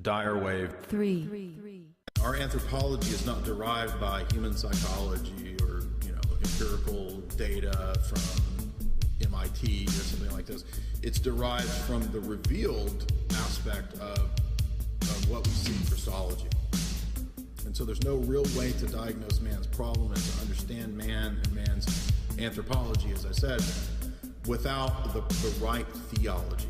Dyer wave 3. Our anthropology is not derived by human psychology or, empirical data from MIT or something like this. It's derived from the revealed aspect of what we see in Christology. And so there's no real way to diagnose man's problem and to understand man and man's anthropology, as I said, without the right theology.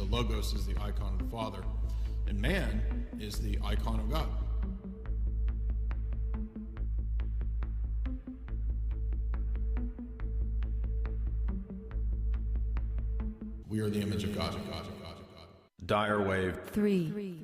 Logos is the icon of the Father, and man is the icon of God. We are the image of God. Dyer wave 3.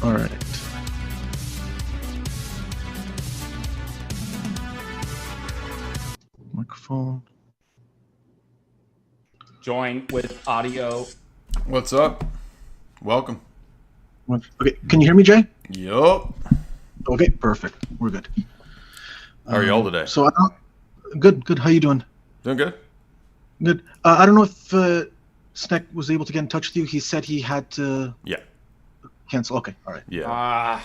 All right. Microphone. Join with audio. What's up? Welcome. Okay, can you hear me, Jay? Yup. Okay, perfect. We're good. How are y'all today? So, good. How you doing? Doing good. Good. I don't know if Sneck was able to get in touch with you. He said he had to Yeah. cancel. Okay, all right. Yeah.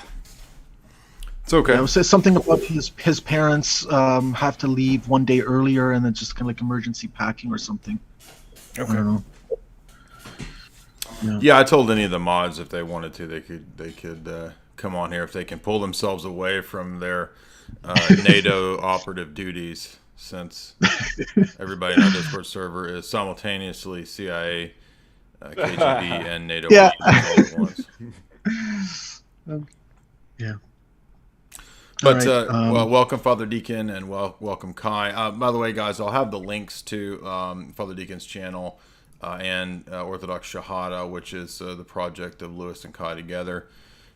It's okay. It says something about his parents have to leave one day earlier, and it's just kind of like emergency packing or something. Okay. I don't know. Yeah, I told any of the mods if they wanted to, they could come on here if they can pull themselves away from their NATO operative duties, since everybody in our Discord server is simultaneously CIA, KGB, and NATO all at once. Yeah. But All right, well, welcome Father Deacon, and welcome Qai. By the way, guys, I'll have the links to Father Deacon's channel and Orthodox Shahada, which is the project of Lewis and Qai together.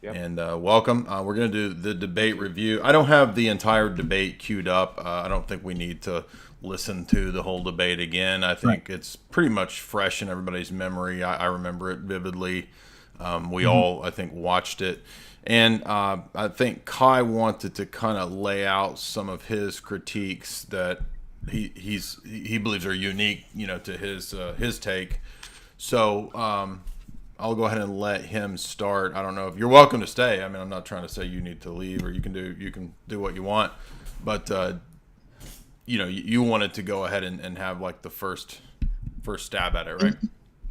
Yep. And welcome. We're going to do the debate review. I don't have the entire debate queued up. I don't think we need to listen to the whole debate again. I think it's pretty much fresh in everybody's memory. I remember it vividly. We all, I think, watched it. And I think Qai wanted to kind of lay out some of his critiques that he believes are unique, to his take. So I'll go ahead and let him start. I don't know if you're welcome to stay. I mean, I'm not trying to say you need to leave, or you can do what you want, but you wanted to go ahead and have like the first stab at it, right?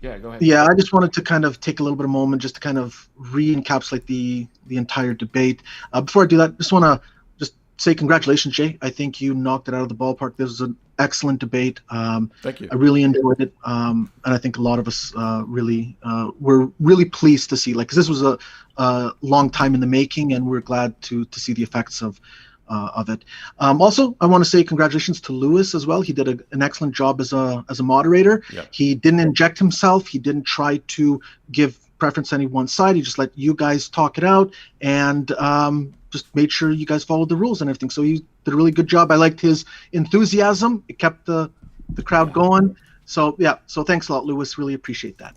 Yeah, go ahead. Yeah, I just wanted to kind of take a little bit of a moment just to kind of re-encapsulate the entire debate. Before I do that, just want to just say congratulations, Jay. I think you knocked it out of the ballpark. This was an excellent debate. Thank you. I really enjoyed it, and I think a lot of us really were really pleased to see, like, 'cause this was a long time in the making, and we're glad to see the effects of it. Also, I want to say congratulations to Lewis as well. He did an excellent job as a moderator. Yep. He didn't inject himself. He didn't try to give preference to any one side. He just let you guys talk it out, and just made sure you guys followed the rules and everything. So he did a really good job. I liked his enthusiasm. It kept the crowd going. So yeah, so thanks a lot, Lewis. Really appreciate that.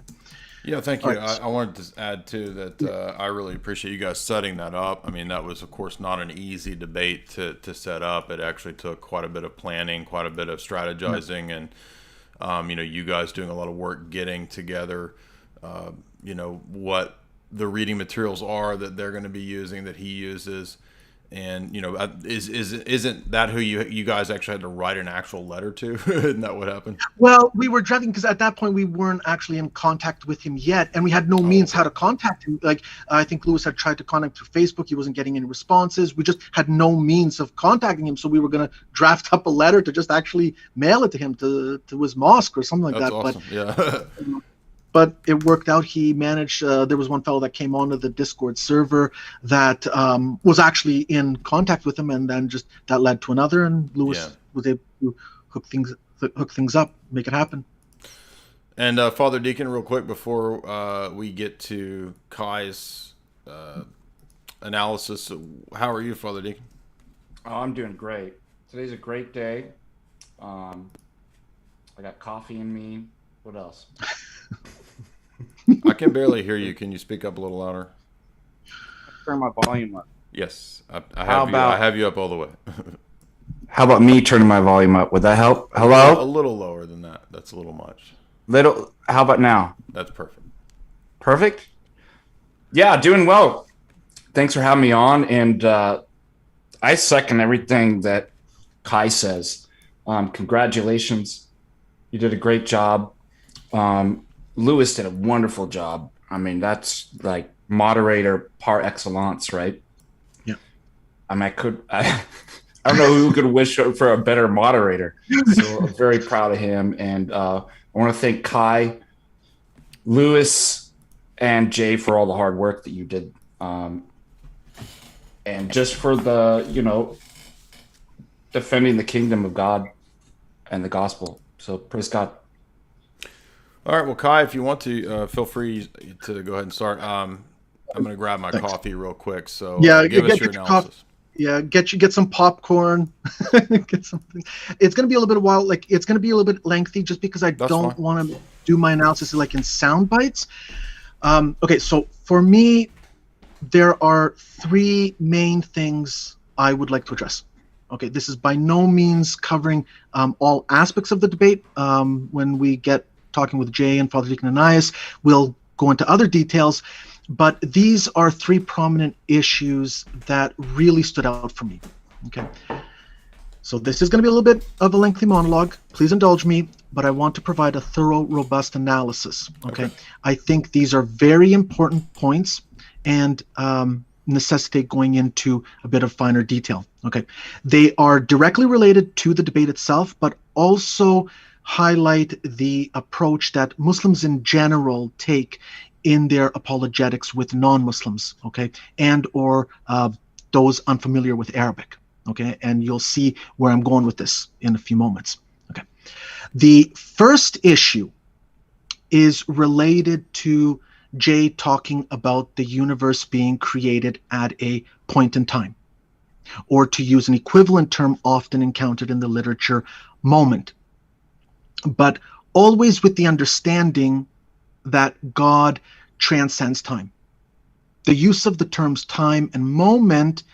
Yeah, thank you. Right. I wanted to add too that I really appreciate you guys setting that up. I mean, that was of course not an easy debate to set up. It actually took quite a bit of planning, quite a bit of strategizing, and you guys doing a lot of work getting together. What the reading materials are that they're going to be using, that he uses. And isn't that who you guys actually had to write an actual letter to? Isn't that what happened? Well, we were driving because at that point we weren't actually in contact with him yet, and we had no means how to contact him. Like, I think Lewis had tried to contact through Facebook. He wasn't getting any responses. We just had no means of contacting him, so we were going to draft up a letter to just actually mail it to him to his mosque or something like That's that. awesome. Yeah. But it worked out. He managed. There was one fellow that came onto the Discord server that was actually in contact with him, and then just that led to another, and Lewis was able to hook things up, make it happen. And Father Deacon, real quick before we get to Qai's analysis, how are you, Father Deacon? Oh, I'm doing great. Today's a great day. I got coffee in me. What else? I can barely hear you. Can you speak up a little louder? Turn my volume up. Yes, I have you up all the way. How about me turning my volume up? Would that help? Hello? A little lower than that. That's a little much. How about now? That's perfect. Perfect? Yeah, doing well. Thanks for having me on. And I second everything that Qai says. Congratulations. You did a great job. Lewis did a wonderful job. I mean, that's like moderator par excellence, right? Yeah. I mean, I don't know who could wish for a better moderator. So I'm very proud of him. And I want to thank Qai, Lewis, and Jay for all the hard work that you did. And just for the, defending the kingdom of God and the gospel. So praise God. All right, well, Qai, if you want to, feel free to go ahead and start. I'm going to grab my coffee real quick. So give us your analysis. Get some popcorn. Get something. It's going to be a little bit while. Like, it's going to be a little bit lengthy, just because I don't want to do my analysis like in sound bites. Okay, so for me, there are three main things I would like to address. Okay, this is by no means covering all aspects of the debate. When we get talking with Jay and Father Deacon Ananias, we'll go into other details. But these are three prominent issues that really stood out for me. Okay. So this is going to be a little bit of a lengthy monologue. Please indulge me, but I want to provide a thorough, robust analysis. Okay. I think these are very important points and necessitate going into a bit of finer detail. Okay. They are directly related to the debate itself, but also highlight the approach that Muslims in general take in their apologetics with non-Muslims, okay, and or those unfamiliar with Arabic, okay, and you'll see where I'm going with this in a few moments. Okay, the first issue is related to Jay talking about the universe being created at a point in time, or to use an equivalent term often encountered in the literature, moment, but always with the understanding that God transcends time. The use of the terms time and moment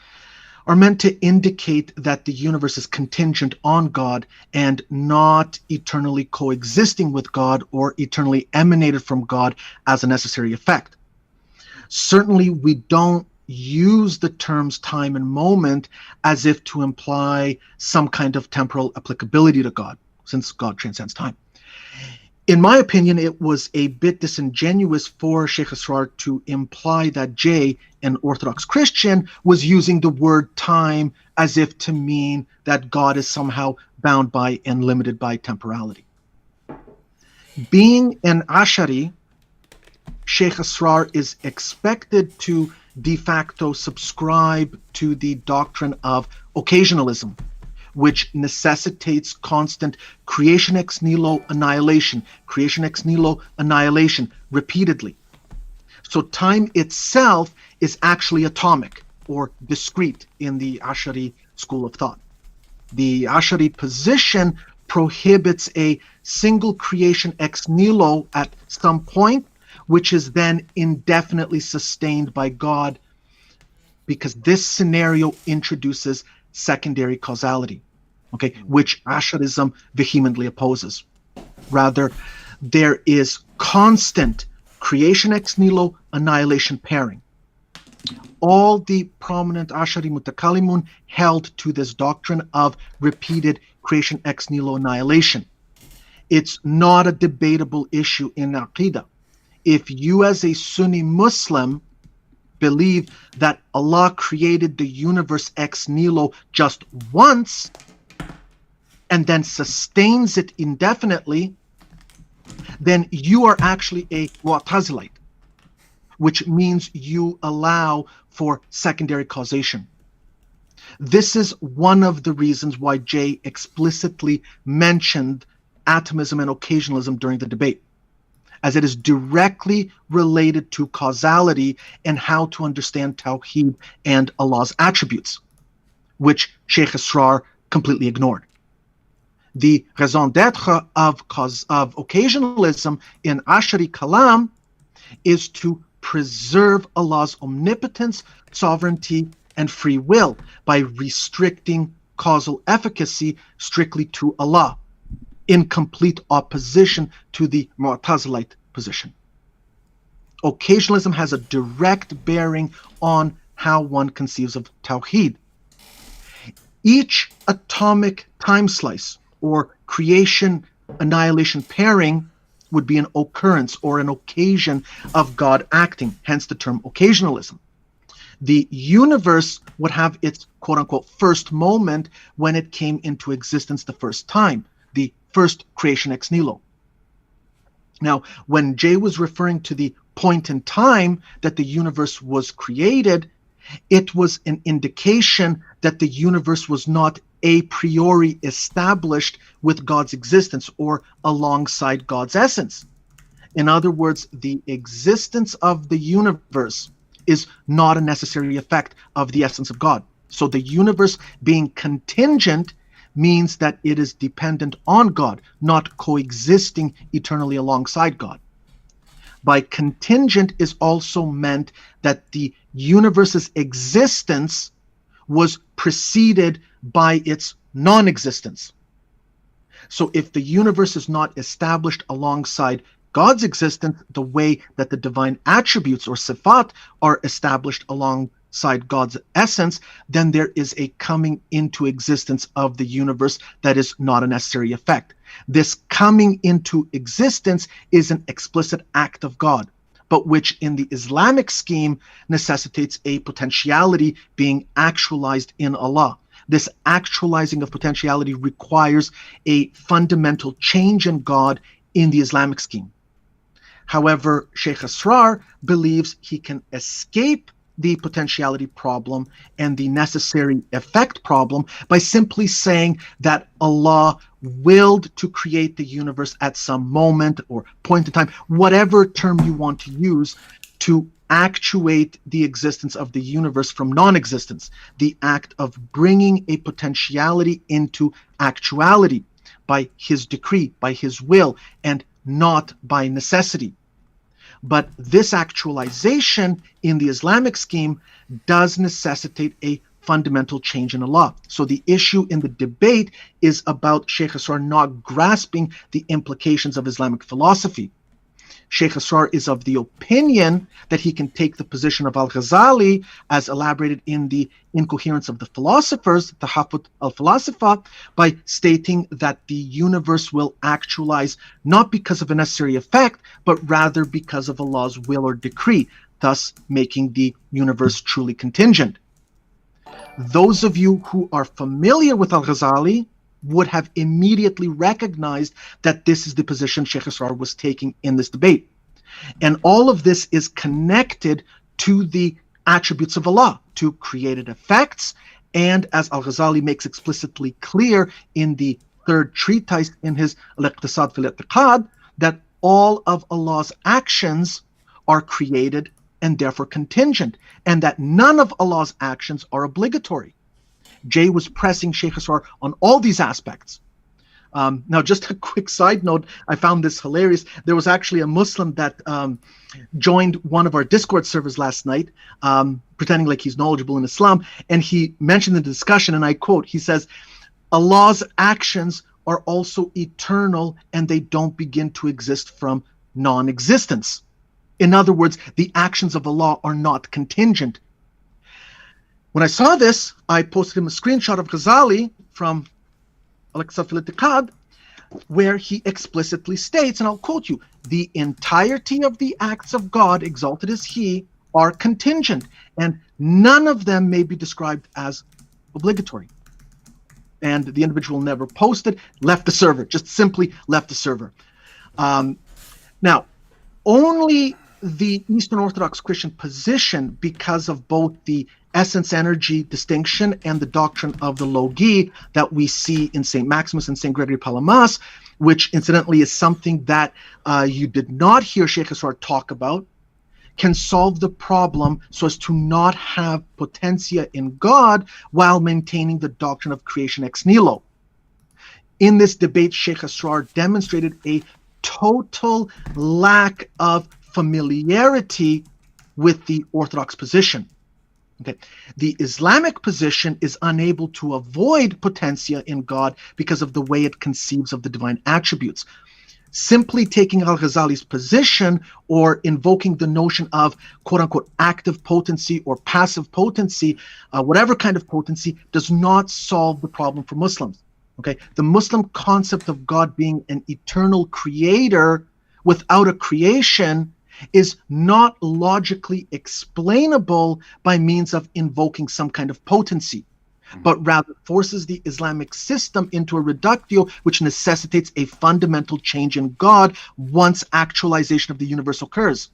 are meant to indicate that the universe is contingent on God and not eternally coexisting with God or eternally emanated from God as a necessary effect. Certainly, we don't use the terms time and moment as if to imply some kind of temporal applicability to God, since God transcends time. In my opinion, it was a bit disingenuous for Sheikh Asrar to imply that Jay, an Orthodox Christian, was using the word time as if to mean that God is somehow bound by and limited by temporality. Being an Ashari, Sheikh Asrar is expected to de facto subscribe to the doctrine of occasionalism, which necessitates constant creation ex nihilo annihilation repeatedly. So time itself is actually atomic or discrete in the Ashari school of thought. The Ashari position prohibits a single creation ex nihilo at some point, which is then indefinitely sustained by God, because this scenario introduces secondary causality, okay, which Asharism vehemently opposes. Rather, there is constant creation ex nihilo annihilation pairing. All the prominent Ashari Mutakallimun held to this doctrine of repeated creation ex nihilo annihilation. It's not a debatable issue in Aqidah. If you as a Sunni Muslim believe that Allah created the universe ex nihilo just once and then sustains it indefinitely, then you are actually a Mu'tazilite, which means you allow for secondary causation. This is one of the reasons why Jay explicitly mentioned atomism and occasionalism during the debate, as it is directly related to causality and how to understand Tawheed and Allah's attributes, which Sheikh Asrar completely ignored. The raison d'etre of occasionalism in Ashari Kalam is to preserve Allah's omnipotence, sovereignty, and free will by restricting causal efficacy strictly to Allah, in complete opposition to the Mu'tazilite position. Occasionalism has a direct bearing on how one conceives of Tawheed. Each atomic time slice or creation annihilation pairing would be an occurrence or an occasion of God acting, hence the term occasionalism. The universe would have its quote-unquote first moment when it came into existence the first time, the first creation ex nihilo. Now, when Jay was referring to the point in time that the universe was created, it was an indication that the universe was not a priori established with God's existence or alongside God's essence. In other words, the existence of the universe is not a necessary effect of the essence of God. So the universe being contingent means that it is dependent on God, not coexisting eternally alongside God. By contingent is also meant that the universe's existence was preceded by its non-existence. So if the universe is not established alongside God's existence the way that the divine attributes or sifat are established alongside God's essence, then there is a coming into existence of the universe that is not a necessary effect. This coming into existence is an explicit act of God, but which in the Islamic scheme necessitates a potentiality being actualized in Allah. This actualizing of potentiality requires a fundamental change in God in the Islamic scheme. However, Sheikh Asrar believes he can escape the potentiality problem and the necessary effect problem by simply saying that Allah willed to create the universe at some moment or point in time, whatever term you want to use, to actuate the existence of the universe from non-existence, the act of bringing a potentiality into actuality by his decree, by his will, and not by necessity. But this actualization in the Islamic scheme does necessitate a fundamental change in Allah. So the issue in the debate is about Sheikh Asrar not grasping the implications of Islamic philosophy. Sheikh Asrar is of the opinion that he can take the position of Al-Ghazali, as elaborated in the Incoherence of the Philosophers, Tahafut al-Falasifa, by stating that the universe will actualize not because of a necessary effect, but rather because of Allah's will or decree, thus making the universe truly contingent. Those of you who are familiar with Al-Ghazali would have immediately recognized that this is the position Sheikh Asrar was taking in this debate. And all of this is connected to the attributes of Allah, to created effects, and as Al-Ghazali makes explicitly clear in the third treatise in his Al-Iqtisad fil I'tiqad, that all of Allah's actions are created and therefore contingent, and that none of Allah's actions are obligatory. Jay was pressing Sheikh Asrar on all these aspects. Now, just a quick side note, I found this hilarious. There was actually a Muslim that joined one of our Discord servers last night, pretending like he's knowledgeable in Islam, and he mentioned in the discussion, and I quote, he says, Allah's actions are also eternal and they don't begin to exist from non-existence. In other words, the actions of Allah are not contingent. When I saw this, I posted him a screenshot of Ghazali from Al-Iqtisad fil I'tiqad, where he explicitly states, and I'll quote you, the entirety of the acts of God, exalted is He, are contingent, and none of them may be described as obligatory. And the individual never posted, left the server, just simply left the server. Now, only the Eastern Orthodox Christian position, because of both the essence-energy distinction and the doctrine of the Logi that we see in St. Maximus and St. Gregory Palamas, which incidentally is something that you did not hear Sheikh Asrar talk about, can solve the problem so as to not have potentia in God while maintaining the doctrine of creation ex nihilo. In this debate, Sheikh Asrar demonstrated a total lack of familiarity with the Orthodox position. Okay. The Islamic position is unable to avoid potentia in God because of the way it conceives of the divine attributes. Simply taking Al-Ghazali's position or invoking the notion of quote-unquote active potency or passive potency, whatever kind of potency, does not solve the problem for Muslims. Okay, the Muslim concept of God being an eternal creator without a creation is not logically explainable by means of invoking some kind of potency, but rather forces the Islamic system into a reductio which necessitates a fundamental change in God once actualization of the universe occurs.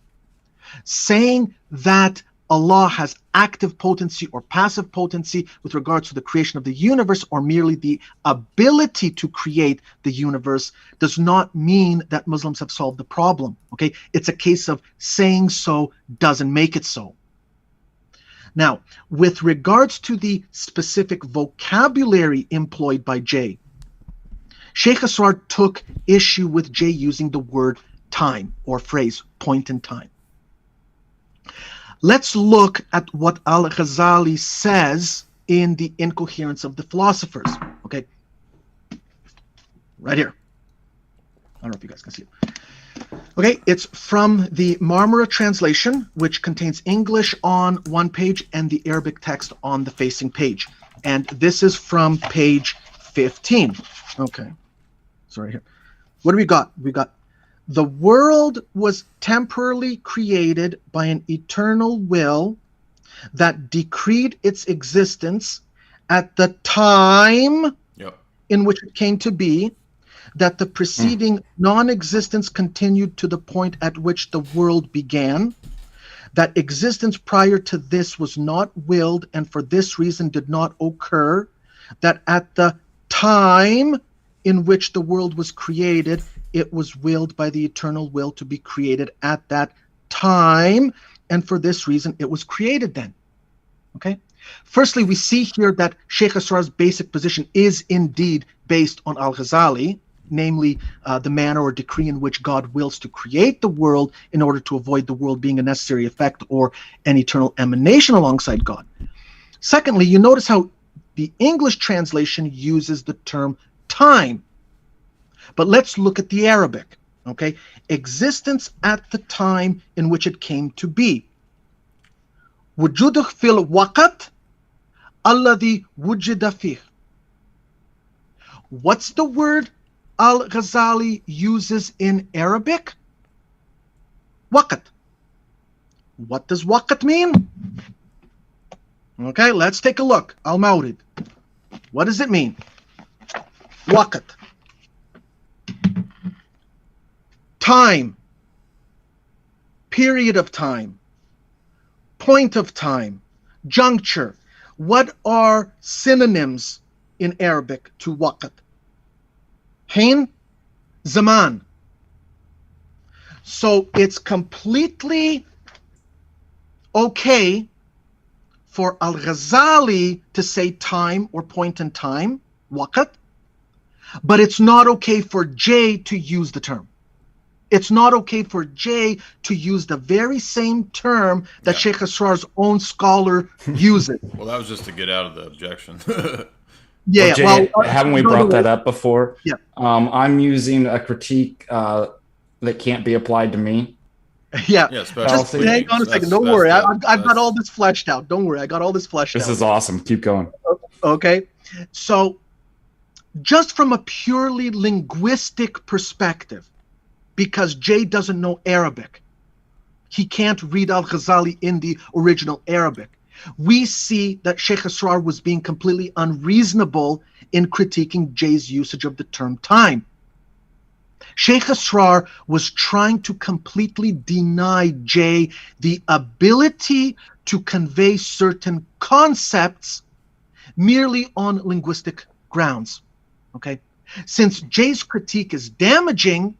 Saying that Allah has active potency or passive potency with regards to the creation of the universe, or merely the ability to create the universe, does not mean that Muslims have solved the problem. Okay, it's a case of saying so doesn't make it so. Now, with regards to the specific vocabulary employed by Jay, Sheikh Asrar took issue with Jay using the word time or phrase point in time. Let's look at what Al-Ghazali says in the Incoherence of the Philosophers. Okay, right here. I don't know if you guys can see it. Okay, it's from the Marmara translation, which contains English on one page and the Arabic text on the facing page. And this is from page 15. Okay, sorry here. What do we got? We got, the world was temporarily created by an eternal will that decreed its existence at the time in which it came to be, that the preceding non-existence continued to the point at which the world began, that existence prior to this was not willed and for this reason did not occur, that at the time in which the world was created, it was willed by the eternal will to be created at that time, and for this reason it was created then. Okay? Firstly, we see here that Sheikh Asrar's basic position is indeed based on Al-Ghazali, namely the manner or decree in which God wills to create the world in order to avoid the world being a necessary effect or an eternal emanation alongside God. Secondly, you notice how the English translation uses the term time. But let's look at the Arabic, okay? Existence at the time in which it came to be. وجوده في الوقت الذي وجد فيه. What's the word Al-Ghazali uses in Arabic? Waqt. What does waqt mean? Okay, let's take a look. Al-Mawrid. What does it mean? Waqt. Time. Period of time. Point of time. Juncture. What are synonyms in Arabic to waqt? Hin, zaman. So it's completely okay for Al-Ghazali to say time or point in time, waqt, but it's not okay for Jay to use the term. It's not okay for Jay to use the very same term that Sheikh Asrar's own scholar uses. Well, that was just to get out of the objection. Yeah, well, Jay, haven't we brought that up before? Yeah. I'm using a critique that can't be applied to me. Yeah. Just hang on a second. Don't worry. I've got all this fleshed out. Don't worry. I got all this fleshed out. This is awesome. Keep going. Okay. So just from a purely linguistic perspective, because Jay doesn't know Arabic, he can't read Al-Ghazali in the original Arabic. We see that Sheikh Asrar was being completely unreasonable in critiquing Jay's usage of the term time. Sheikh Asrar was trying to completely deny Jay the ability to convey certain concepts merely on linguistic grounds. Okay? Since Jay's critique is damaging,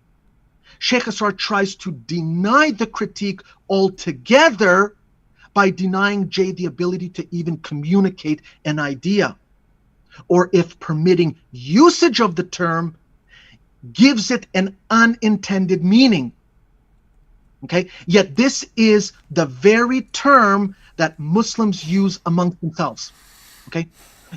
Sheikh Asrar tries to deny the critique altogether by denying Jay the ability to even communicate an idea, or if permitting usage of the term, gives it an unintended meaning. Okay? Yet this is the very term that Muslims use amongst themselves. Okay?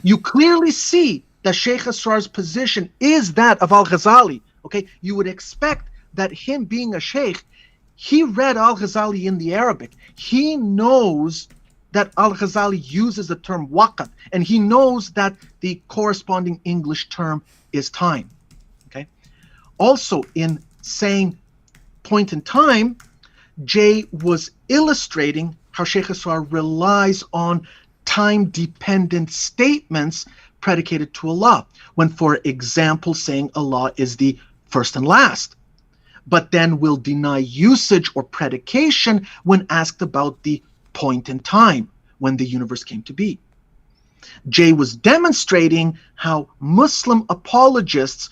You clearly see that Sheikh Asrar's position is that of Al-Ghazali. Okay? You would expect that him being a sheikh, he read Al-Ghazali in the Arabic. He knows that Al-Ghazali uses the term waqt, and he knows that the corresponding English term is time. Okay. Also, in saying point in time, Jay was illustrating how Sheikh Asrar relies on time-dependent statements predicated to Allah, when, for example, saying Allah is the first and last, but then will deny usage or predication when asked about the point in time when the universe came to be. Jay was demonstrating how Muslim apologists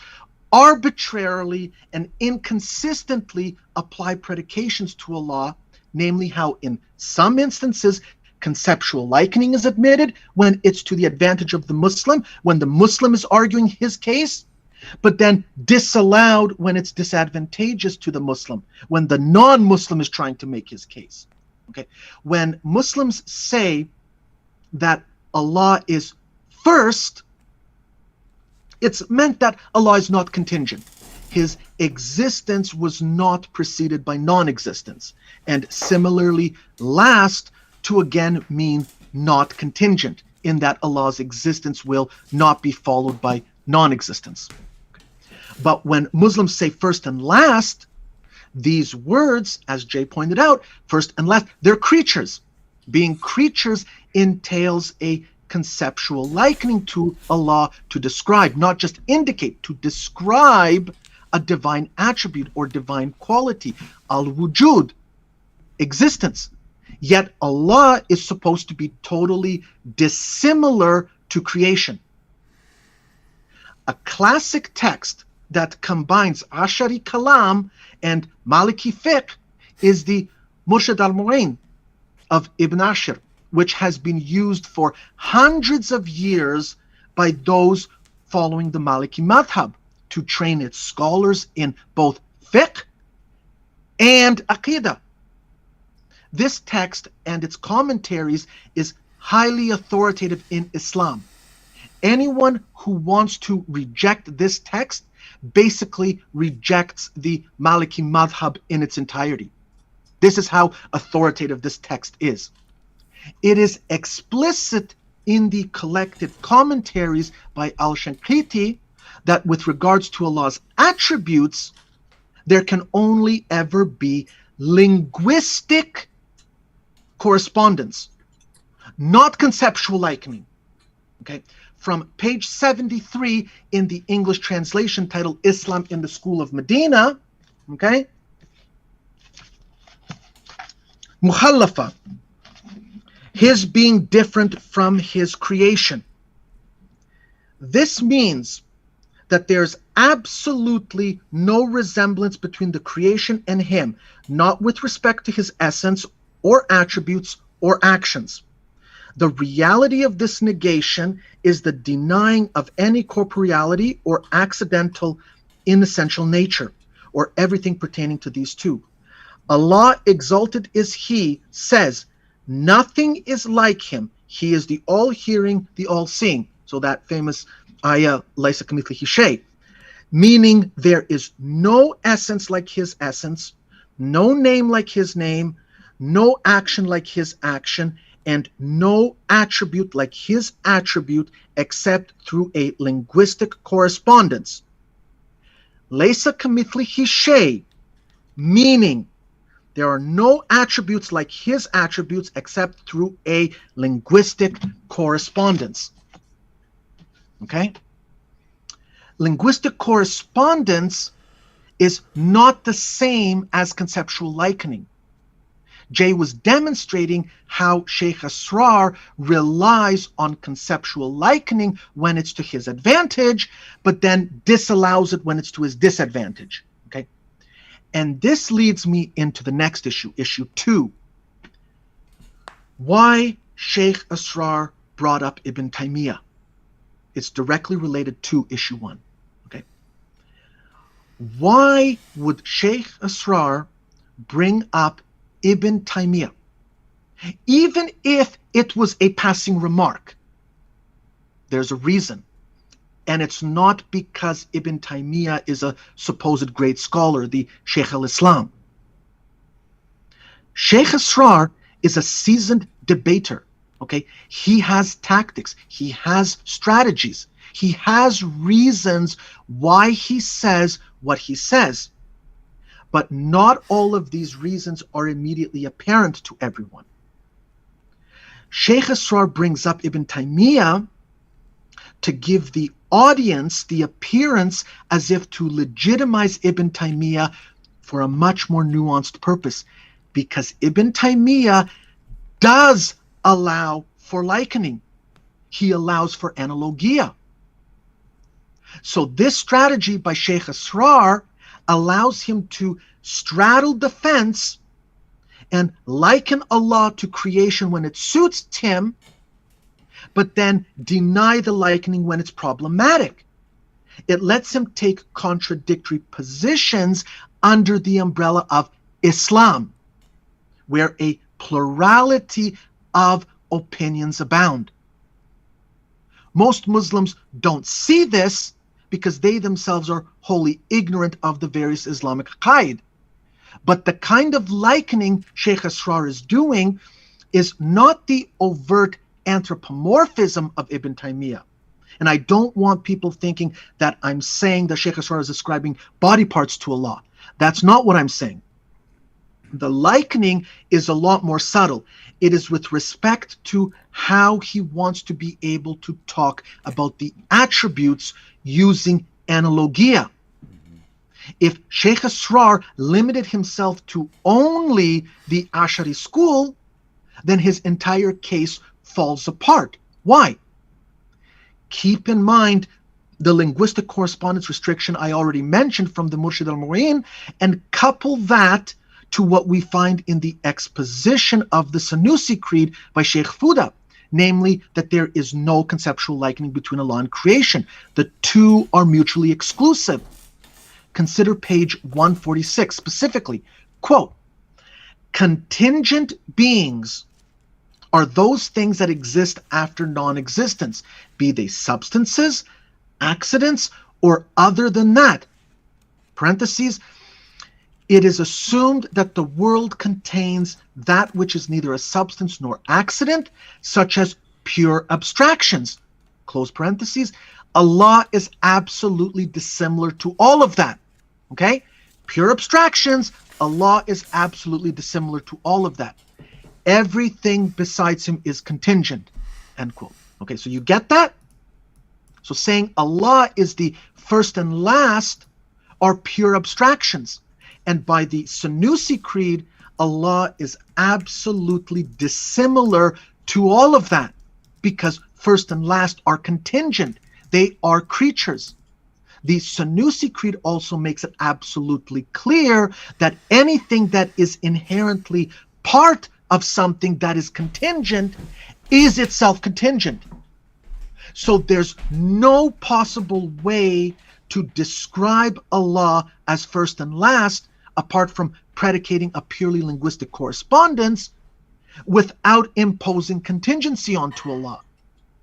arbitrarily and inconsistently apply predications to Allah, namely how in some instances conceptual likening is admitted when it's to the advantage of the Muslim, when the Muslim is arguing his case, but then disallowed when it's disadvantageous to the Muslim, when the non-Muslim is trying to make his case. Okay, when Muslims say that Allah is first, it's meant that Allah is not contingent. his existence was not preceded by non-existence. And similarly, last to again mean not contingent, in that Allah's existence will not be followed by non-existence. But when Muslims say first and last, these words, as Jay pointed out, first and last, they're creatures. Being creatures entails a conceptual likening to Allah to describe, not just indicate, to describe a divine attribute or divine quality, al-wujud, existence. Yet Allah is supposed to be totally dissimilar to creation. A classic text that combines Ashari Kalam and Maliki fiqh is the Murshid al-Mu'in of Ibn Ashir, which has been used for hundreds of years by those following the Maliki madhab to train its scholars in both fiqh and aqidah. This text and its commentaries is highly authoritative in Islam. Anyone who wants to reject this text basically rejects the Maliki madhab in its entirety. This is how authoritative this text is. It is explicit in the collected commentaries by Al-Shanqiti that with regards to Allah's attributes, there can only ever be linguistic correspondence, not conceptual likening. Okay? From page 73 in the English translation titled Islam in the School of Medina, okay? Muhallafa, his being different from his creation. This means that there's absolutely no resemblance between the creation and him, not with respect to his essence or attributes or actions. The reality of this negation is the denying of any corporeality or accidental inessential nature, or everything pertaining to these two. Allah, exalted is He, says, nothing is like Him. He is the all-hearing, the all-seeing. So that famous ayah, Laysa kamithlihi shay, meaning there is no essence like His essence, no name like His name, no action like His action, and no attribute like His attribute except through a linguistic correspondence. Laysa kamithlihi shay, meaning there are no attributes like His attributes except through a linguistic correspondence. Okay? Linguistic correspondence is not the same as conceptual likening. Jay was demonstrating how Sheikh Asrar relies on conceptual likening when it's to his advantage, but then disallows it when it's to his disadvantage. Okay? And this leads me into the next issue, issue 2. Why Sheikh Asrar brought up Ibn Taymiyyah. It's directly related to issue 1. Okay? Why would Sheikh Asrar bring up Ibn Taymiyyah, even if it was a passing remark? There's a reason, and it's not because Ibn Taymiyyah is a supposed great scholar, the Sheikh al-Islam. Sheikh Asrar is a seasoned debater. Okay, he has tactics, he has strategies, he has reasons why he says what he says. But not all of these reasons are immediately apparent to everyone. Sheikh Asrar brings up Ibn Taymiyyah to give the audience the appearance as if to legitimize Ibn Taymiyyah for a much more nuanced purpose, because Ibn Taymiyyah does allow for likening. He allows for analogia. So this strategy by Sheikh Asrar allows him to straddle the fence and liken Allah to creation when it suits him, but then deny the likening when it's problematic. It lets him take contradictory positions under the umbrella of Islam, where a plurality of opinions abound. Most Muslims don't see this because they themselves are wholly ignorant of the various Islamic aqaid. But the kind of likening Sheikh Asrar is doing is not the overt anthropomorphism of Ibn Taymiyyah. And I don't want people thinking that I'm saying that Sheikh Asrar is ascribing body parts to Allah. That's not what I'm saying. The likening is a lot more subtle. It is with respect to how he wants to be able to talk about the attributes using analogia. If Sheikh Asrar limited himself to only the Ash'ari school, then his entire case falls apart. Why? Keep in mind the linguistic correspondence restriction I already mentioned from the Murshid al-Mu'in, and couple that to what we find in the exposition of the Sanusi Creed by Sheikh Fuda, namely that there is no conceptual likening between Allah and creation. The two are mutually exclusive. Consider page 146 specifically. Quote, contingent beings are those things that exist after non-existence, be they substances, accidents, or other than that. Parentheses, it is assumed that the world contains that which is neither a substance nor accident, such as pure abstractions. Close parentheses. Allah is absolutely dissimilar to all of that. Okay? Pure abstractions, Allah is absolutely dissimilar to all of that. Everything besides him is contingent. End quote. Okay, so you get that? So saying Allah is the first and last are pure abstractions. And by the Sanusi Creed, Allah is absolutely dissimilar to all of that, because first and last are contingent. They are creatures. The Sanusi Creed also makes it absolutely clear that anything that is inherently part of something that is contingent is itself contingent. So there's no possible way to describe Allah as first and last apart from predicating a purely linguistic correspondence without imposing contingency onto Allah.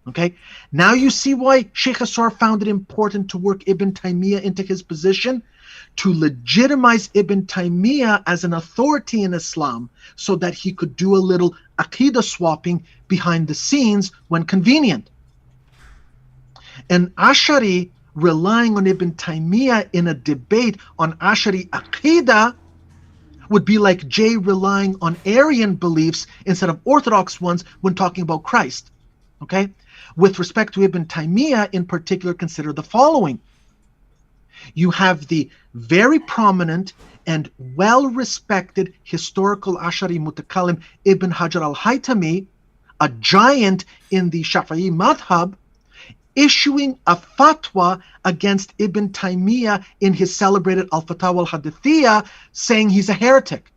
Okay, now you see why Sheikh Asrar found it important to work Ibn Taymiyyah into his position, to legitimize Ibn Taymiyyah as an authority in Islam so that he could do a little aqidah swapping behind the scenes when convenient. An Ash'ari relying on Ibn Taymiyyah in a debate on Ash'ari aqidah would be like Jay relying on Arian beliefs instead of Orthodox ones when talking about Christ. Okay? With respect to Ibn Taymiyyah in particular, consider the following. You have the very prominent and well-respected historical Ash'ari mutakallim Ibn Hajar al-Haytami, a giant in the Shafi'i madhab, issuing a fatwa against Ibn Taymiyyah in his celebrated Al-Fatawa al-Hadithiyah, saying he's a heretic.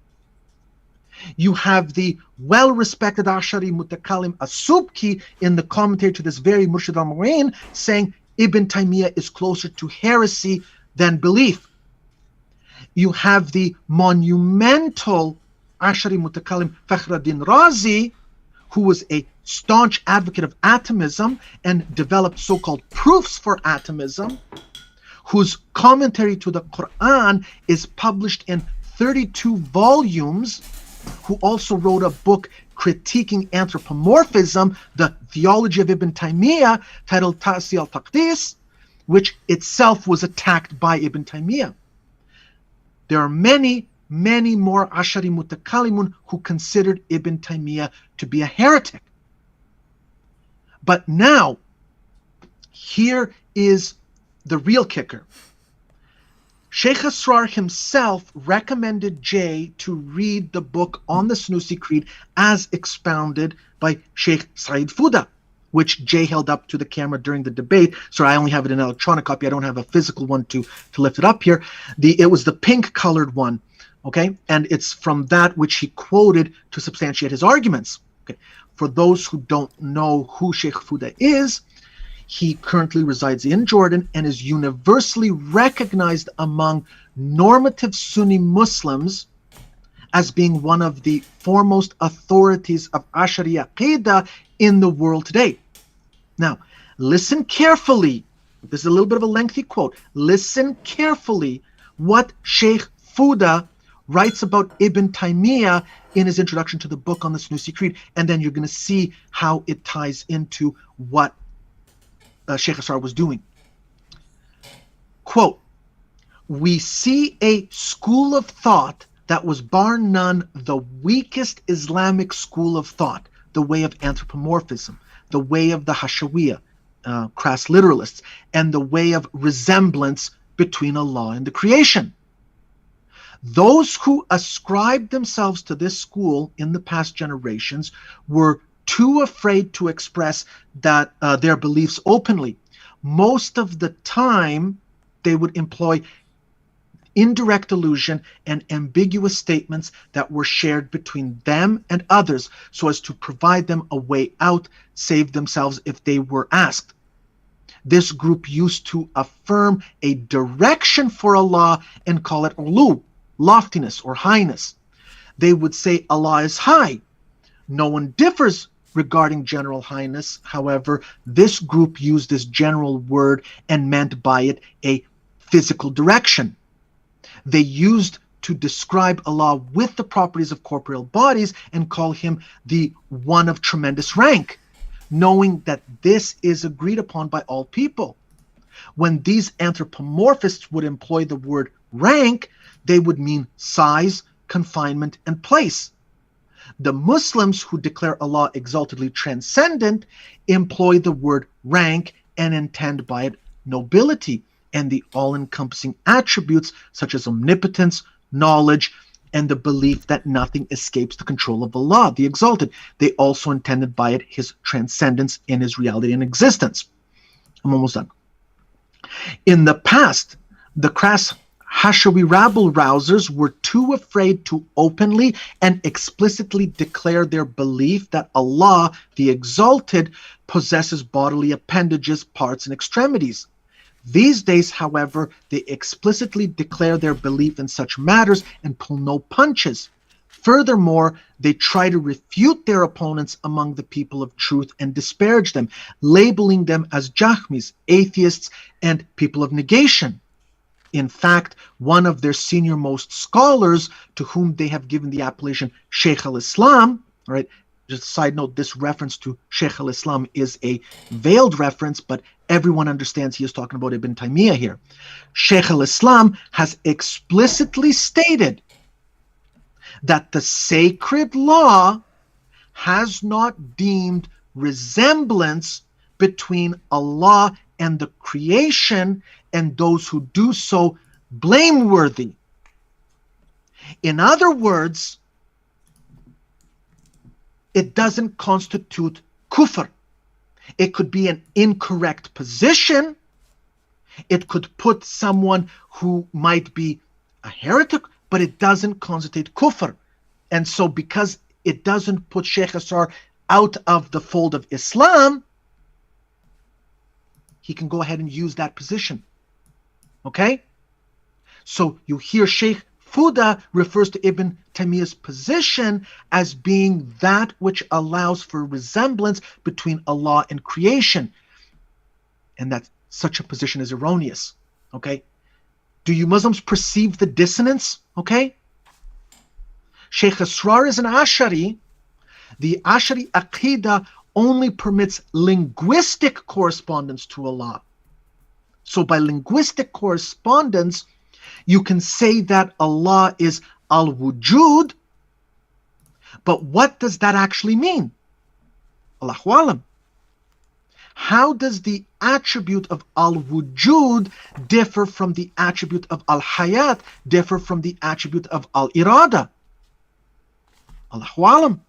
You have the well-respected Ash'ari mutakallim As-Subki in the commentary to this very Murshid al-Mu'in, saying Ibn Taymiyyah is closer to heresy than belief. You have the monumental Ash'ari mutakallim Fakhruddin Razi, who was a staunch advocate of atomism and developed so-called proofs for atomism, whose commentary to the Quran is published in 32 volumes, who also wrote a book critiquing anthropomorphism, the theology of Ibn Taymiyyah, titled Ta'si al-Taqdis, which itself was attacked by Ibn Taymiyyah. There are many, many more Ash'ari mutakallimun who considered Ibn Taymiyyah to be a heretic. But now, here is the real kicker. Sheikh Asrar himself recommended Jay to read the book on the Sanusi Creed as expounded by Sheikh Said Fuda, which Jay held up to the camera during the debate. Sorry, I only have it in an electronic copy. I don't have a physical one to lift it up here. It was the pink-colored one, okay? And it's from that which he quoted to substantiate his arguments. Okay. For those who don't know who Sheikh Fuda is, he currently resides in Jordan and is universally recognized among normative Sunni Muslims as being one of the foremost authorities of Ash'ari Aqidah in the world today. Now, listen carefully This is a little bit of a lengthy quote. Listen carefully what Sheikh Fuda writes about Ibn Taymiyyah in his introduction to the book on the Sunusi Creed, and then you're going to see how it ties into what Sheikh Asrar was doing. Quote, we see a school of thought that was bar none the weakest Islamic school of thought, the way of anthropomorphism, the way of the Hashawiyah, crass literalists, and the way of resemblance between Allah and the creation. Those who ascribed themselves to this school in the past generations were too afraid to express that their beliefs openly. Most of the time, they would employ indirect allusion and ambiguous statements that were shared between them and others so as to provide them a way out, save themselves if they were asked. This group used to affirm a direction for Allah and call it ulu, loftiness or highness. They would say Allah is high. No one differs regarding general highness. However, this group used this general word and meant by it a physical direction. They used to describe Allah with the properties of corporeal bodies and call him the one of tremendous rank, knowing that this is agreed upon by all people. When these anthropomorphists would employ the word rank, they would mean size, confinement, and place. The Muslims who declare Allah exaltedly transcendent employ the word rank and intend by it nobility and the all-encompassing attributes such as omnipotence, knowledge, and the belief that nothing escapes the control of Allah, the exalted. They also intended by it his transcendence in his reality and existence. I'm almost done. In the past, the crass Hashawi rabble-rousers were too afraid to openly and explicitly declare their belief that Allah, the exalted, possesses bodily appendages, parts, and extremities. These days, however, they explicitly declare their belief in such matters and pull no punches. Furthermore, they try to refute their opponents among the people of truth and disparage them, labeling them as Jahmis, atheists, and people of negation. In fact, one of their senior-most scholars, to whom they have given the appellation Sheikh al-Islam, all right, just a side note, this reference to Sheikh al-Islam is a veiled reference, but everyone understands he is talking about Ibn Taymiyyah here. Sheikh al-Islam has explicitly stated that the sacred law has not deemed resemblance between Allah and the creation, and those who do so blameworthy. In other words, it doesn't constitute kufr. It could be an incorrect position. It could put someone who might be a heretic, but it doesn't constitute kufr. And so because it doesn't put Sheikh Asrar out of the fold of Islam, he can go ahead and use that position. Okay? So you hear Sheikh Fuda refers to Ibn Taymiyyah's position as being that which allows for resemblance between Allah and creation. And that such a position is erroneous. Okay? Do you Muslims perceive the dissonance? Okay? Sheikh Asrar is an Ash'ari. The Ash'ari Aqidah only permits linguistic correspondence to Allah. So by linguistic correspondence, you can say that Allah is al-wujud, but what does that actually mean? Allahu alam. How does the attribute of al-wujud differ from the attribute of al-hayat, differ from the attribute of al-irada? Allahu alam.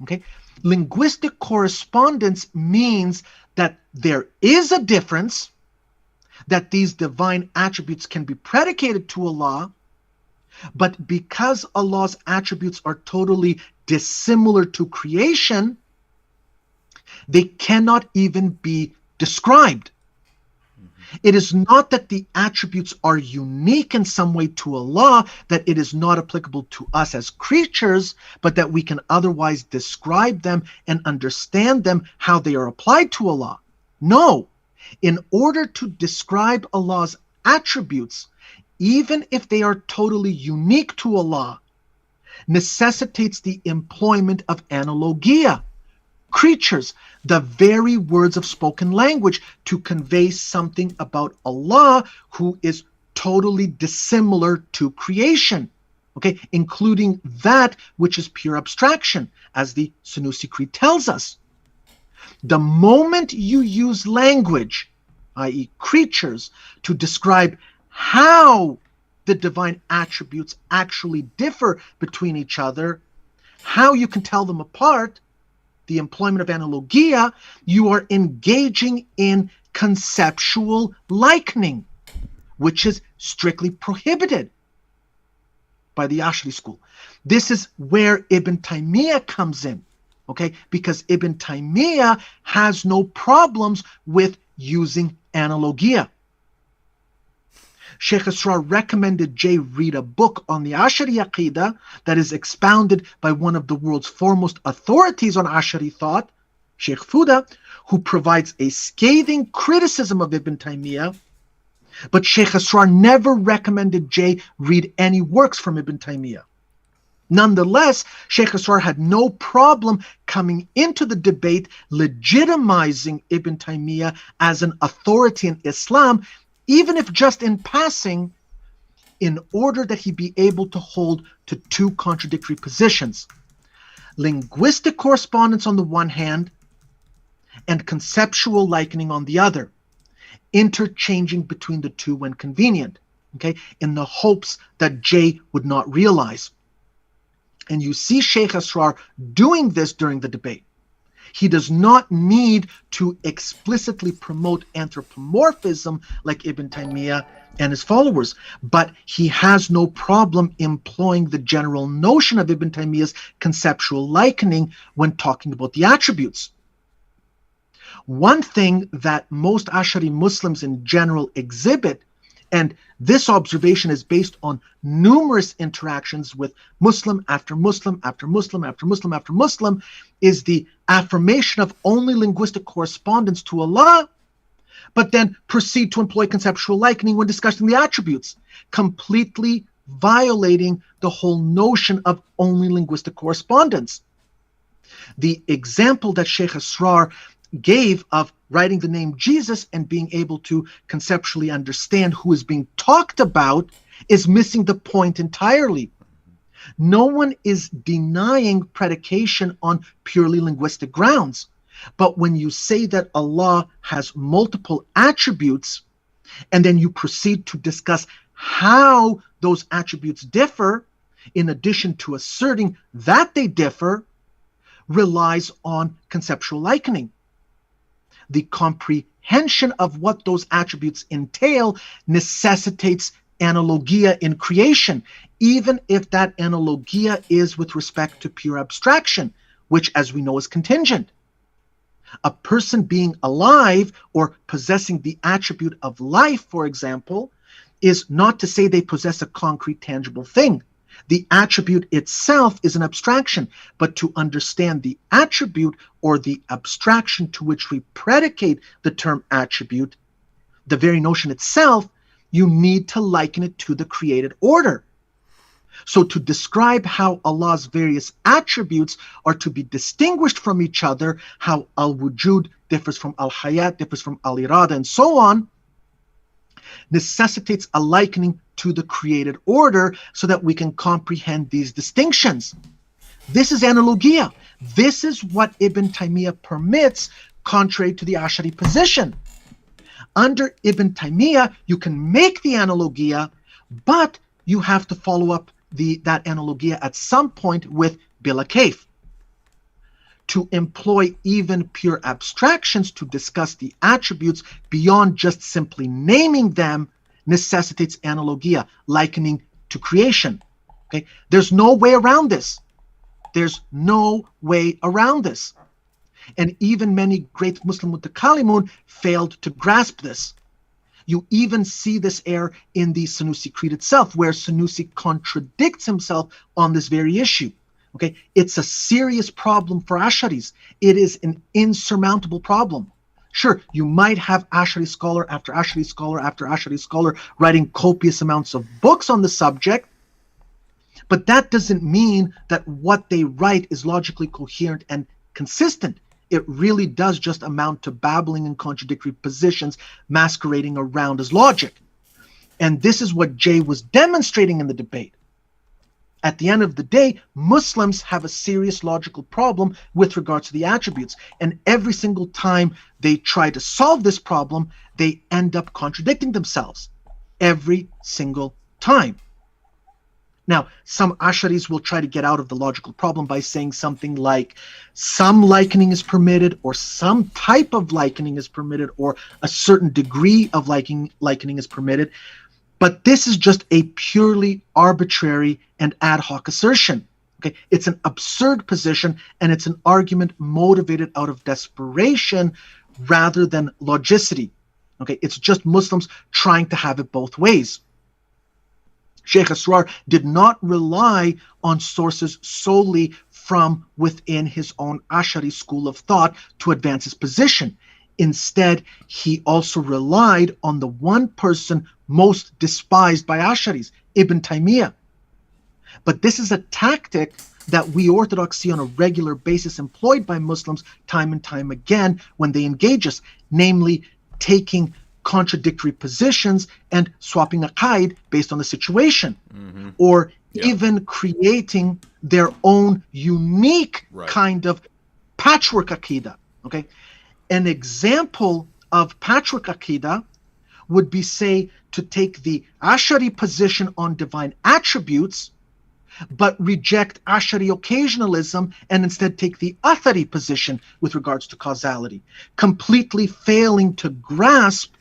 Okay? Linguistic correspondence means that there is a difference, that these divine attributes can be predicated to Allah, but because Allah's attributes are totally dissimilar to creation, they cannot even be described. It is not that the attributes are unique in some way to Allah, that it is not applicable to us as creatures, but that we can otherwise describe them and understand them how they are applied to Allah. No, in order to describe Allah's attributes, even if they are totally unique to Allah, necessitates the employment of analogia, creatures, the very words of spoken language, to convey something about Allah who is totally dissimilar to creation, okay, including that which is pure abstraction, as the Sanusi Creed tells us. The moment you use language, i.e. creatures, to describe how the divine attributes actually differ between each other, how you can tell them apart, the employment of analogia, you are engaging in conceptual likening, which is strictly prohibited by the Ash'ari school. This is where Ibn Taymiyyah comes in, okay? Because Ibn Taymiyyah has no problems with using analogia. Sheikh Asrar recommended Jay read a book on the Ash'ari Aqidah that is expounded by one of the world's foremost authorities on Ash'ari thought, Sheikh Fuda, who provides a scathing criticism of Ibn Taymiyyah. But Sheikh Asrar never recommended Jay read any works from Ibn Taymiyyah. Nonetheless, Sheikh Asrar had no problem coming into the debate legitimizing Ibn Taymiyyah as an authority in Islam, even if just in passing, in order that he be able to hold to two contradictory positions: linguistic correspondence on the one hand and conceptual likening on the other, interchanging between the two when convenient, okay, in the hopes that Jay would not realize. And you see Sheikh Asrar doing this during the debate. He does not need to explicitly promote anthropomorphism like Ibn Taymiyyah and his followers, but he has no problem employing the general notion of Ibn Taymiyyah's conceptual likening when talking about the attributes. One thing that most Ash'ari Muslims in general exhibit, and this observation is based on numerous interactions with Muslim after Muslim after Muslim after Muslim after Muslim, is the affirmation of only linguistic correspondence to Allah, but then proceed to employ conceptual likening when discussing the attributes, completely violating the whole notion of only linguistic correspondence. The example that Sheikh Asrar gave of writing the name Jesus and being able to conceptually understand who is being talked about is missing the point entirely. No one is denying predication on purely linguistic grounds. But when you say that Allah has multiple attributes, and then you proceed to discuss how those attributes differ, in addition to asserting that they differ, relies on conceptual likening. The comprehension of what those attributes entail necessitates analogia in creation, even if that analogia is with respect to pure abstraction, which, as we know, is contingent. A person being alive or possessing the attribute of life, for example, is not to say they possess a concrete, tangible thing. The attribute itself is an abstraction, but to understand the attribute or the abstraction to which we predicate the term attribute, the very notion itself, you need to liken it to the created order. So to describe how Allah's various attributes are to be distinguished from each other, how al-wujud differs from al-hayat, differs from al-irada, and so on, necessitates a likening to the created order so that we can comprehend these distinctions. This is analogia. This is what Ibn Taymiyyah permits, contrary to the Ash'ari position. Under Ibn Taymiyyah, you can make the analogia, but you have to follow up that analogia at some point with bila kayf. To employ even pure abstractions to discuss the attributes beyond just simply naming them necessitates analogia, likening to creation. Okay, there's no way around this. There's no way around this. And even many great Muslim mutakallimun failed to grasp this. You even see this error in the Sanusi Creed itself, where Sanusi contradicts himself on this very issue. Okay, it's a serious problem for Ash'aris. It is an insurmountable problem. Sure, you might have Ash'ari scholar after Ash'ari scholar after Ash'ari scholar writing copious amounts of books on the subject, but that doesn't mean that what they write is logically coherent and consistent. It really does just amount to babbling and contradictory positions masquerading around as logic. And this is what Jay was demonstrating in the debate. At the end of the day, Muslims have a serious logical problem with regards to the attributes. And every single time they try to solve this problem, they end up contradicting themselves. Every single time. Now, some Ash'aris will try to get out of the logical problem by saying something like some likening is permitted, or some type of likening is permitted, or a certain degree of likening is permitted. But this is just a purely arbitrary and ad hoc assertion. Okay, it's an absurd position, and it's an argument motivated out of desperation rather than logicity. Okay, it's just Muslims trying to have it both ways. Sheikh Asrar did not rely on sources solely from within his own Ash'ari school of thought to advance his position. Instead, he also relied on the one person most despised by Ash'aris, Ibn Taymiyyah. But this is a tactic that we Orthodox see on a regular basis employed by Muslims time and time again when they engage us, namely taking contradictory positions and swapping aqaid based on the situation, or even creating their own unique kind of patchwork aqidah. Okay, an example of patchwork aqidah would be, say, to take the Ash'ari position on divine attributes, but reject Ash'ari occasionalism and instead take the Athari position with regards to causality, completely failing to grasp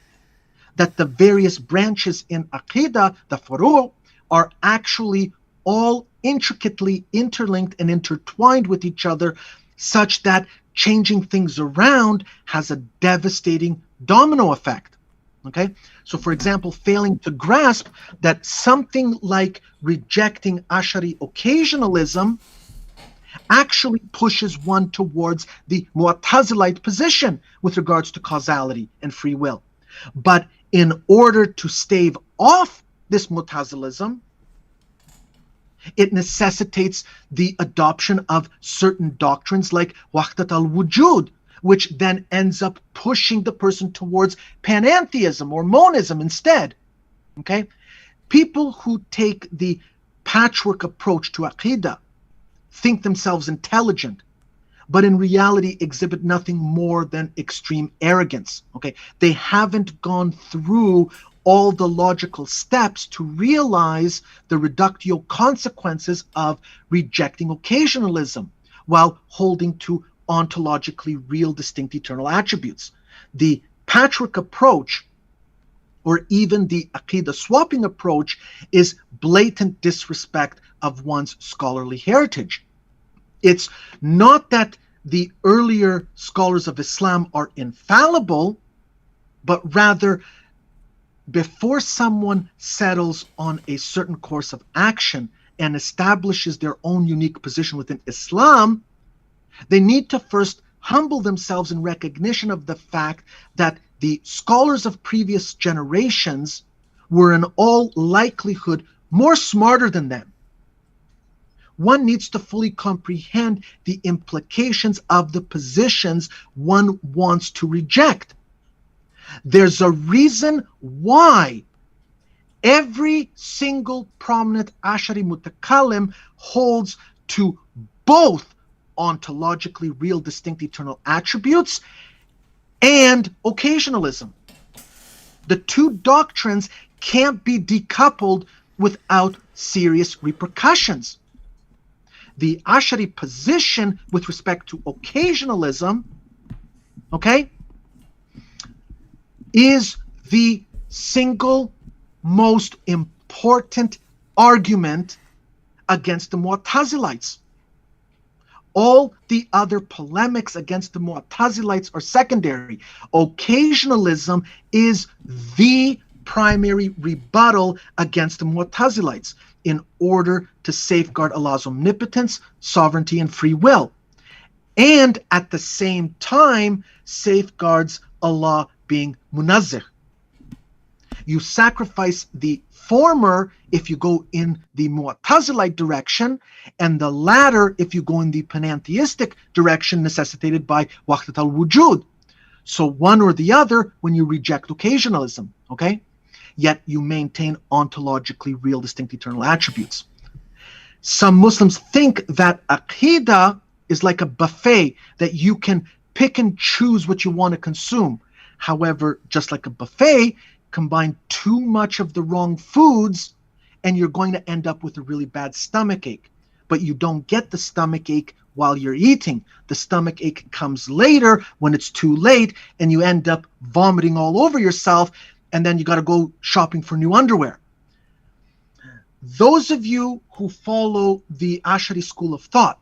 that the various branches in Aqidah, the furu', are actually all intricately interlinked and intertwined with each other, such that changing things around has a devastating domino effect. Okay, so for example, failing to grasp that something like rejecting Ash'ari occasionalism actually pushes one towards the Mu'tazilite position with regards to causality and free will. But in order to stave off this Mu'tazilism, it necessitates the adoption of certain doctrines like Wahdat al-Wujud, which then ends up pushing the person towards panentheism or monism instead. Okay? People who take the patchwork approach to Aqidah think themselves intelligent, but in reality exhibit nothing more than extreme arrogance. Okay, they haven't gone through all the logical steps to realize the reductio consequences of rejecting occasionalism while holding to ontologically real, distinct, eternal attributes. The patchwork approach, or even the Aqidah swapping approach, is blatant disrespect of one's scholarly heritage. It's not that the earlier scholars of Islam are infallible, but rather, before someone settles on a certain course of action and establishes their own unique position within Islam, they need to first humble themselves in recognition of the fact that the scholars of previous generations were in all likelihood more smarter than them. One needs to fully comprehend the implications of the positions one wants to reject. There's a reason why every single prominent Ash'ari mutakallim holds to both ontologically real, distinct, eternal attributes and occasionalism. The two doctrines can't be decoupled without serious repercussions. The Ash'ari position with respect to occasionalism, okay, is the single most important argument against the Mu'tazilites. All the other polemics against the Mu'tazilites are secondary. Occasionalism is the primary rebuttal against the Mu'tazilites in order to safeguard Allah's omnipotence, sovereignty, and free will, and at the same time safeguards Allah being munazzih. You sacrifice the former if you go in the Mu'tazilite direction, and the latter if you go in the panentheistic direction necessitated by Wahdat al-Wujud. So one or the other when you reject occasionalism, okay? Yet you maintain ontologically real, distinct, eternal attributes. Some Muslims think that Aqidah is like a buffet that you can pick and choose what you want to consume. However, just like a buffet, combine too much of the wrong foods and you're going to end up with a really bad stomach ache. But you don't get the stomach ache while you're eating. The stomach ache comes later when it's too late and you end up vomiting all over yourself, and then you got to go shopping for new underwear. Those of you who follow the Ash'ari school of thought,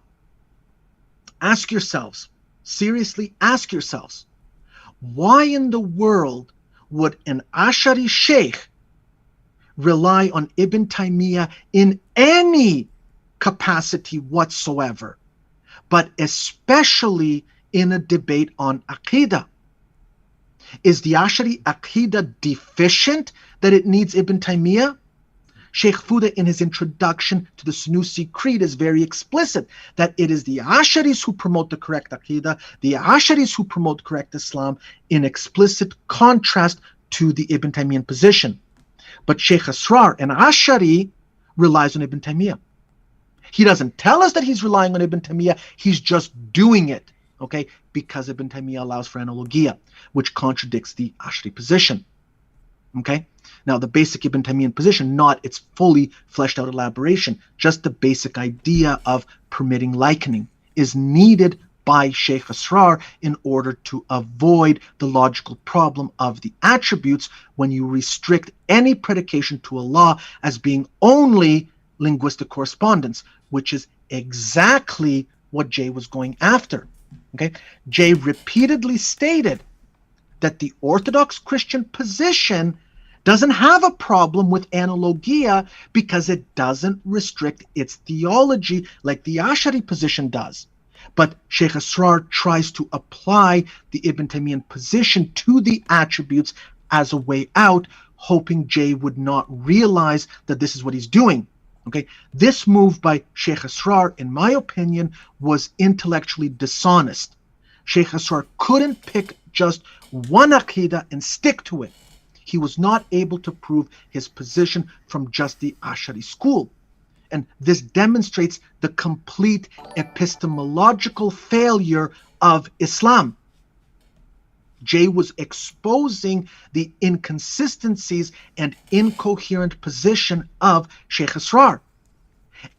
ask yourselves, seriously ask yourselves, why in the world would an Ash'ari sheikh rely on Ibn Taymiyyah in any capacity whatsoever, but especially in a debate on Aqidah? Is the Ash'ari Aqidah deficient that it needs Ibn Taymiyyah? Sheikh Fuda, in his introduction to the Sunusi Creed, is very explicit that it is the Ash'aris who promote the correct Aqidah, the Ash'aris who promote correct Islam, in explicit contrast to the Ibn Taymiyyah position. But Sheikh Asrar, an Ash'ari, relies on Ibn Taymiyyah. He doesn't tell us that he's relying on Ibn Taymiyyah, he's just doing it, okay, because Ibn Taymiyyah allows for analogia, which contradicts the Ash'ari position. Okay? Now, the basic Ibn Taymiyyah position, not its fully fleshed out elaboration, just the basic idea of permitting likening, is needed by Sheikh Asrar in order to avoid the logical problem of the attributes when you restrict any predication to Allah as being only linguistic correspondence, which is exactly what Jay was going after. Okay? Jay repeatedly stated that the Orthodox Christian position doesn't have a problem with analogia because it doesn't restrict its theology like the Ash'ari position does. But Sheikh Asrar tries to apply the Ibn Taymiyyah position to the attributes as a way out, hoping Jay would not realize that this is what he's doing. Okay, this move by Sheikh Asrar, in my opinion, was intellectually dishonest. Sheikh Asrar couldn't pick just one Aqidah and stick to it. He was not able to prove his position from just the Ash'ari school. And this demonstrates the complete epistemological failure of Islam. Jay was exposing the inconsistencies and incoherent position of Sheikh Asrar.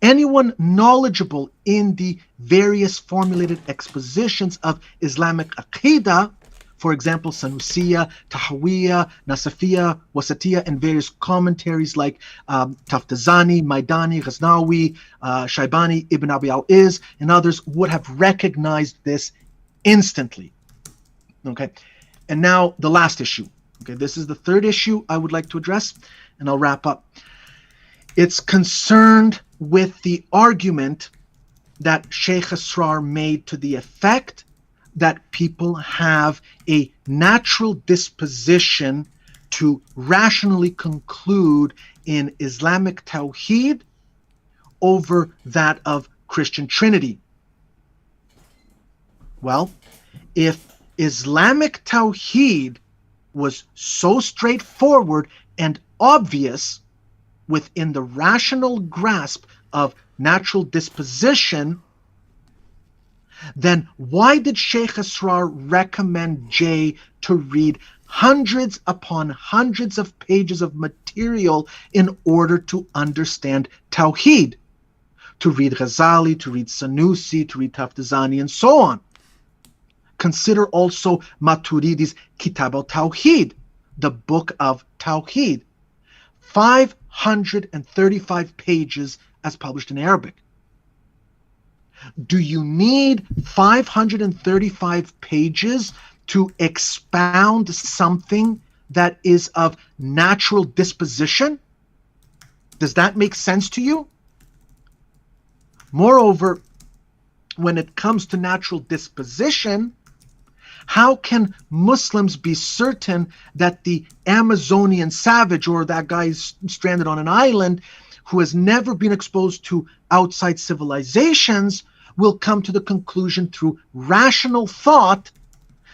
Anyone knowledgeable in the various formulated expositions of Islamic Aqidah, for example, Sanusiya, Tahawiyya, Nasafiyya, Wasatiyya, and various commentaries like Taftazani, Maidani, Ghaznawi, Shaybani, Ibn Abi al-Iz, and others would have recognized this instantly. Okay, and now the last issue. Okay, this is the third issue I would like to address, and I'll wrap up. It's concerned with the argument that Sheikh Asrar made to the effect that people have a natural disposition to rationally conclude in Islamic Tawheed over that of Christian Trinity. Well, if Islamic Tawheed was so straightforward and obvious within the rational grasp of natural disposition, then why did Sheikh Asrar recommend Jay to read hundreds upon hundreds of pages of material in order to understand Tawheed? To read Ghazali, to read Sanusi, to read Taftazani, and so on. Consider also Maturidi's Kitab al-Tawheed, the book of Tawheed. 535 pages as published in Arabic. Do you need 535 pages to expound something that is of natural disposition? Does that make sense to you? Moreover, when it comes to natural disposition, How can Muslims be certain that the Amazonian savage, or that guy is stranded on an island who has never been exposed to outside civilizations, will come to the conclusion through rational thought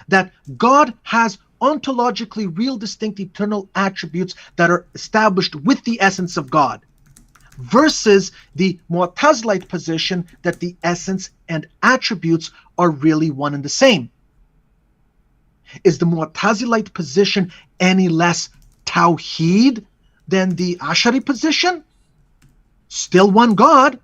that God has ontologically real, distinct, eternal attributes that are established with the essence of God, versus the Mu'tazilite position that the essence and attributes are really one and the same? Is the Mu'tazilite position any less Tawheed than the Ash'ari position? Still one God.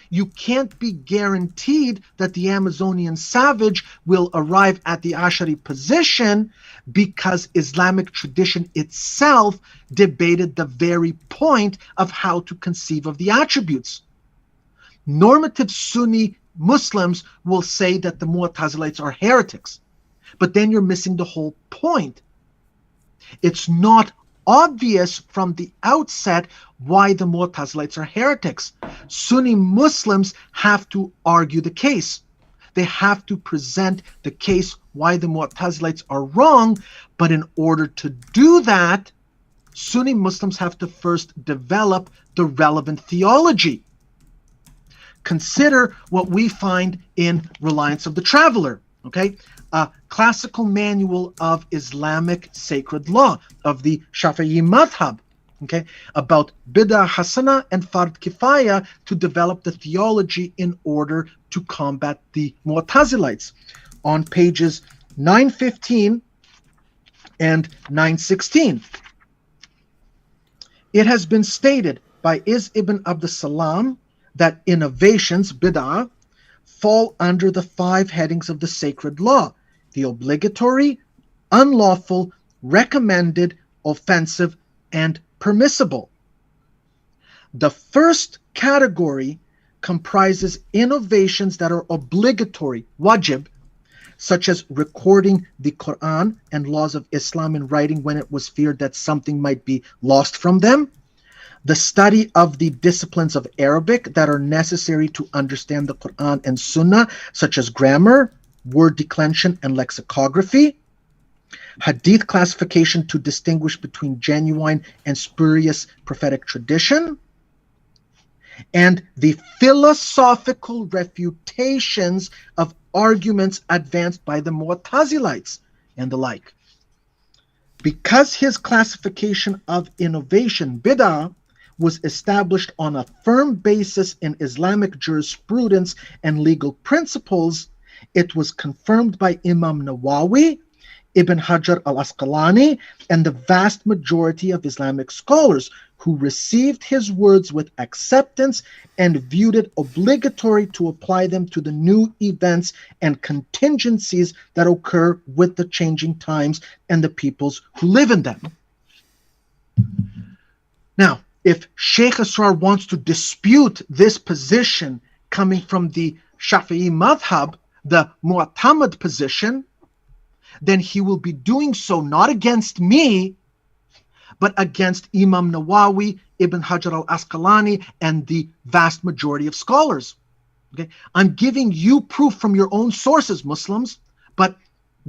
You can't be guaranteed that the Amazonian savage will arrive at the Ash'ari position, because Islamic tradition itself debated the very point of how to conceive of the attributes. Normative Sunni Muslims will say that the Mu'tazilites are heretics, but then you're missing the whole point. It's not obvious from the outset why the Mu'tazilites are heretics. Sunni Muslims have to argue the case. They have to present the case why the Mu'tazilites are wrong, but in order to do that, Sunni Muslims have to first develop the relevant theology. Consider what we find in Reliance of the Traveler, okay? A classical manual of Islamic sacred law of the Shafi'i madhab, okay, about bid'ah hasana and fard kifaya, to develop the theology in order to combat the Mu'tazilites. On pages 915 and 916, it has been stated by Iz ibn Abd Salam that innovations, bid'ah, fall under the 5 headings of the sacred law: the obligatory, unlawful, recommended, offensive, and permissible. The first category comprises innovations that are obligatory, wajib, such as recording the Quran and laws of Islam in writing when it was feared that something might be lost from them; the study of the disciplines of Arabic that are necessary to understand the Quran and Sunnah, such as grammar, word declension, and lexicography; hadith classification to distinguish between genuine and spurious prophetic tradition; and the philosophical refutations of arguments advanced by the Mu'tazilites and the like. Because his classification of innovation, bid'ah, was established on a firm basis in Islamic jurisprudence and legal principles, it was confirmed by Imam Nawawi, Ibn Hajar al-Asqalani, and the vast majority of Islamic scholars, who received his words with acceptance and viewed it obligatory to apply them to the new events and contingencies that occur with the changing times and the peoples who live in them. Now, if Sheikh Asrar wants to dispute this position coming from the Shafi'i madhab, the Mu'tamad position, then he will be doing so not against me, but against Imam Nawawi, Ibn Hajar al-Asqalani, and the vast majority of scholars. Okay? I'm giving you proof from your own sources, Muslims, but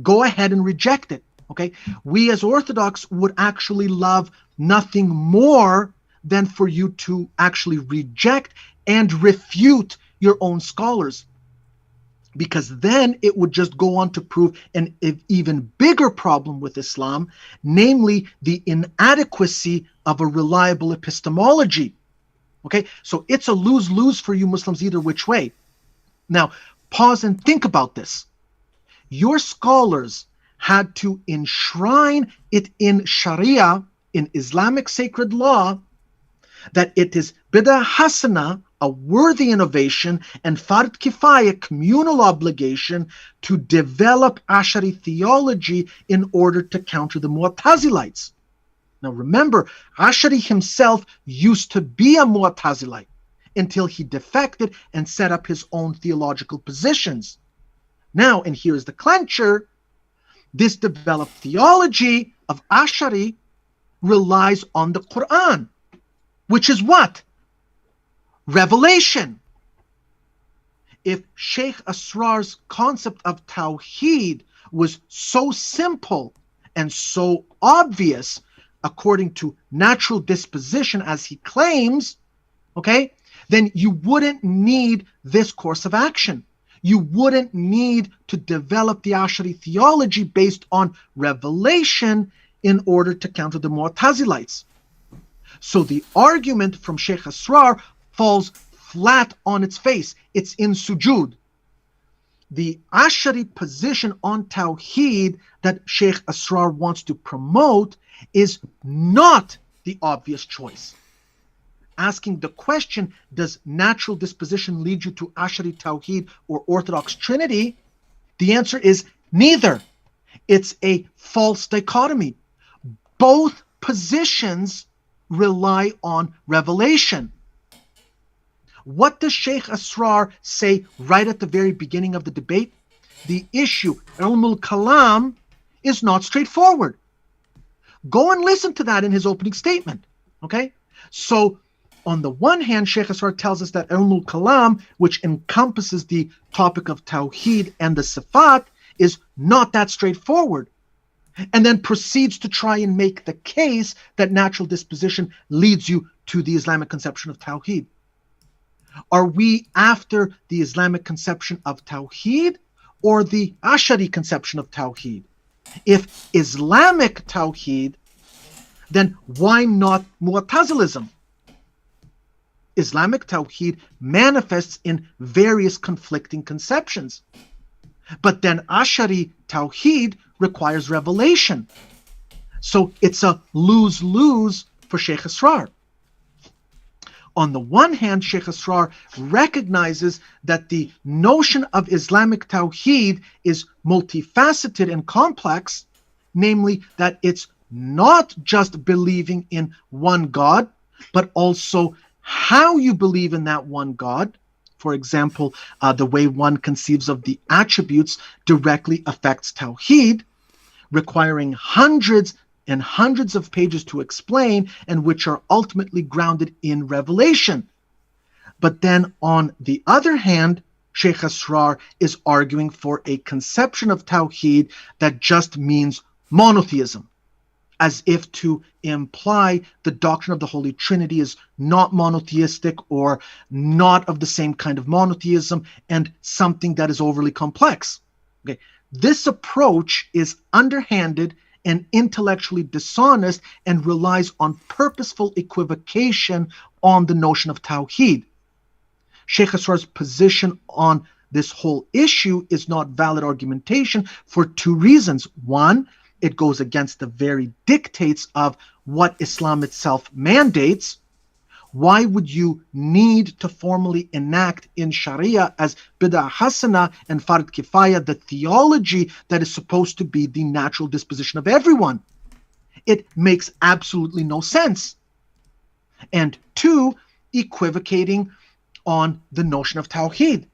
go ahead and reject it. Okay? We as Orthodox would actually love nothing more than for you to actually reject and refute your own scholars, because then it would just go on to prove an even bigger problem with Islam, namely the inadequacy of a reliable epistemology. Okay, so it's a lose-lose for you Muslims either which way. Now, pause and think about this. Your scholars had to enshrine it in Sharia, in Islamic sacred law, that it is bid'ah hasana, a worthy innovation, and fard kifaya, communal obligation, to develop Ash'ari theology in order to counter the Mu'tazilites. Now remember, Ash'ari himself used to be a Mu'tazilite until he defected and set up his own theological positions. Now, and here's the clincher, this developed theology of Ash'ari relies on the Quran, which is what? Revelation. if Sheikh Asrar's concept of Tawheed was so simple and so obvious according to natural disposition as he claims, okay, then you wouldn't need this course of action. You wouldn't need to develop the Ash'ari theology based on revelation in order to counter the Mu'tazilites. So the argument from Sheikh Asrar falls flat on its face. It's in sujud. The Ash'ari position on Tawheed that Sheikh Asrar wants to promote is not the obvious choice. Asking the question, does natural disposition lead you to Ash'ari Tawheed or Orthodox Trinity? The answer is neither. It's a false dichotomy. Both positions rely on revelation. What does Sheikh Asrar say right at the very beginning of the debate? The issue, Ilmul Kalam, is not straightforward. Go and listen to that in his opening statement. Okay? So, on the one hand, Sheikh Asrar tells us that Ilmul Kalam, which encompasses the topic of Tawheed and the Sifat, is not that straightforward. And then proceeds to try and make the case that natural disposition leads you to the Islamic conception of Tawheed. Are we after the Islamic conception of Tawheed or the Ash'ari conception of Tawheed? If Islamic Tawheed, then why not Mu'tazilism? Islamic Tawheed manifests in various conflicting conceptions. But then Ash'ari Tawheed requires revelation. So it's a lose-lose for Sheikh Asrar. On the one hand, Sheikh Asrar recognizes that the notion of Islamic Tawheed is multifaceted and complex, namely that it's not just believing in one God, but also how you believe in that one God. For example, the way one conceives of the attributes directly affects Tawheed, requiring hundreds and hundreds of pages to explain, and which are ultimately grounded in revelation. But then on the other hand, Sheikh Asrar is arguing for a conception of Tawheed that just means monotheism, as if to imply the doctrine of the Holy Trinity is not monotheistic or not of the same kind of monotheism and something that is overly complex. Okay. This approach is underhanded and intellectually dishonest and relies on purposeful equivocation on the notion of Tawheed. Sheikh Asrar's position on this whole issue is not valid argumentation for two reasons. One, it goes against the very dictates of what Islam itself mandates. Why would you need to formally enact in Sharia as Bid'ah Hasana and Fard Kifaya the theology that is supposed to be the natural disposition of everyone? It makes absolutely no sense. And two, equivocating on the notion of Tawheed.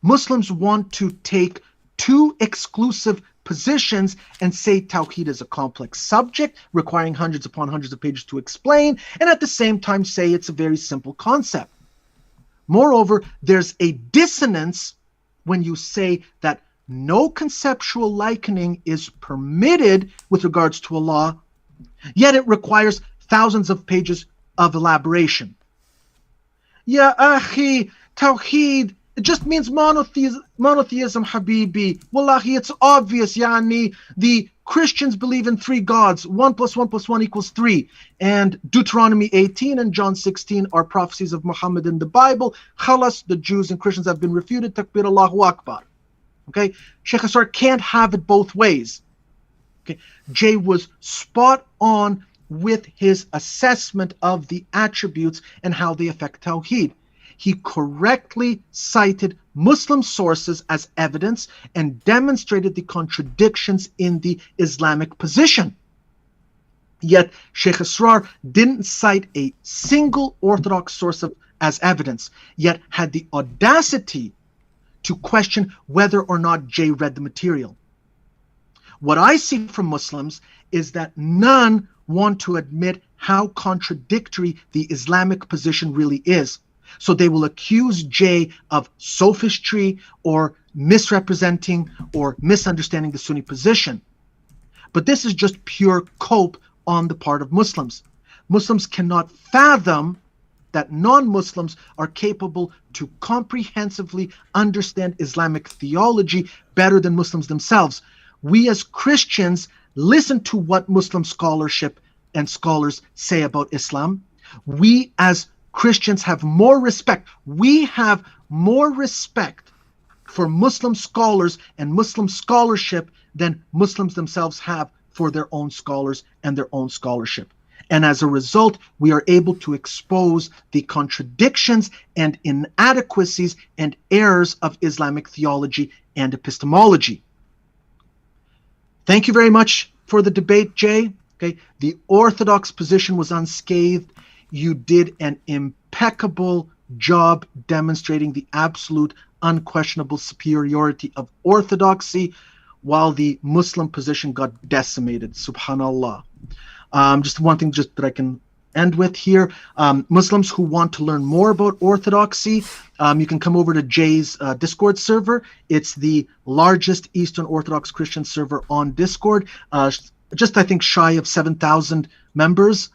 Muslims want to take two exclusive positions and say Tawheed is a complex subject requiring hundreds upon hundreds of pages to explain, and at the same time say it's a very simple concept. Moreover, there's a dissonance when you say that no conceptual likening is permitted with regards to Allah, yet it requires thousands of pages of elaboration. Ya akhi, Tawheed, it just means monotheism, Habibi. Wallahi, it's obvious, yani. The Christians believe in three gods. 1 + 1 + 1 = 3. And Deuteronomy 18 and John 16 are prophecies of Muhammad in the Bible. Khalas, the Jews and Christians have been refuted. Takbir Allahu Akbar. Okay? Sheikh Asrar can't have it both ways. Okay? Jay was spot on with his assessment of the attributes and how they affect Tawheed. He correctly cited Muslim sources as evidence and demonstrated the contradictions in the Islamic position. Yet Sheikh Asrar didn't cite a single Orthodox source as evidence, yet had the audacity to question whether or not Jay read the material. What I see from Muslims is that none want to admit how contradictory the Islamic position really is. So they will accuse Jay of sophistry or misrepresenting or misunderstanding the Sunni position. But this is just pure cope on the part of Muslims. Muslims cannot fathom that non-Muslims are capable to comprehensively understand Islamic theology better than Muslims themselves. We as Christians listen to what Muslim scholarship and scholars say about Islam. We as Christians have more respect. We have more respect for Muslim scholars and Muslim scholarship than Muslims themselves have for their own scholars and their own scholarship. And as a result, we are able to expose the contradictions and inadequacies and errors of Islamic theology and epistemology. Thank you very much for the debate, Jay. Okay, the Orthodox position was unscathed. You did an impeccable job demonstrating the absolute, unquestionable superiority of Orthodoxy, while the Muslim position got decimated. Subhanallah. Just one thing just that I can end with here. Muslims who want to learn more about Orthodoxy, you can come over to Jay's Discord server. It's the largest Eastern Orthodox Christian server on Discord. Just, I think, shy of 7,000 members.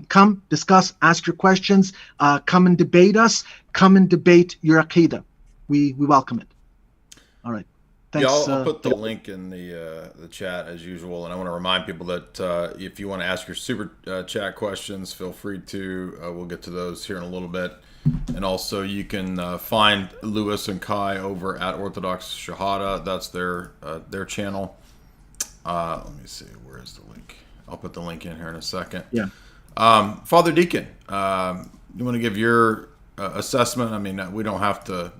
Come, discuss, ask your questions, come and debate us, come and debate your Aqidah. We welcome it. All right. Thanks. Yeah, I'll put the link in the chat as usual, and I want to remind people that if you want to ask your super chat questions, feel free to. We'll get to those here in a little bit, and also you can find Lewis and Qai over at Orthodox Shahada. That's their channel. Let me see, where is the link? I'll put the link in here in a second. Yeah. Father Deacon, you want to give your assessment? I mean, we don't have to.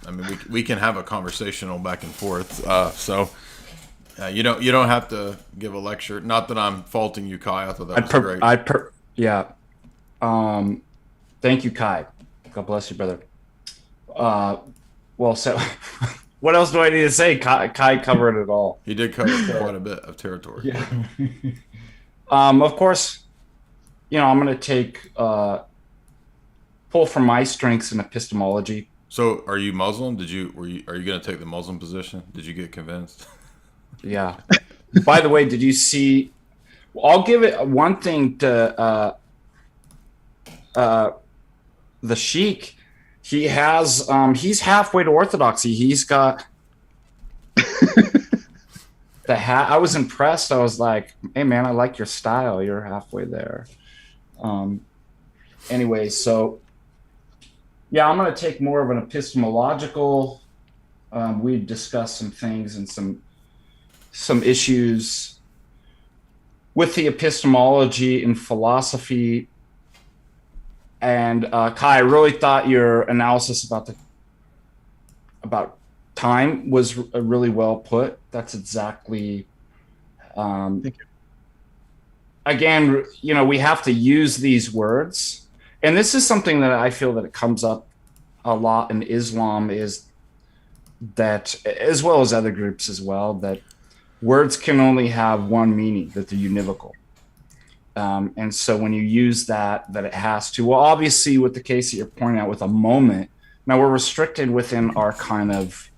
I mean, we can have a conversational back and forth. So you don't have to give a lecture. Not that I'm faulting you, Qai. I thought that was great. Yeah. Thank you, Qai. God bless you, brother. Well, so what else do I need to say? Qai covered it all. He did cover quite a bit of territory. Yeah. Of course, I'm going to take pull from my strengths in epistemology. So, are you Muslim? Are you going to take the Muslim position? Did you get convinced? Yeah. By the way, did you see? I'll give it one thing to the Sheikh. He has he's halfway to Orthodoxy. He's got the hat. I was impressed. I was like, "Hey, man, I like your style. You're halfway there." Anyway, so. Yeah, I'm going to take more of an epistemological. We discussed some things and some issues with the epistemology and philosophy. And Qai, I really thought your analysis about time was really well put. That's exactly. Thank you. Again, we have to use these words. And this is something that I feel that it comes up a lot in Islam, is that, as well as other groups as well, that words can only have one meaning, that they're univocal. And so when you use that it has to, well, obviously with the case that you're pointing out with a moment, now we're restricted within our kind of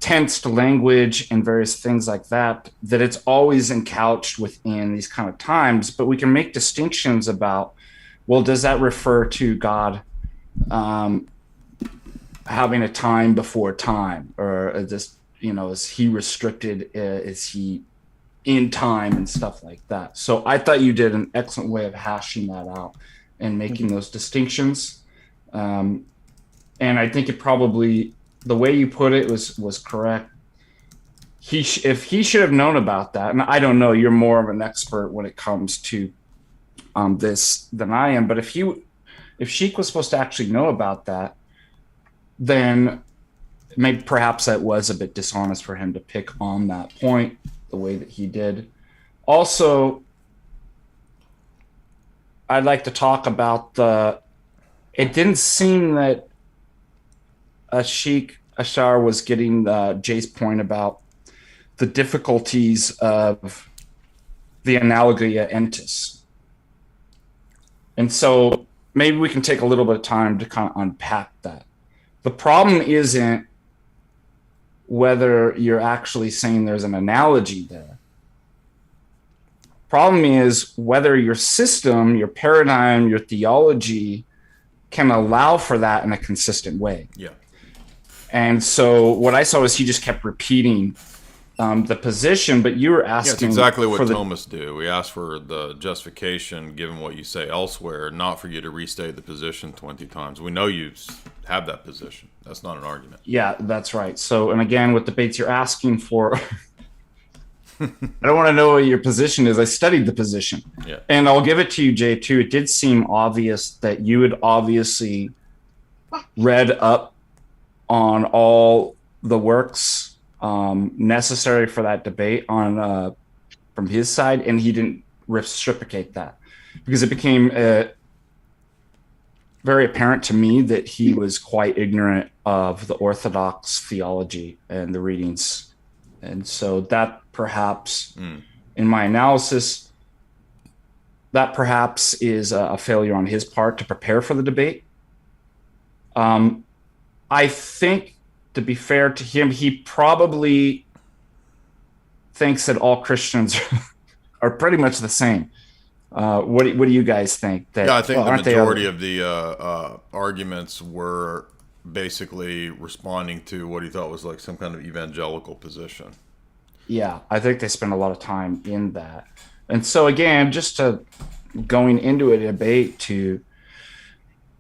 tensed language and various things like that it's always encouched within these kind of times, but we can make distinctions about, well, does that refer to God having a time before time, or is he restricted? Is he in time and stuff like that? So I thought you did an excellent way of hashing that out and making those distinctions. And I think it probably, the way you put it was correct. If he should have known about that, and I don't know, you're more of an expert when it comes to this than I am, but if Sheikh was supposed to actually know about that, then maybe perhaps that was a bit dishonest for him to pick on that point the way that he did. Also, I'd like to talk about it didn't seem that Sheikh Asrar was getting Jay's point about the difficulties of the analogia entis. And so maybe we can take a little bit of time to kind of unpack that. The problem isn't whether you're actually saying there's an analogy there. Problem is whether your system, your paradigm, your theology can allow for that in a consistent way. Yeah. And so what I saw was he just kept repeating the position, but you were asking. Yeah, it's exactly what Thomas do. We ask for the justification given what you say elsewhere, not for you to restate the position 20 times. We know you have that position. That's not an argument. Yeah, that's right. So, and again, with debates, you're asking for. I don't want to know what your position is. I studied the position. Yeah. And I'll give it to you, Jay, too. It did seem obvious that you had obviously read up on all the works necessary for that debate on from his side, and he didn't reciprocate that because it became very apparent to me that he was quite ignorant of the Orthodox theology and the readings. And so that perhaps, in my analysis, that perhaps is a failure on his part to prepare for the debate. I think, to be fair to him, he probably thinks that all Christians are pretty much the same. What do you guys think? Yeah, I think the majority of the arguments were basically responding to what he thought was like some kind of evangelical position. Yeah, I think they spend a lot of time in that. And so again, just going into a debate to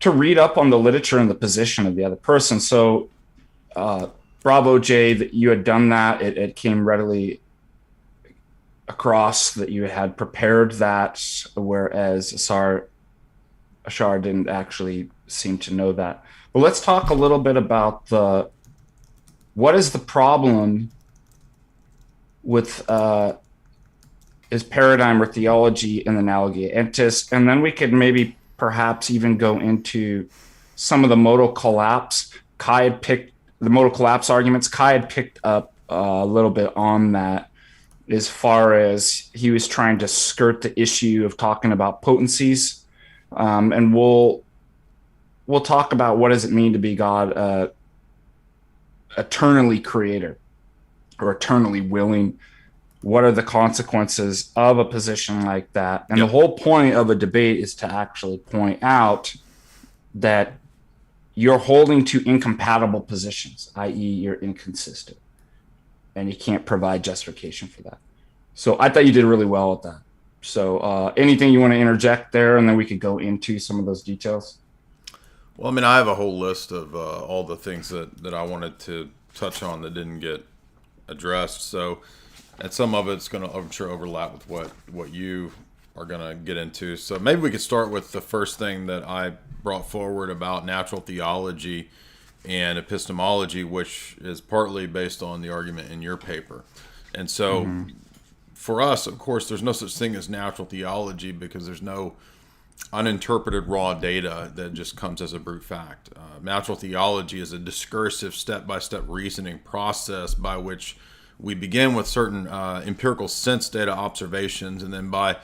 read up on the literature and the position of the other person. So bravo, Jay, that you had done that. It came readily across that you had prepared that, whereas Asrar didn't actually seem to know that. But let's talk a little bit about what is the problem with his paradigm or theology in the Analogia Entis, and then we could maybe perhaps even go into some of the modal collapse. Qai had picked the modal collapse arguments. Qai had picked up a little bit on that, as far as he was trying to skirt the issue of talking about potencies. And we'll talk about what does it mean to be God, eternally creator or eternally willing. What are the consequences of a position like that? And the whole point of a debate is to actually point out that you're holding to incompatible positions, i.e. you're inconsistent, and you can't provide justification for that. So I thought you did really well at that. So anything you want to interject there, and then we could go into some of those details? Well, I mean, I have a whole list of all the things that I wanted to touch on that didn't get addressed. So, and some of it's going to, I'm sure, overlap with what you are going to get into. So maybe we could start with the first thing that I brought forward about natural theology and epistemology, which is partly based on the argument in your paper. And so for us, of course, there's no such thing as natural theology because there's no uninterpreted raw data that just comes as a brute fact. Natural theology is a discursive step-by-step reasoning process by which we begin with certain empirical sense data observations, and then by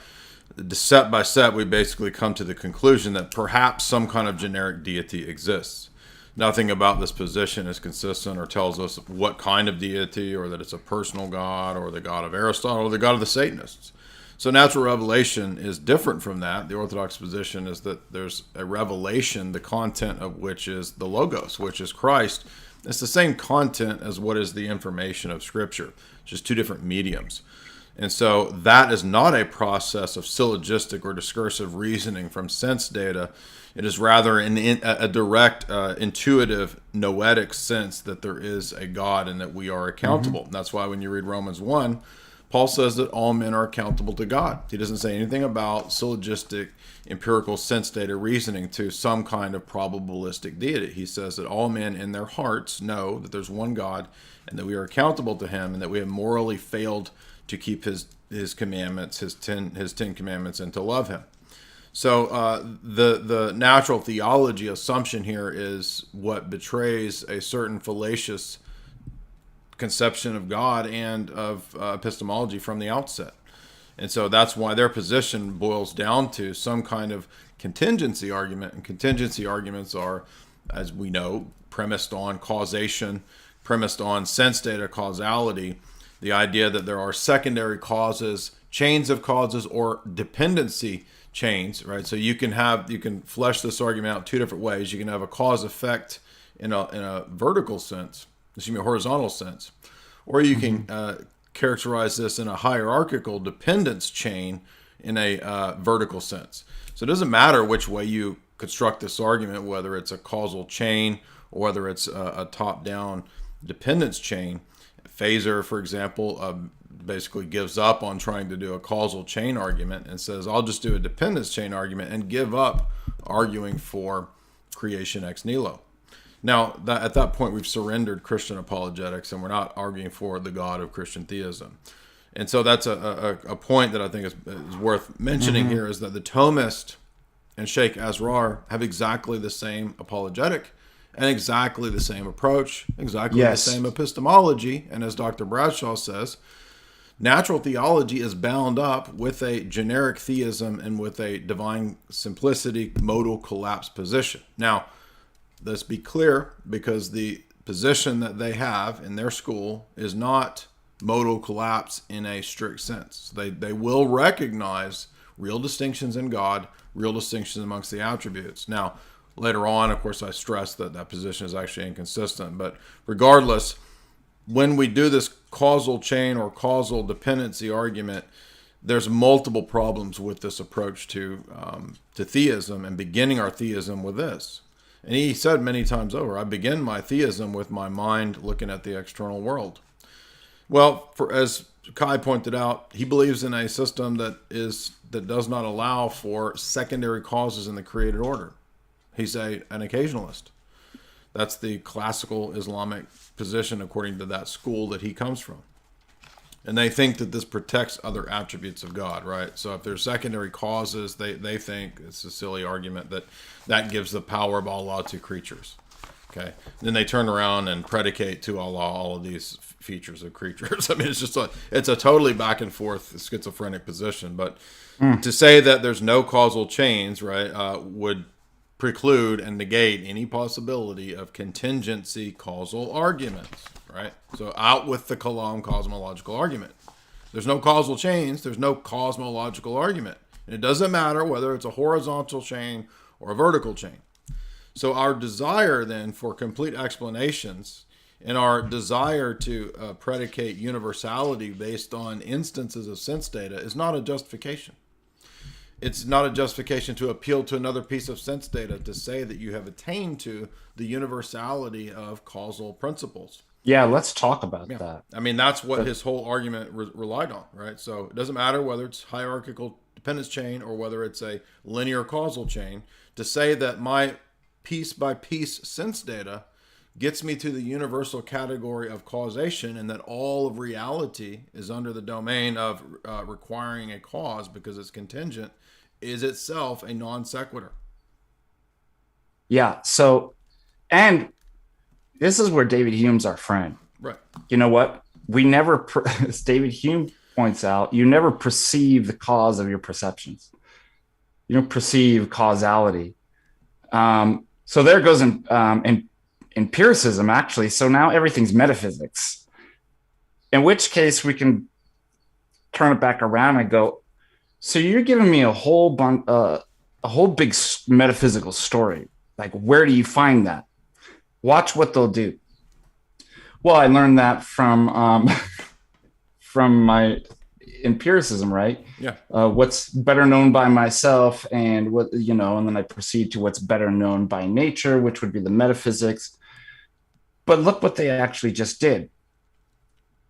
step by step, we basically come to the conclusion that perhaps some kind of generic deity exists. Nothing about this position is consistent or tells us what kind of deity, or that it's a personal God, or the God of Aristotle, or the God of the Satanists. So natural revelation is different from that. The Orthodox position is that there's a revelation, the content of which is the Logos, which is Christ. It's the same content as what is the information of Scripture, just two different mediums. And so that is not a process of syllogistic or discursive reasoning from sense data. It is rather a direct, intuitive, noetic sense that there is a God and that we are accountable. Mm-hmm. That's why when you read Romans 1, Paul says that all men are accountable to God. He doesn't say anything about syllogistic, empirical sense data reasoning to some kind of probabilistic deity. He says that all men in their hearts know that there's one God and that we are accountable to him, and that we have morally failed to keep his commandments, his 10 commandments, and to love him. So the natural theology assumption here is what betrays a certain fallacious conception of God and of epistemology from the outset. And so that's why their position boils down to some kind of contingency argument. And contingency arguments are, as we know, premised on causation, premised on sense data causality, the idea that there are secondary causes, chains of causes, or dependency chains, right? So you can flesh this argument out two different ways. You can have a cause effect in a vertical sense, a horizontal sense, or you can characterize this in a hierarchical dependence chain in a vertical sense. So it doesn't matter which way you construct this argument, whether it's a causal chain or whether it's a top-down dependence chain. Phaser, for example, basically gives up on trying to do a causal chain argument and says, I'll just do a dependence chain argument and give up arguing for creation ex nihilo. Now, at that point, we've surrendered Christian apologetics and we're not arguing for the God of Christian theism. And so that's a point that I think is worth mentioning here, is that the Thomist and Sheikh Asrar have exactly the same apologetic and exactly the same approach, exactly the same epistemology. And as Dr. Bradshaw says, natural theology is bound up with a generic theism and with a divine simplicity modal collapse position. Now, let's be clear, because the position that they have in their school is not modal collapse in a strict sense. They will recognize real distinctions in God, real distinctions amongst the attributes. Now, later on, of course, I stress that that position is actually inconsistent. But regardless, when we do this causal chain or causal dependency argument, there's multiple problems with this approach to theism, and beginning our theism with this. And he said many times over, I begin my theism with my mind looking at the external world. Well, as Qai pointed out, he believes in a system that does not allow for secondary causes in the created order. He's an occasionalist. That's the classical Islamic position according to that school that he comes from. And they think that this protects other attributes of God, right? So if there's secondary causes, they think, it's a silly argument, that gives the power of Allah to creatures. Okay. Then they turn around and predicate to Allah all of these features of creatures. I mean, it's a totally back and forth schizophrenic position. But to say that there's no causal chains, right, would preclude and negate any possibility of contingency causal arguments, right? So out with the Kalam cosmological argument. There's no causal chains. There's no cosmological argument. And it doesn't matter whether it's a horizontal chain or a vertical chain. So our desire then for complete explanations and our desire to predicate universality based on instances of sense data is not a justification. It's not a justification to appeal to another piece of sense data to say that you have attained to the universality of causal principles. Yeah, let's talk about that. I mean, that's what his whole argument relied on, right? So it doesn't matter whether it's hierarchical dependence chain or whether it's a linear causal chain. To say that my piece by piece sense data gets me to the universal category of causation and that all of reality is under the domain of requiring a cause because it's contingent is itself a non sequitur. Yeah. So, and this is where David Hume's our friend. Right. You know what? We never, as David Hume points out, you never perceive the cause of your perceptions. You don't perceive causality. So there goes in empiricism, actually. So now everything's metaphysics, in which case we can turn it back around and go, so you're giving me a whole big metaphysical story. Like, where do you find that? Watch what they'll do. Well, I learned that from my empiricism, right? Yeah. What's better known by myself, and what, and then I proceed to what's better known by nature, which would be the metaphysics. But look what they actually just did.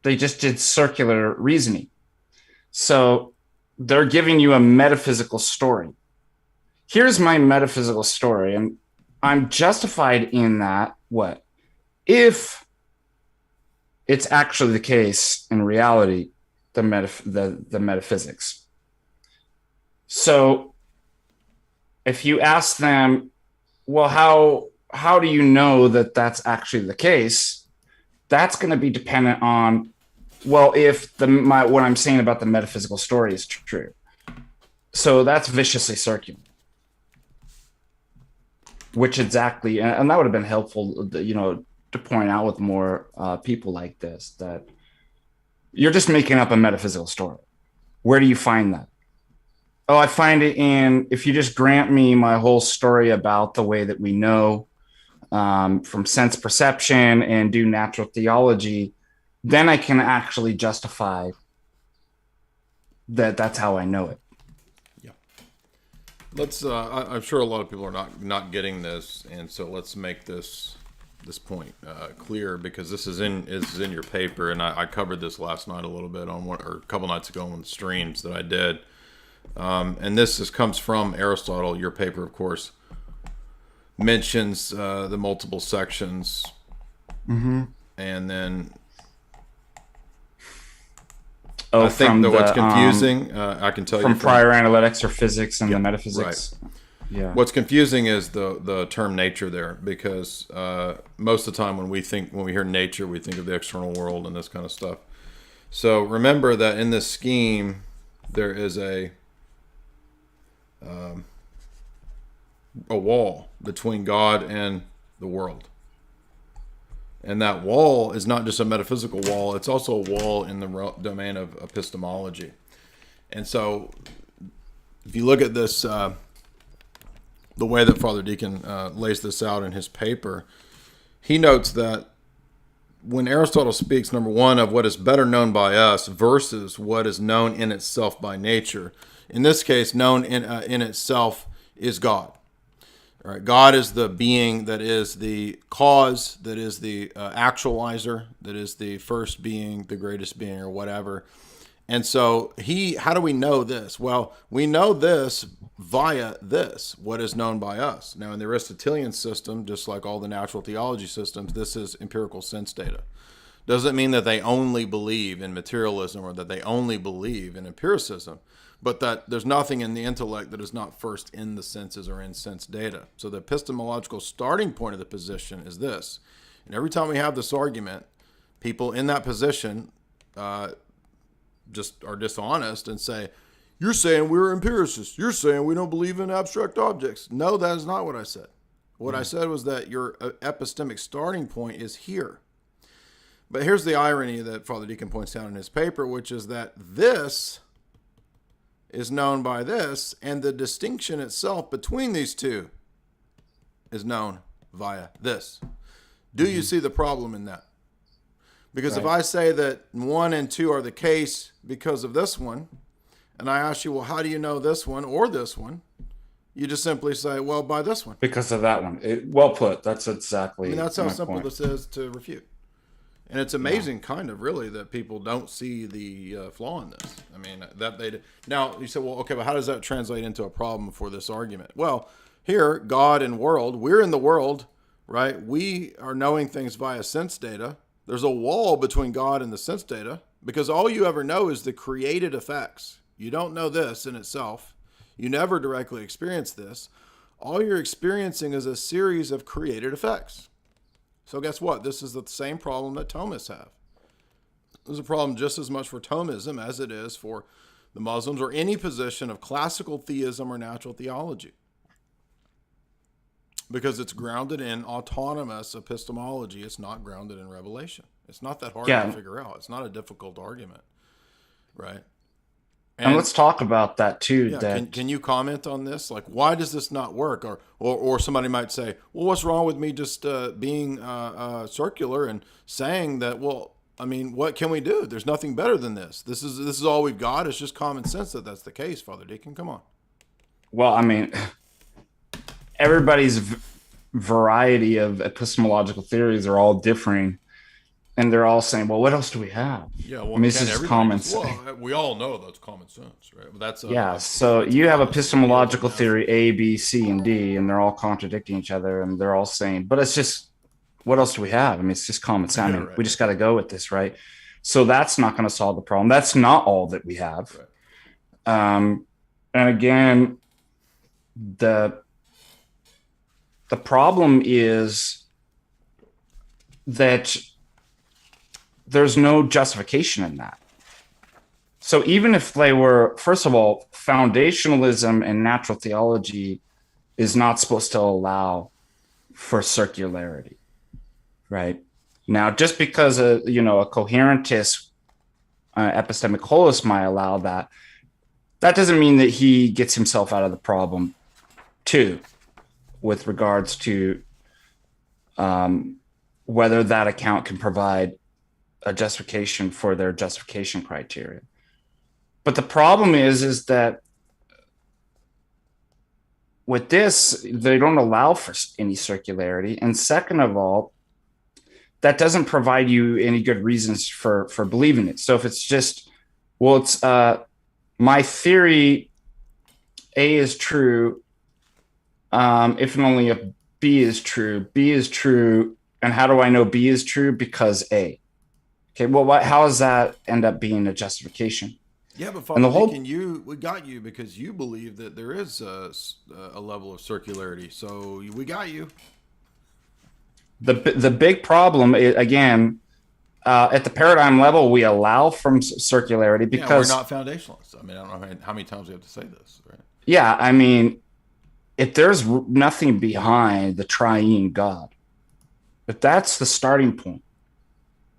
They just did circular reasoning. So they're giving you a metaphysical story. Here's my metaphysical story, and I'm justified in that. What if it's actually the case in reality? The metaphysics. So if you ask them, well, how do you know that that's actually the case? That's going to be dependent on, well, if what I'm saying about the metaphysical story is true. So that's viciously circular. which exactly, and that would have been helpful, to point out with more people like this, that you're just making up a metaphysical story. Where do you find that? Oh, I find it in, if you just grant me my whole story about the way that we know from sense perception and do natural theology, then I can actually justify that's how I know it. Yeah. Let's. I'm sure a lot of people are not getting this, and so let's make this point clear, because this is in your paper, and I covered this last night a little bit on one, or a couple nights ago on the streams that I did. And this comes from Aristotle. Your paper, of course, mentions the multiple sections, and then I think that what's confusing, I can tell you from prior analytics or physics and the metaphysics. Right. Yeah. What's confusing is the term nature there, because most of the time when we hear nature, we think of the external world and this kind of stuff. So remember that in this scheme, there is a wall between God and the world. And that wall is not just a metaphysical wall, it's also a wall in the domain of epistemology. And so if you look at this, the way that Father Deacon lays this out in his paper, he notes that when Aristotle speaks, number one, of what is better known by us versus what is known in itself by nature, in this case, known in itself is God. All right, God is the being that is the cause, that is the actualizer, that is the first being, the greatest being, or whatever. And so how do we know this? Well, we know this via this, what is known by us. Now, in the Aristotelian system, just like all the natural theology systems, this is empirical sense data. Doesn't mean that they only believe in materialism or that they only believe in empiricism, but that there's nothing in the intellect that is not first in the senses or in sense data. So the epistemological starting point of the position is this. And every time we have this argument, people in that position just are dishonest and say, you're saying we're empiricists. You're saying we don't believe in abstract objects. No, that is not what I said. What I said was that your epistemic starting point is here. But here's the irony that Father Deacon points out in his paper, which is that this is known by this, and the distinction itself between these two is known via this. Do you see the problem in that? Because if I say that 1 and 2 are the case because of this one, and I ask you, well, how do you know this one or this one? You just simply say, well, by this one. Because of that one. Well put. That's exactly. I mean, that's how simple point. This is to refute. And it's amazing, kind of, really, that people don't see the flaw in this. I mean, that they now you say, well, okay, but how does that translate into a problem for this argument? Well, here, God and world, we're in the world, right? We are knowing things via sense data. There's a wall between God and the sense data, because all you ever know is the created effects. You don't know this in itself. You never directly experience this. All you're experiencing is a series of created effects. So guess what? This is the same problem that Thomists have. There's a problem just as much for Thomism as it is for the Muslims or any position of classical theism or natural theology. Because it's grounded in autonomous epistemology. It's not grounded in revelation. It's not that hard to figure out. It's not a difficult argument, right? And let's talk about that too. Yeah, can you comment on this? Like, why does this not work? Or somebody might say, well, what's wrong with me just being circular and saying that? Well, I mean, what can we do? There's nothing better than this. This is all we've got. It's just common sense that that's the case. Father Deacon, come on. Well, I mean, everybody's variety of epistemological theories are all differing. And they're all saying, well, what else do we have? Yeah, well, I mean, this is common sense. Well, we all know that's common sense, right? But so you have epistemological theory A, B, C, and D, and they're all contradicting each other, and they're all saying, but it's just, what else do we have? I mean, it's just common sense. I mean, we just got to go with this, right? So that's not going to solve the problem. That's not all that we have. Right. And again, the problem is that there's no justification in that. So even if they were, first of all, foundationalism and natural theology is not supposed to allow for circularity, right? Now, just because a coherentist epistemic holist might allow that, that doesn't mean that he gets himself out of the problem too, with regards to whether that account can provide a justification for their justification criteria. But the problem is that with this, they don't allow for any circularity. And second of all, that doesn't provide you any good reasons for believing it. So if it's just, well, it's my theory A is true, if and only if B is true. And how do I know B is true? Because A. Okay, well, how does that end up being a justification? Yeah, but Father Deacon, we got you because you believe that there is a level of circularity. So we got you. The big problem is, again, at the paradigm level, we allow from circularity because we're not foundationalists. I mean, I don't know how many times we have to say this, right? Yeah, I mean, if there's nothing behind the triune God, if that's the starting point,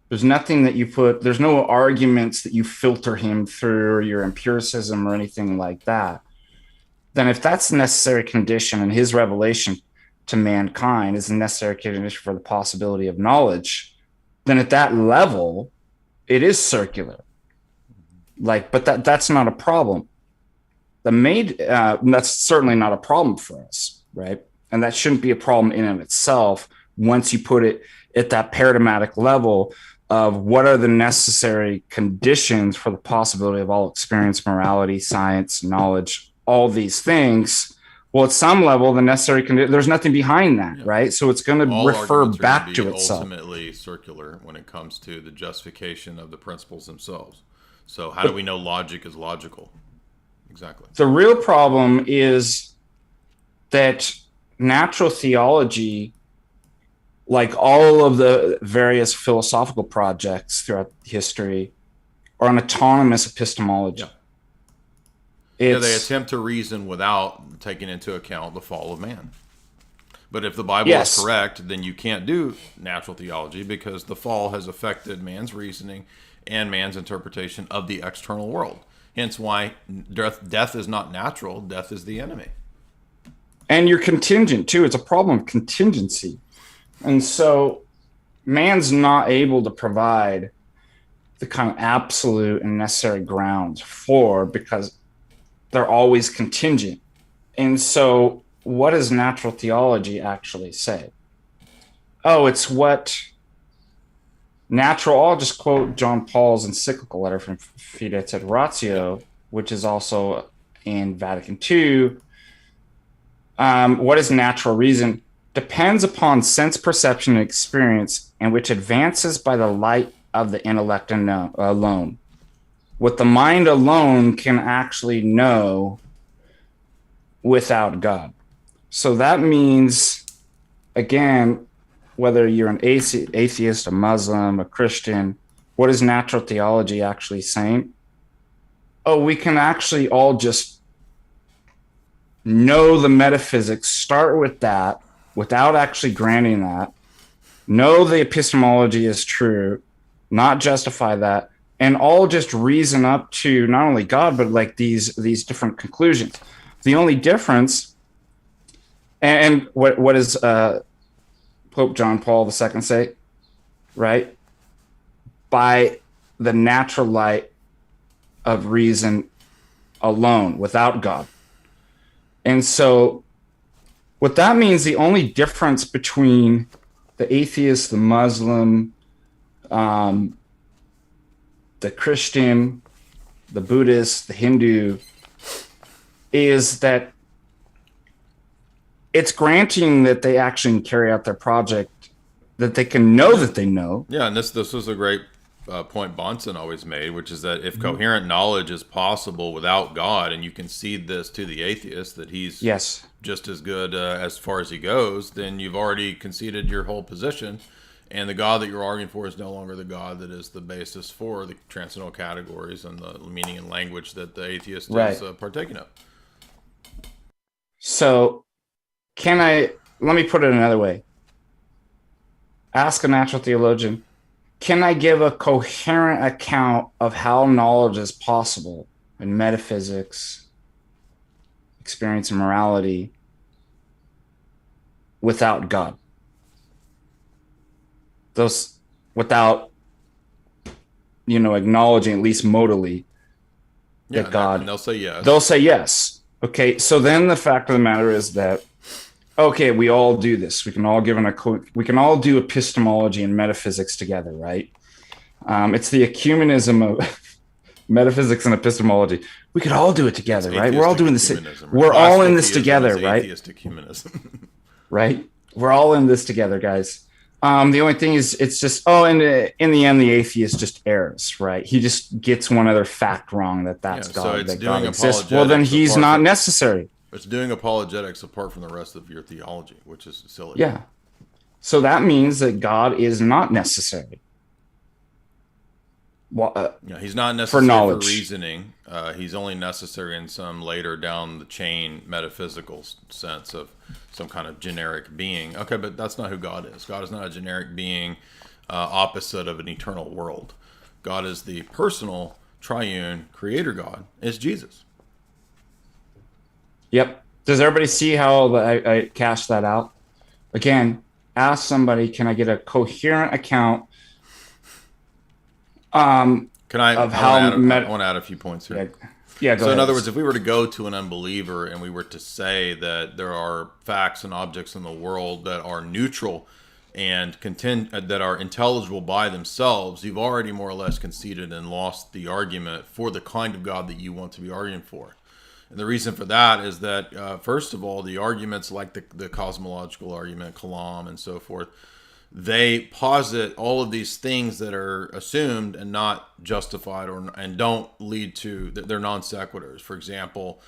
there's nothing that you put, there's no arguments that you filter him through or your empiricism or anything like that, then if that's the necessary condition and his revelation to mankind is a necessary condition for the possibility of knowledge, then at that level, it is circular. But that's not a problem. That's certainly not a problem for us, right? And that shouldn't be a problem in and of itself once you put it at that paradigmatic level of what are the necessary conditions for the possibility of all experience, morality, science, knowledge, all these things. Well, at some level, the necessary condition, there's nothing behind that, right? So it's going to refer back to itself. Ultimately circular when it comes to the justification of the principles themselves. So how do we know logic is logical? Exactly. The real problem is that natural theology, like all of the various philosophical projects throughout history, are an autonomous epistemology. Yeah. They attempt to reason without taking into account the fall of man. But if the Bible is correct, then you can't do natural theology because the fall has affected man's reasoning and man's interpretation of the external world. Hence why death is not natural. Death is the enemy. And you're contingent, too. It's a problem of contingency. And so man's not able to provide the kind of absolute and necessary grounds because they're always contingent. And so what does natural theology actually say? Oh, it's what natural, I'll just quote John Paul's encyclical letter from Fides et Ratio, which is also in Vatican II. What is natural reason? Depends upon sense perception and experience, and which advances by the light of the intellect alone. What the mind alone can actually know without God. So that means, again, whether you're an atheist, a Muslim, a Christian, what is natural theology actually saying? Oh, we can actually all just know the metaphysics, start with that, without actually granting that, know the epistemology is true, not justify that, and all just reason up to not only God, but like these different conclusions. The only difference, and what does Pope John Paul II say, right? By the natural light of reason alone, without God. And so what that means, the only difference between the atheist, the Muslim, the Christian, the Buddhist, the Hindu, is that it's granting that they actually carry out their project, that they can know that they know. Yeah, and this was a great point Bonson always made, which is that if coherent knowledge is possible without God, and you concede this to the atheist, that he's just as good as far as he goes, then you've already conceded your whole position. And the God that you're arguing for is no longer the God that is the basis for the transcendental categories and the meaning and language that the atheist is partaking of. So let me put it another way. ask a natural theologian, can I give a coherent account of how knowledge is possible in metaphysics, experience, and morality without God? Those, without, acknowledging at least modally that God. And they'll say yes. They'll say yes. Okay, so then the fact of the matter is that, okay, we all do this. We can all do epistemology and metaphysics together, right? It's the ecumenism of metaphysics and epistemology. We could all do it together, right? We're all doing this. We're all in this together, right? Atheistic humanism. Right? We're all in this together, guys. The only thing is, it's just, in the end, the atheist just errs, right? He just gets one other fact wrong, that's God, so that God exists. Well, then he's not necessary. It's doing apologetics apart from the rest of your theology, which is silly. Yeah. So that means that God is not necessary. Well, he's not necessary for knowledge. For reasoning. He's only necessary in some later down the chain metaphysical sense of some kind of generic being. Okay, but that's not who God is. God is not a generic being opposite of an eternal world. God is the personal, triune, creator God. It's Jesus. Yep. Does everybody see how I cashed that out? Again, ask somebody, can I get a coherent account I want to add a few points here. Yeah, go so ahead. In other words, if we were to go to an unbeliever and we were to say that there are facts and objects in the world that are neutral and that are intelligible by themselves, you've already more or less conceded and lost the argument for the kind of God that you want to be arguing for. And the reason for that is that, first of all, the arguments like the cosmological argument, Kalam, and so forth, they posit all of these things that are assumed and not justified and don't lead to, they're non sequiturs. For example,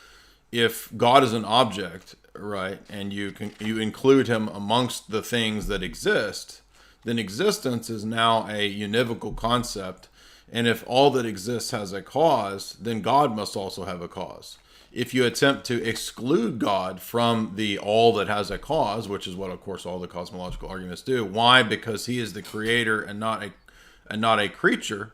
if God is an object, right, and you include him amongst the things that exist, then existence is now a univocal concept. And if all that exists has a cause, then God must also have a cause. If you attempt to exclude God from the all that has a cause, which is what, of course, all the cosmological arguments do, why? Because he is the creator and not a creature,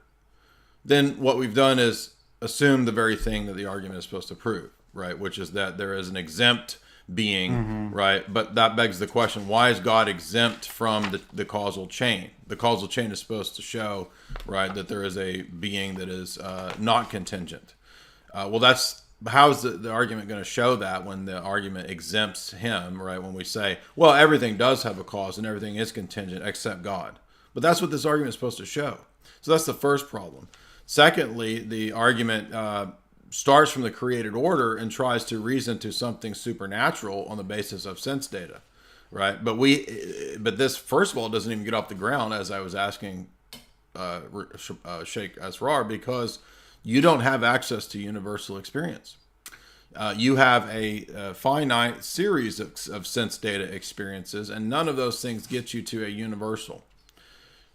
then what we've done is assume the very thing that the argument is supposed to prove, right? Which is that there is an exempt being, right? But that begs the question, why is God exempt from the causal chain? The causal chain is supposed to show, right, that there is a being that is not contingent. How is the argument going to show that when the argument exempts him, right? When we say, well, everything does have a cause and everything is contingent except God. But that's what this argument is supposed to show. So that's the first problem. Secondly, the argument starts from the created order and tries to reason to something supernatural on the basis of sense data, right? But this, first of all, doesn't even get off the ground, as I was asking Sheikh Asrar, because you don't have access to universal experience. You have a finite series of sense data experiences, and none of those things get you to a universal.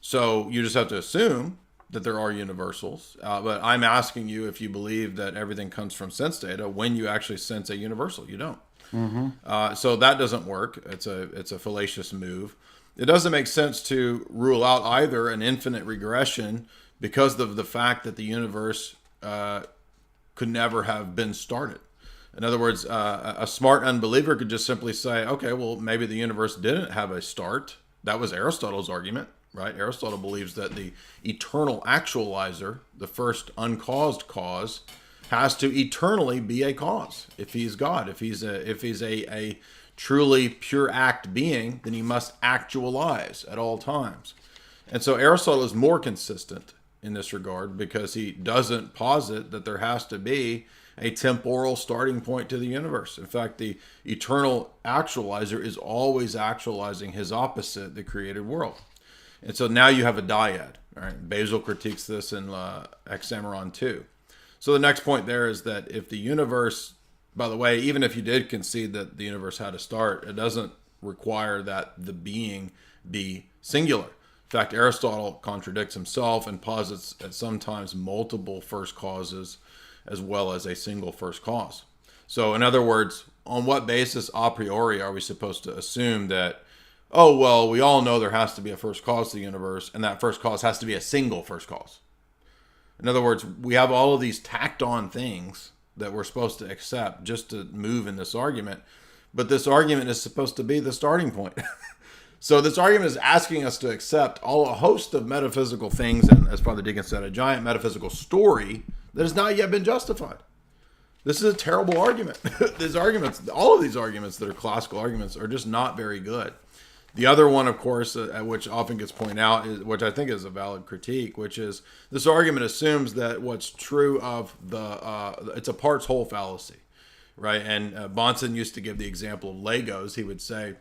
So you just have to assume that there are universals. But I'm asking you if you believe that everything comes from sense data when you actually sense a universal. You don't. So that doesn't work. It's a fallacious move. It doesn't make sense to rule out either an infinite regression because of the fact that the universe could never have been started. In other words, a smart unbeliever could just simply say, okay, well, maybe the universe didn't have a start. That was Aristotle's argument, right? Aristotle believes that the eternal actualizer, the first uncaused cause, has to eternally be a cause. If he's God, if he's a truly pure act being, then he must actualize at all times. And so Aristotle is more consistent in this regard because he doesn't posit that there has to be a temporal starting point to the universe. In fact, the eternal actualizer is always actualizing his opposite, the created world. And so now you have a dyad. All right? Basil critiques this in Hexameron 2. So the next point there is that if the universe, by the way, even if you did concede that the universe had a start, it doesn't require that the being be singular. In fact, Aristotle contradicts himself and posits at sometimes multiple first causes as well as a single first cause. So in other words, on what basis a priori are we supposed to assume that oh, well, we all know there has to be a first cause to the universe, and that first cause has to be a single first cause. In other words, we have all of these tacked on things that we're supposed to accept just to move in this argument. But this argument is supposed to be the starting point. So this argument is asking us to accept a host of metaphysical things, and as Father Deacon said, a giant metaphysical story that has not yet been justified. This is a terrible argument. These arguments, all of these arguments that are classical arguments, are just not very good. The other one, of course, which often gets pointed out, which I think is a valid critique, which is this argument assumes that what's true of it's a parts whole fallacy, right? And Bonson used to give the example of Legos. He would say,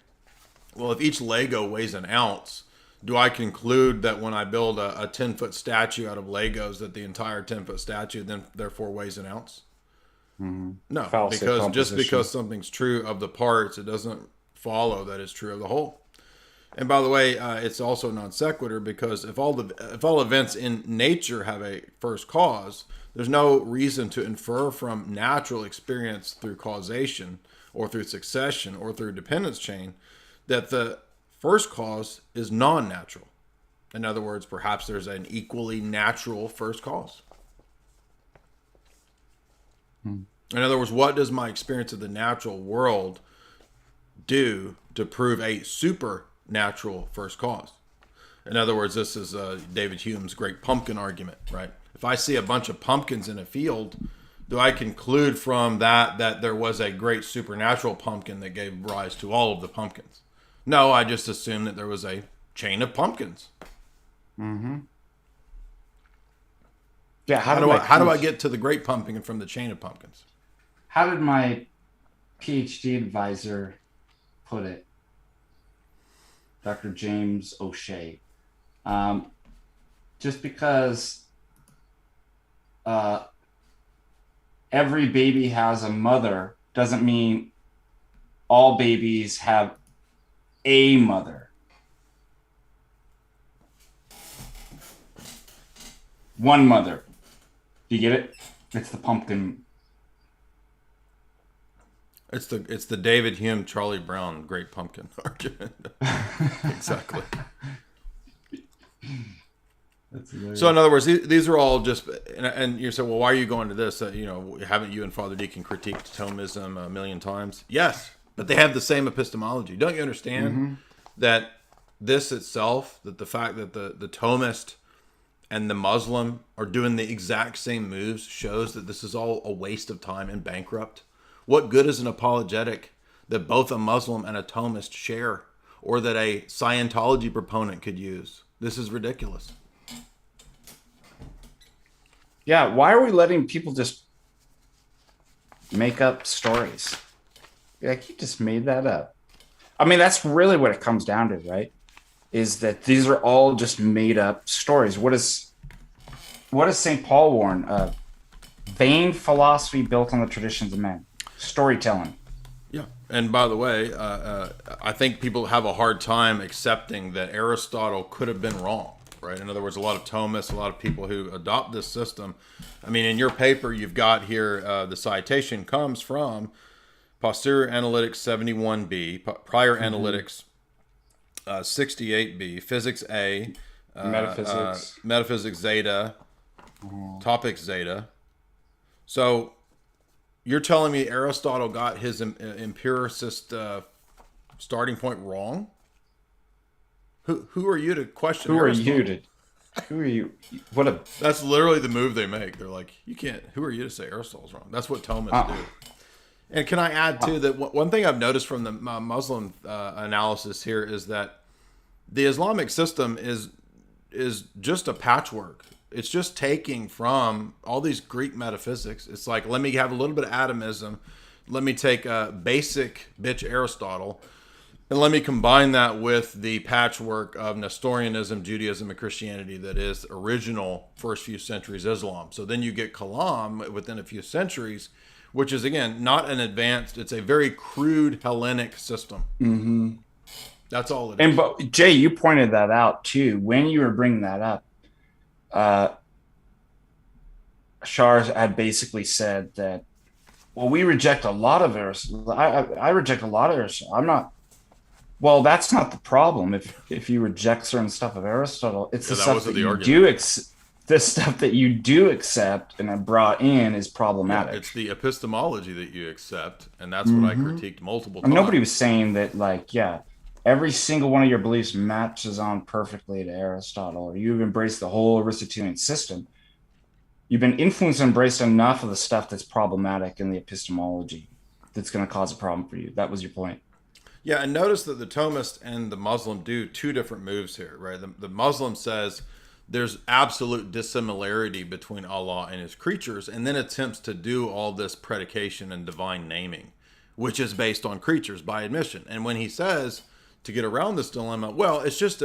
well, if each Lego weighs an ounce, do I conclude that when I build a 10-foot statue out of Legos that the entire 10-foot statue then therefore weighs an ounce? Mm-hmm. No, Fallacy because just because something's true of the parts, it doesn't follow that it's true of the whole. And by the way, it's also non sequitur, because if all events in nature have a first cause, there's no reason to infer from natural experience through causation or through succession or through dependence chain that the first cause is non-natural. In other words, perhaps there's an equally natural first cause. In other words, what does my experience of the natural world do to prove a supernatural first cause? In other words, this is David Hume's great pumpkin argument, right? If I see a bunch of pumpkins in a field, do I conclude from that there was a great supernatural pumpkin that gave rise to all of the pumpkins? No, I just assume that there was a chain of pumpkins. Mm-hmm. Yeah. How do I get to the great pumpkin from the chain of pumpkins? How did my PhD advisor put it? Dr. James O'Shea. Just because every baby has a mother doesn't mean all babies have a mother. One mother. Do you get it? It's the pumpkin. It's the David Hume, Charlie Brown, great pumpkin argument. Exactly. So in other words, these are all just, and you say, well, why are you going to this? Haven't you and Father Deacon critiqued Thomism a million times? Yes, but they have the same epistemology. Don't you understand that this itself, that the fact that the Thomist and the Muslim are doing the exact same moves shows that this is all a waste of time and bankrupt? What good is an apologetic that both a Muslim and a Thomist share, or that a Scientology proponent could use? This is ridiculous. Yeah, why are we letting people just make up stories? Like, you just made that up. I mean, that's really what it comes down to, right? Is that these are all just made up stories. What does St. Paul warn? Vain philosophy built on the traditions of men. Storytelling. Yeah. And by the way, I think people have a hard time accepting that Aristotle could have been wrong, right? In other words, a lot of Thomists, a lot of people who adopt this system. I mean, in your paper, you've got here, the citation comes from Posterior Analytics 71b, Prior Analytics 68b, Physics A, Metaphysics Zeta, Topic Zeta. So you're telling me Aristotle got his empiricist starting point wrong? Who are you to question Aristotle? Who are you? That's literally the move they make. They're like, you can't. Who are you to say Aristotle's wrong? That's what Thomists do. And can I add too that one thing I've noticed from the Muslim analysis here is that the Islamic system is just a patchwork. It's just taking from all these Greek metaphysics. It's like, let me have a little bit of atomism. Let me take a basic bitch Aristotle, and let me combine that with the patchwork of Nestorianism, Judaism, and Christianity that is original first few centuries Islam. So then you get Kalam within a few centuries, which is, again, not an advanced, it's a very crude Hellenic system. Mm-hmm. That's all it is. But Jay, you pointed that out too. When you were bringing that up, Shar had basically said that, well, we reject a lot of Aristotle. I reject a lot of Aristotle. Well, that's not the problem. If you reject certain stuff of Aristotle, it's the stuff that you do the stuff that you do accept and have brought in is problematic. Yeah, it's the epistemology that you accept, and that's what I critiqued multiple times. And nobody was saying that, like, yeah, every single one of your beliefs matches on perfectly to Aristotle, or you've embraced the whole Aristotelian system. You've been influenced and embraced enough of the stuff that's problematic in the epistemology that's going to cause a problem for you. That was your point. Yeah, and notice that the Thomist and the Muslim do two different moves here, right? The Muslim says there's absolute dissimilarity between Allah and his creatures, and then attempts to do all this predication and divine naming, which is based on creatures by admission. And when he says to get around this dilemma, well, it's just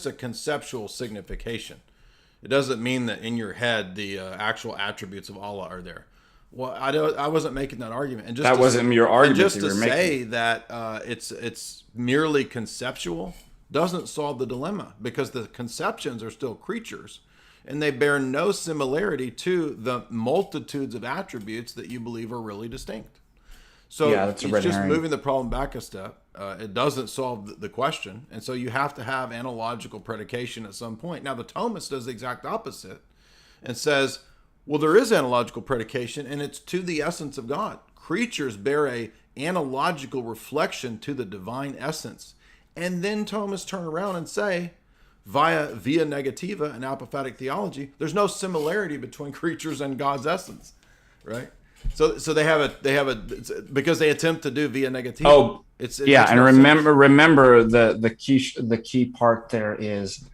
a conceptual signification. It doesn't mean that in your head the actual attributes of Allah are there. Well, I wasn't making that argument, and just that wasn't your argument. And just to say that it's merely conceptual doesn't solve the dilemma, because the conceptions are still creatures, and they bear no similarity to the multitudes of attributes that you believe are really distinct. So yeah, that's it's just moving the problem back a step. It doesn't solve the question, and so you have to have analogical predication at some point. Now the Thomist does the exact opposite and says, well, there is analogical predication, and it's to the essence of God. Creatures bear a analogical reflection to the divine essence. And then Thomists turn around and say, via negativa and apophatic theology, there's no similarity between creatures and God's essence, right? So they have a because they attempt to do via negativa. Oh, and remember the key part there is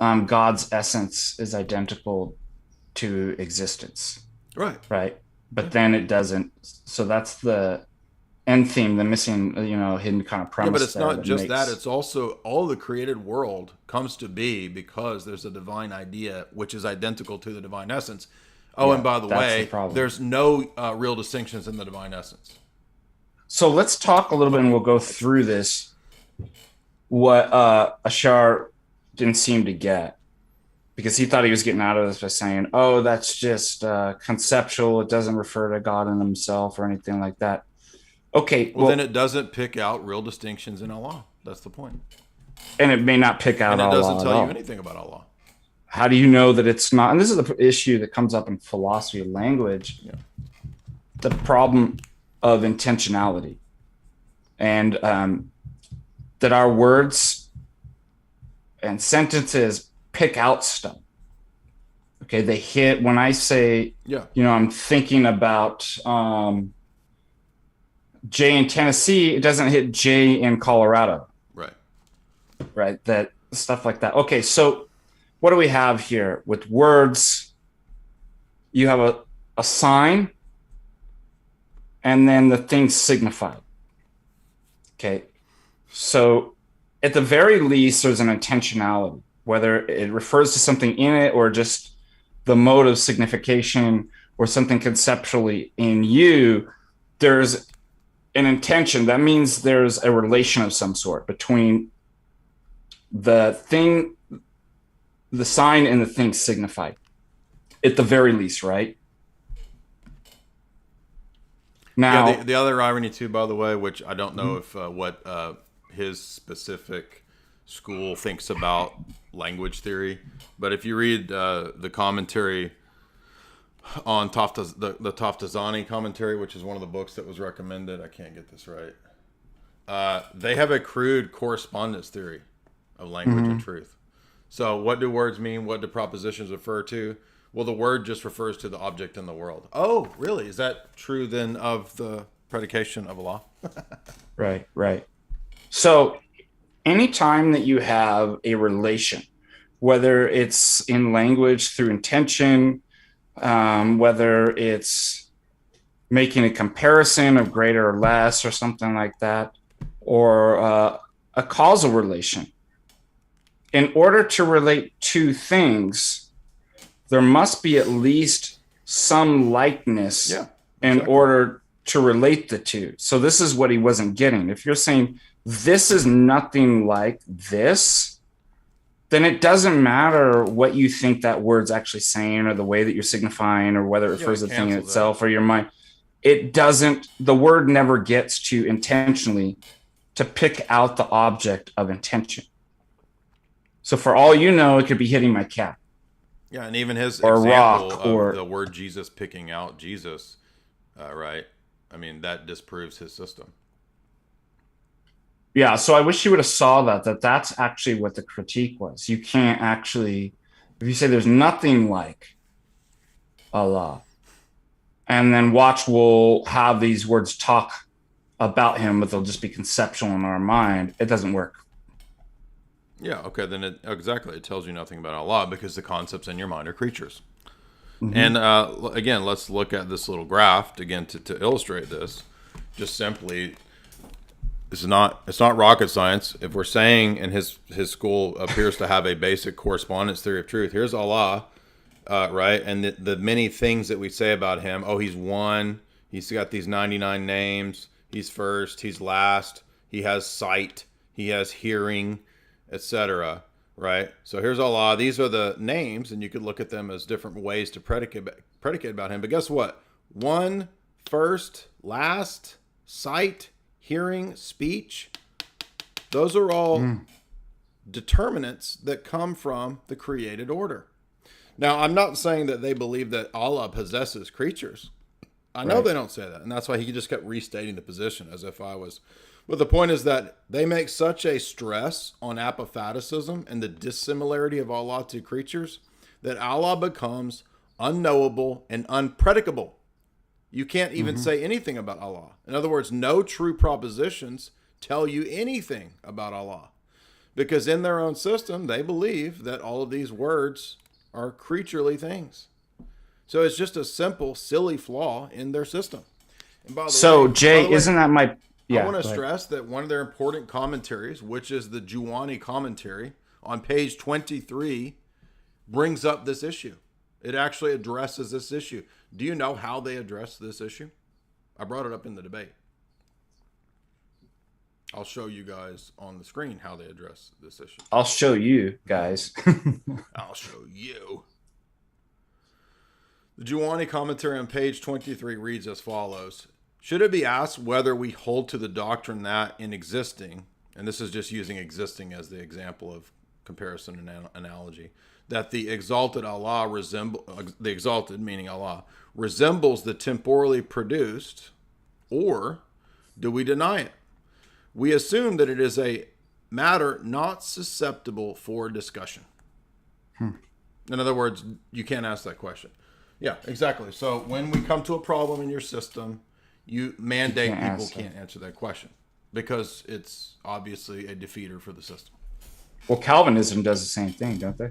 God's essence is identical to existence, right, but then it doesn't. So that's the end theme, the missing hidden kind of premise. Yeah, but it's not just that, it's also all the created world comes to be because there's a divine idea which is identical to the divine essence. And by the way, there's no real distinctions in the divine essence. So let's talk a little bit, and we'll go through this, what Asrar didn't seem to get, because he thought he was getting out of this by saying, oh, that's just conceptual. It doesn't refer to God in himself or anything like that. Okay. Well, then it doesn't pick out real distinctions in Allah. That's the point. And it may not pick out Allah. And it doesn't tell you anything about Allah. How do you know that it's not? And this is the issue that comes up in philosophy of language. Yeah. The problem of intentionality. And that our words and sentences pick out stuff. Okay, they hit. When I say, I'm thinking about Jay in Tennessee, it doesn't hit Jay in Colorado. Right. That stuff like that. Okay, so what do we have here with words? You have a sign, and then the thing signified. Okay, so at the very least, there's an intentionality, whether it refers to something in it or just the mode of signification or something conceptually in you. There's an intention. That means there's a relation of some sort between the thing, the sign, and the thing signified, at the very least, right? Now, the other irony too, by the way, which I don't know if what his specific school thinks about language theory, but if you read the commentary on the Taftazani commentary, which is one of the books that was recommended, I can't get this right. They have a crude correspondence theory of language and truth. So what do words mean? What do propositions refer to? Well, the word just refers to the object in the world. Oh, really? Is that true then of the predication of Allah? Right. So anytime that you have a relation, whether it's in language through intention, whether it's making a comparison of greater or less or something like that, or a causal relation, in order to relate two things, there must be at least some likeness in order to relate the two. So this is what he wasn't getting. If you're saying this is nothing like this, then it doesn't matter what you think that word's actually saying or the way that you're signifying or whether it refers to the thing itself or your mind. It doesn't, the word never gets to intentionally to pick out the object of intention. So for all you know, it could be hitting my cat. Yeah, and even his or example rock, of or the word Jesus picking out Jesus, right? I mean, that disproves his system. yeah. So I wish you would have saw that's actually what the critique was. You can't actually, if you say there's nothing like Allah, and then watch will have these words talk about him, but they'll just be conceptual in our mind. It doesn't work. Yeah, okay, then exactly. It tells you nothing about Allah because the concepts in your mind are creatures. Mm-hmm. And again, let's look at this little graph again to illustrate this. Just simply, it's not rocket science. If we're saying, and his school appears to have a basic correspondence theory of truth, here's Allah, right? And the many things that we say about him. Oh, he's one. He's got these 99 names. He's first. He's last. He has sight. He has hearing, etc. Right? So here's Allah. These are the names, and you could look at them as different ways to predicate about him. But guess what? One, first, last, sight, hearing, speech. Those are all determinants that come from the created order. Now, I'm not saying that they believe that Allah possesses creatures. I know they don't say that, and that's why he just kept restating the position as if I was. But the point is that they make such a stress on apophaticism and the dissimilarity of Allah to creatures that Allah becomes unknowable and unpredicable. You can't even say anything about Allah. In other words, no true propositions tell you anything about Allah. Because in their own system, they believe that all of these words are creaturely things. So it's just a simple, silly flaw in their system. And by the way, Jay, isn't that my... Yeah, I want to stress that one of their important commentaries, which is the Juwani commentary on page 23, brings up this issue. It actually addresses this issue. Do you know how they address this issue? I brought it up in the debate. I'll show you guys on the screen how they address this issue. I'll show you guys. I'll show you. The Juwani commentary on page 23 reads as follows. Should it be asked whether we hold to the doctrine that in existing, and this is just using existing as the example of comparison and analogy, that the exalted Allah the exalted meaning Allah resembles the temporally produced, or do we deny it? We assume that it is a matter not susceptible for discussion. In other words, you can't ask that question. Yeah, exactly. So when we come to a problem in your system, you mandate people can't answer that question because it's obviously a defeater for the system. Well, Calvinism does the same thing, don't they?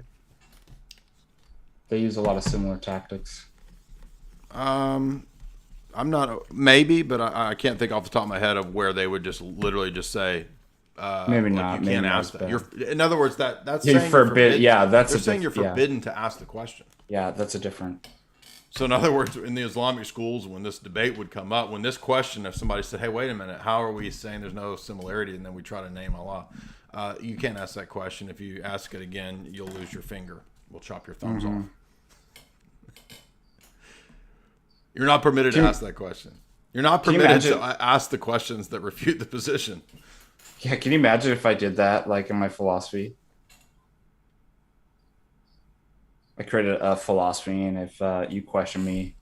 They use a lot of similar tactics. I'm not, maybe, but I can't think off the top of my head of where they would just literally just say, maybe not. You can't ask that. In other words, that's saying forbidden. Yeah, they're saying you're forbidden to ask the question. Yeah, that's a different. So in other words, in the Islamic schools, when this debate would come up, when this question, if somebody said, hey, wait a minute, how are we saying there's no similarity? And then we try to name Allah. You can't ask that question. If you ask it again, you'll lose your finger. We'll chop your thumbs off. You're not permitted to ask that question. You're not permitted to ask the questions that refute the position. Yeah, can you imagine if I did that, like in my philosophy? I created a philosophy, and if you question me,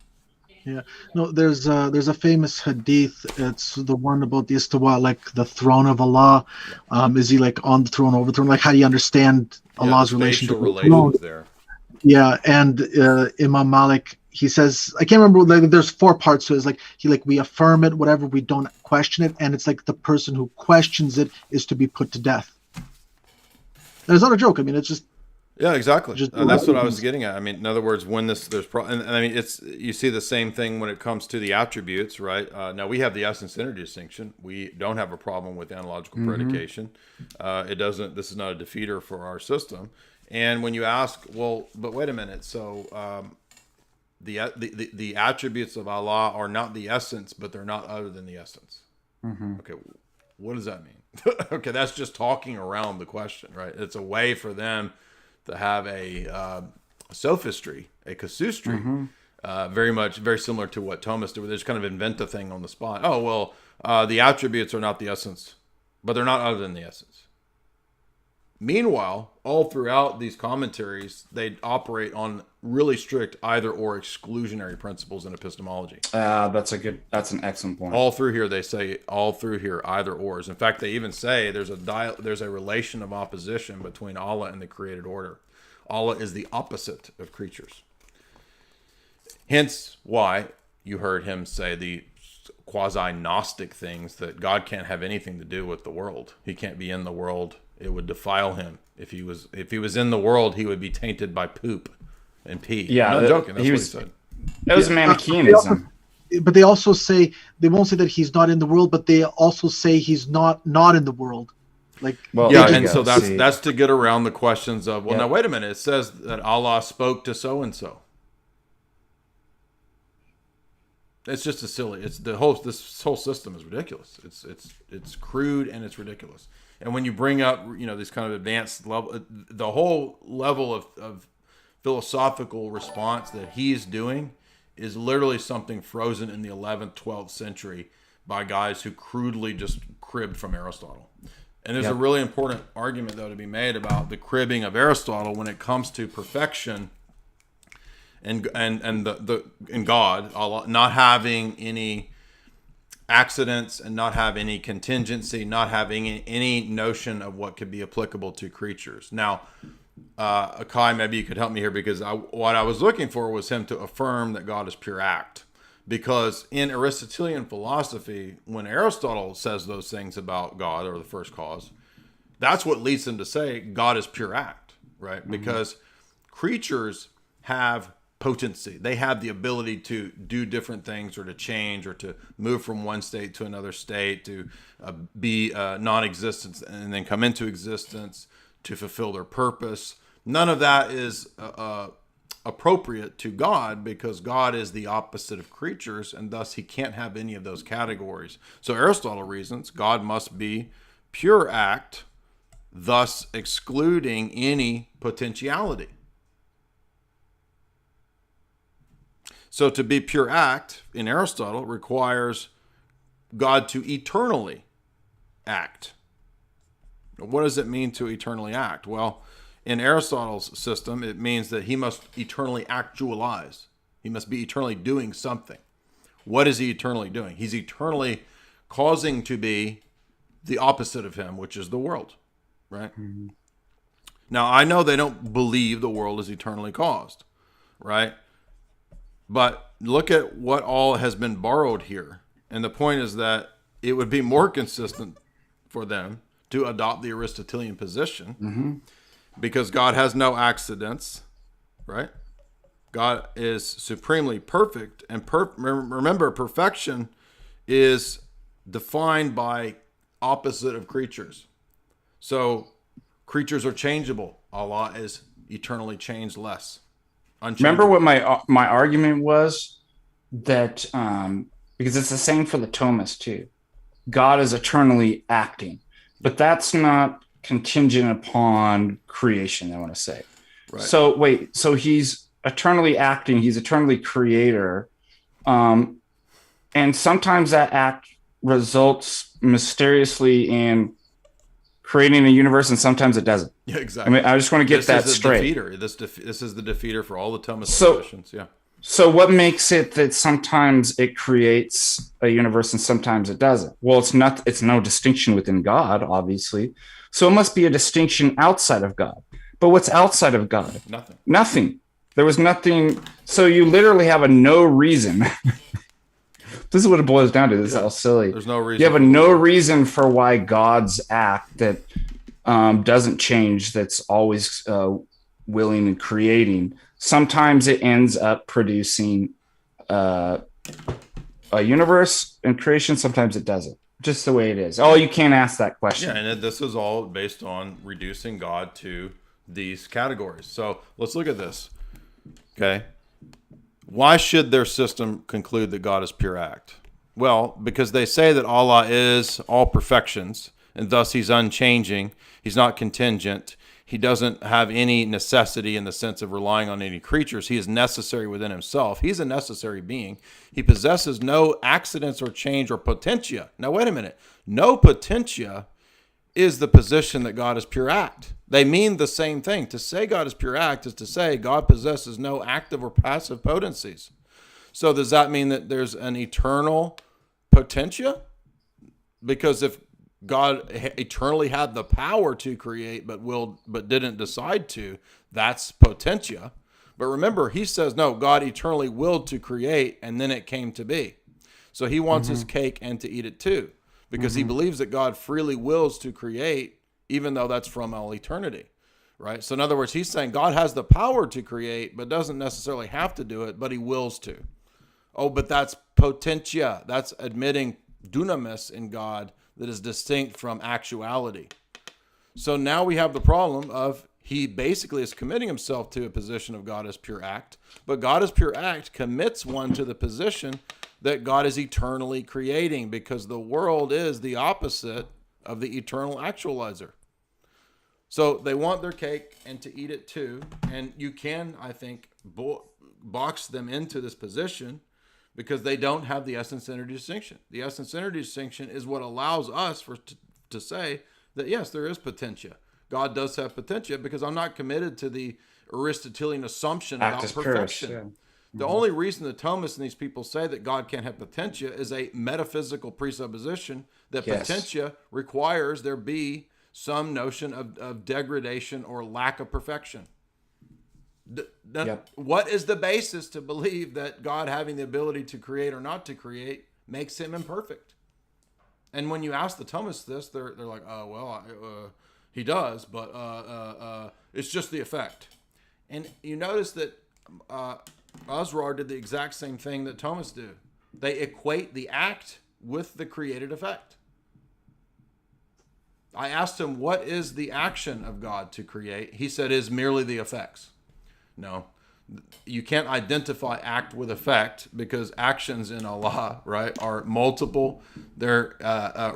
yeah, no, there's a famous hadith. It's the one about the istiwa, like the throne of Allah. Is he like on the throne, over the throne? Like, how do you understand Allah's relation to the throne? There. Yeah, and Imam Malik, he says, I can't remember. Like, there's 4 parts to it. It's like we affirm it, whatever. We don't question it, and it's like the person who questions it is to be put to death. And it's not a joke. I mean, it's just. Yeah, exactly. That's what I was getting at. I mean, in other words, when and I mean, you see the same thing when it comes to the attributes, right? Now we have the essence energy distinction. We don't have a problem with analogical predication. This is not a defeater for our system. And when you ask, well, but wait a minute, so the attributes of Allah are not the essence, but they're not other than the essence. Okay, what does that mean? Okay, that's just talking around the question, right? It's a way for them to have a sophistry, a casuistry, very similar to what Thomas did, where they just kind of invent a thing on the spot. Oh, well, the attributes are not the essence. but they're not other than the essence. Meanwhile, all throughout these commentaries, they operate on really strict either or exclusionary principles in epistemology. That's an excellent point. All through here, they say either ors. In fact, they even say there's a relation of opposition between Allah and the created order. Allah is the opposite of creatures. Hence why you heard him say the quasi-Gnostic things, that God can't have anything to do with the world. He can't be in the world. It would defile him. If he was in the world, he would be tainted by poop and pee. Yeah, I'm not joking. That's what he said. That was Manichaeanism. But they also say, they won't say that he's not in the world, but they also say he's not in the world. Like, well, yeah, and so that's to get around the questions of, well, yeah. Now wait a minute. It says that Allah spoke to so and so. It's just this whole system is ridiculous. It's crude and it's ridiculous. And when you bring up, these kind of advanced level, the whole level of philosophical response that he's doing is literally something frozen in the 11th, 12th century by guys who crudely just cribbed from Aristotle. And there's a really important argument, though, to be made about the cribbing of Aristotle when it comes to perfection and God, Allah, not having any accidents and not have any contingency, not having any notion of what could be applicable to creatures. Now, Qai, maybe you could help me here, because what I was looking for was him to affirm that God is pure act. Because in Aristotelian philosophy, when Aristotle says those things about God or the first cause, that's what leads them to say God is pure act, right? Mm-hmm. Because creatures have potency. They have the ability to do different things, or to change, or to move from one state to another state, to be non-existent and then come into existence, to fulfill their purpose. None of that is appropriate to God, because God is the opposite of creatures, and thus he can't have any of those categories. So Aristotle reasons God must be pure act, thus excluding any potentiality. So to be pure act in Aristotle requires God to eternally act. What does it mean to eternally act? Well, in Aristotle's system, it means that he must eternally actualize. He must be eternally doing something. What is he eternally doing? He's eternally causing to be the opposite of him, which is the world, right? Mm-hmm. Now, I know they don't believe the world is eternally caused, right? But look at what all has been borrowed here. And the point is that it would be more consistent for them to adopt the Aristotelian position, mm-hmm. because God has no accidents, right? God is supremely perfect. And remember, perfection is defined by opposite of creatures. So creatures are changeable. Allah is eternally changeless. Remember what my argument was? That because it's the same for the Thomists too. God is eternally acting, but that's not contingent upon creation, I want to say. Right. So he's eternally acting, he's eternally creator, and sometimes that act results mysteriously in creating a universe, and sometimes it doesn't. Yeah, exactly. I mean, I just want to get that straight. This is the defeater for all the Thomist positions. Yeah. So what makes it that sometimes it creates a universe and sometimes it doesn't? Well, it's no distinction within God, obviously. So it must be a distinction outside of God. But what's outside of God? Nothing. There was nothing. So you literally have a no reason. This is what it boils down to. This is all silly. There's no reason. You have no reason for why God's act that doesn't change, that's always willing and creating. Sometimes it ends up producing a universe and creation. Sometimes it doesn't. Just the way it is. Oh, you can't ask that question. Yeah, and this is all based on reducing God to these categories. So let's look at this. Okay. Why should their system conclude that God is pure act? Well, because they say that Allah is all perfections, and thus he's unchanging. He's not contingent. He doesn't have any necessity in the sense of relying on any creatures. He is necessary within himself. He's a necessary being. He possesses no accidents or change or potentia. Now, wait a minute. No potentia is the position that God is pure act. They mean the same thing. To say God is pure act is to say God possesses no active or passive potencies. So does that mean that there's an eternal potentia? Because if God eternally had the power to create but didn't decide to, that's potentia. But remember, he says, no, God eternally willed to create, and then it came to be. So he wants his cake and to eat it too, because he believes that God freely wills to create, even though that's from all eternity, right? So in other words, he's saying God has the power to create, but doesn't necessarily have to do it, but he wills to. Oh, but that's potentia. That's admitting dunamis in God that is distinct from actuality. So now we have the problem of he basically is committing himself to a position of God as pure act, but God as pure act commits one to the position that God is eternally creating, because the world is the opposite of the eternal actualizer. So they want their cake and to eat it too. And you can, I think, box them into this position because they don't have the essence-energy distinction. The essence-energy distinction is what allows us to say that, yes, there is potentia. God does have potentia, because I'm not committed to the Aristotelian assumption about perfection. Purus, yeah. The only reason the Thomists and these people say that God can't have potentia is a metaphysical presupposition that potentia requires there be some notion of degradation or lack of perfection. What is the basis to believe that God having the ability to create or not to create makes him imperfect? And when you ask the Thomists this, they're like, oh, well, he does, but it's just the effect. And you notice that Asrar did the exact same thing that Thomists do. They equate the act with the created effect. I asked him, what is the action of God to create? He said, is merely the effects. No, you can't identify act with effect, because actions in Allah, right, are multiple. They're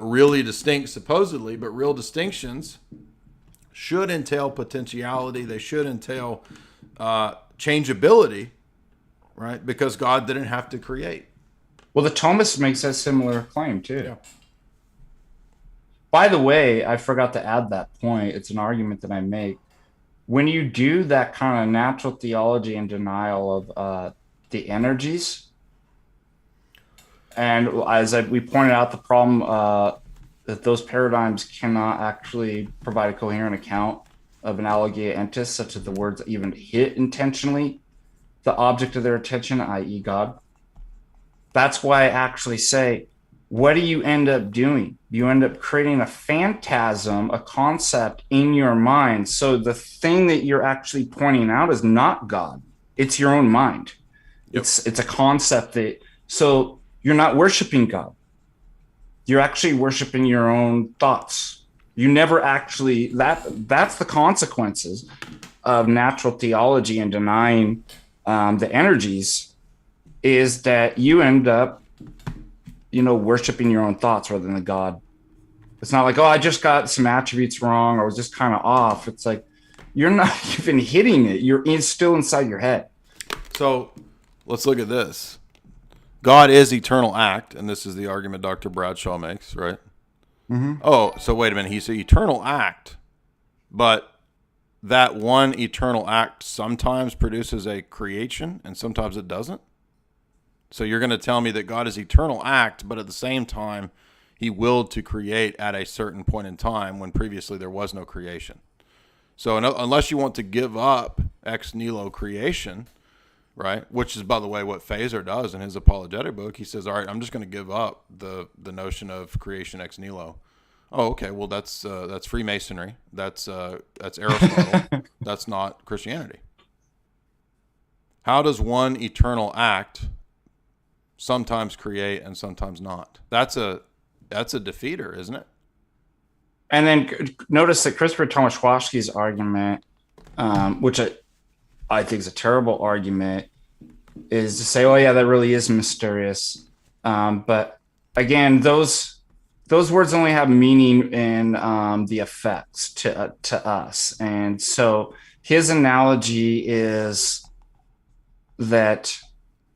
really distinct, supposedly, but real distinctions should entail potentiality. They should entail changeability, right? Because God didn't have to create. Well, the Thomists makes a similar claim too. Yeah. By the way, I forgot to add that point. It's an argument that I make. When you do that kind of natural theology and denial of the energies, and as we pointed out, the problem that those paradigms cannot actually provide a coherent account of an allegea entis, such as the words that even hit intentionally the object of their attention, i.e. God. That's why I actually say, what do you end up doing? You end up creating a phantasm, a concept in your mind. So the thing that you're actually pointing out is not God. It's your own mind. Yep. It's a concept that, so you're not worshiping God. You're actually worshiping your own thoughts. You never actually, that's the consequences of natural theology and denying the energies, is that you end up, worshiping your own thoughts rather than the God. It's not like, oh, I just got some attributes wrong, or I was just kind of off. It's like, you're not even hitting it. It's still inside your head. So let's look at this. God is eternal act, and this is the argument Dr. Bradshaw makes, right? Mm-hmm. Oh, so wait a minute. He's an eternal act, but that one eternal act sometimes produces a creation, and sometimes it doesn't? So you're going to tell me that God is eternal act, but at the same time, he willed to create at a certain point in time when previously there was no creation. So unless you want to give up ex nihilo creation, right, which is, by the way, what Phaser does in his apologetic book, he says, all right, I'm just going to give up the notion of creation ex nihilo. Oh, okay, well, that's Freemasonry. That's Aristotle. That's not Christianity. How does one eternal act sometimes create and sometimes not? That's a defeater, isn't it? And then notice that Christopher Tomaszewski's argument, which I think is a terrible argument, is to say, oh yeah, that really is mysterious. But again, those words only have meaning in the effects to us. And so his analogy is that,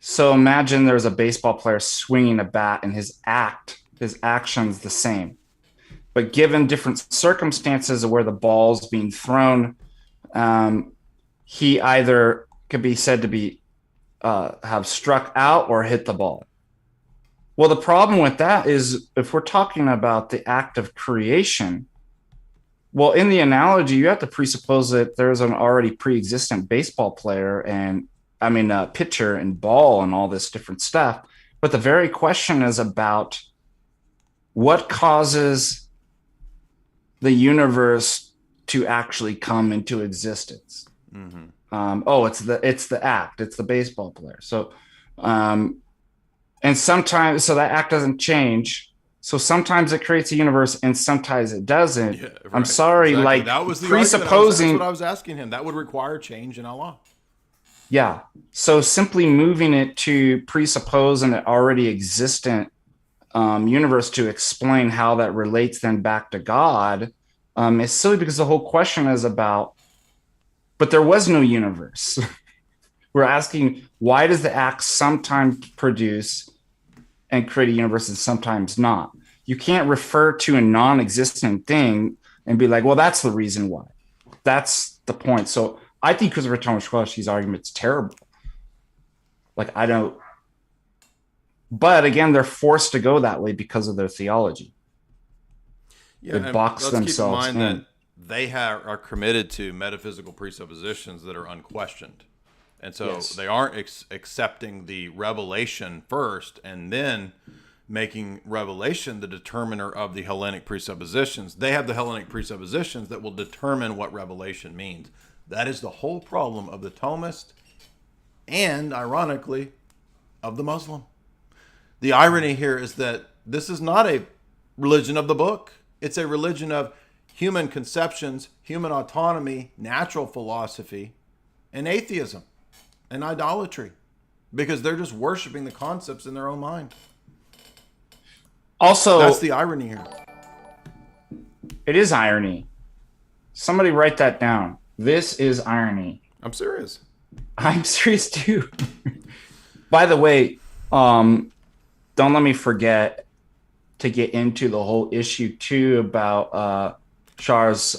so imagine there's a baseball player swinging a bat, and his action's the same. but given different circumstances of where the ball's being thrown, he either could be said to be have struck out or hit the ball. Well, the problem with that is if we're talking about the act of creation, well, in the analogy, you have to presuppose that there's an already pre-existent baseball player and pitcher and ball and all this different stuff. But the very question is about what causes the universe to actually come into existence. It's the act, it's the baseball player. So, and sometimes, so that act doesn't change. So sometimes it creates a universe and sometimes it doesn't. Yeah, right. I'm sorry, exactly. Like that was the presupposing. That's what I was asking him. That would require change in Allah. Yeah. So simply moving it to presuppose an already existent universe to explain how that relates then back to God is silly, because the whole question is about, but there was no universe. We're asking, why does the act sometimes produce and create a universe and sometimes not? You can't refer to a non-existent thing and be like, well, that's the reason why. That's the point. So I think Christopher Thomas Quashie's argument is terrible. Like, I don't. But again, they're forced to go that way because of their theology. Yeah, they box themselves in. That they are committed to metaphysical presuppositions that are unquestioned. And so they aren't accepting the revelation first and then making revelation the determiner of the Hellenic presuppositions. They have the Hellenic presuppositions that will determine what revelation means. That is the whole problem of the Thomist and, ironically, of the Muslim. The irony here is that this is not a religion of the book. It's a religion of human conceptions, human autonomy, natural philosophy, and atheism and idolatry, because they're just worshiping the concepts in their own mind. Also, that's the irony here. It is irony. Somebody write that down. This is irony. I'm serious. I'm serious too. By the way, don't let me forget to get into the whole issue too about Shar's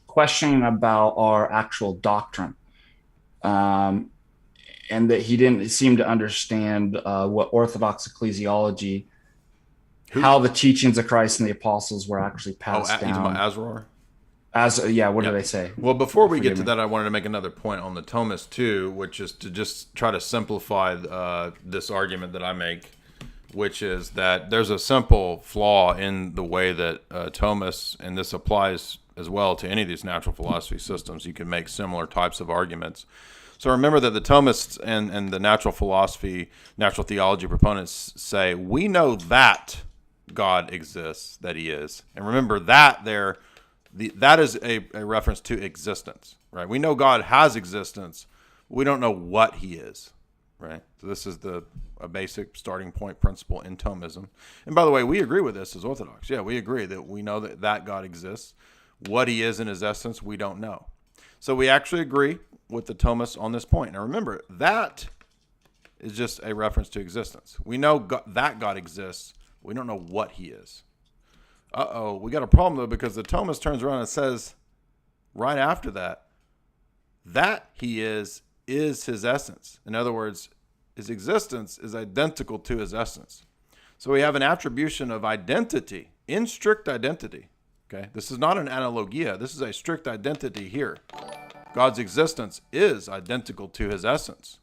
questioning about our actual doctrine. And that he didn't seem to understand what Orthodox ecclesiology, how the teachings of Christ and the apostles were actually passed down. Asrar? What did I say? Well, before we get to that, I wanted to make another point on the Thomist too, which is to just try to simplify this argument that I make, which is that there's a simple flaw in the way that Thomists, and this applies as well to any of these natural philosophy systems, you can make similar types of arguments. So remember that the Thomists and the natural philosophy, natural theology proponents say, we know that God exists, that he is. And remember that that is a reference to existence, right? We know God has existence. We don't know what he is, right? So this is a basic starting point principle in Thomism. And by the way, we agree with this as Orthodox. Yeah, we agree that we know that God exists. What he is in his essence, we don't know. So we actually agree with the Thomists on this point. Now remember, that is just a reference to existence. We know that God exists. We don't know what he is. We got a problem though, because the Thomist turns around and says right after that he is his essence. In other words, his existence is identical to his essence. So we have an attribution of identity, in strict identity. Okay, this is not an analogia. This is a strict identity here. God's existence is identical to his essence.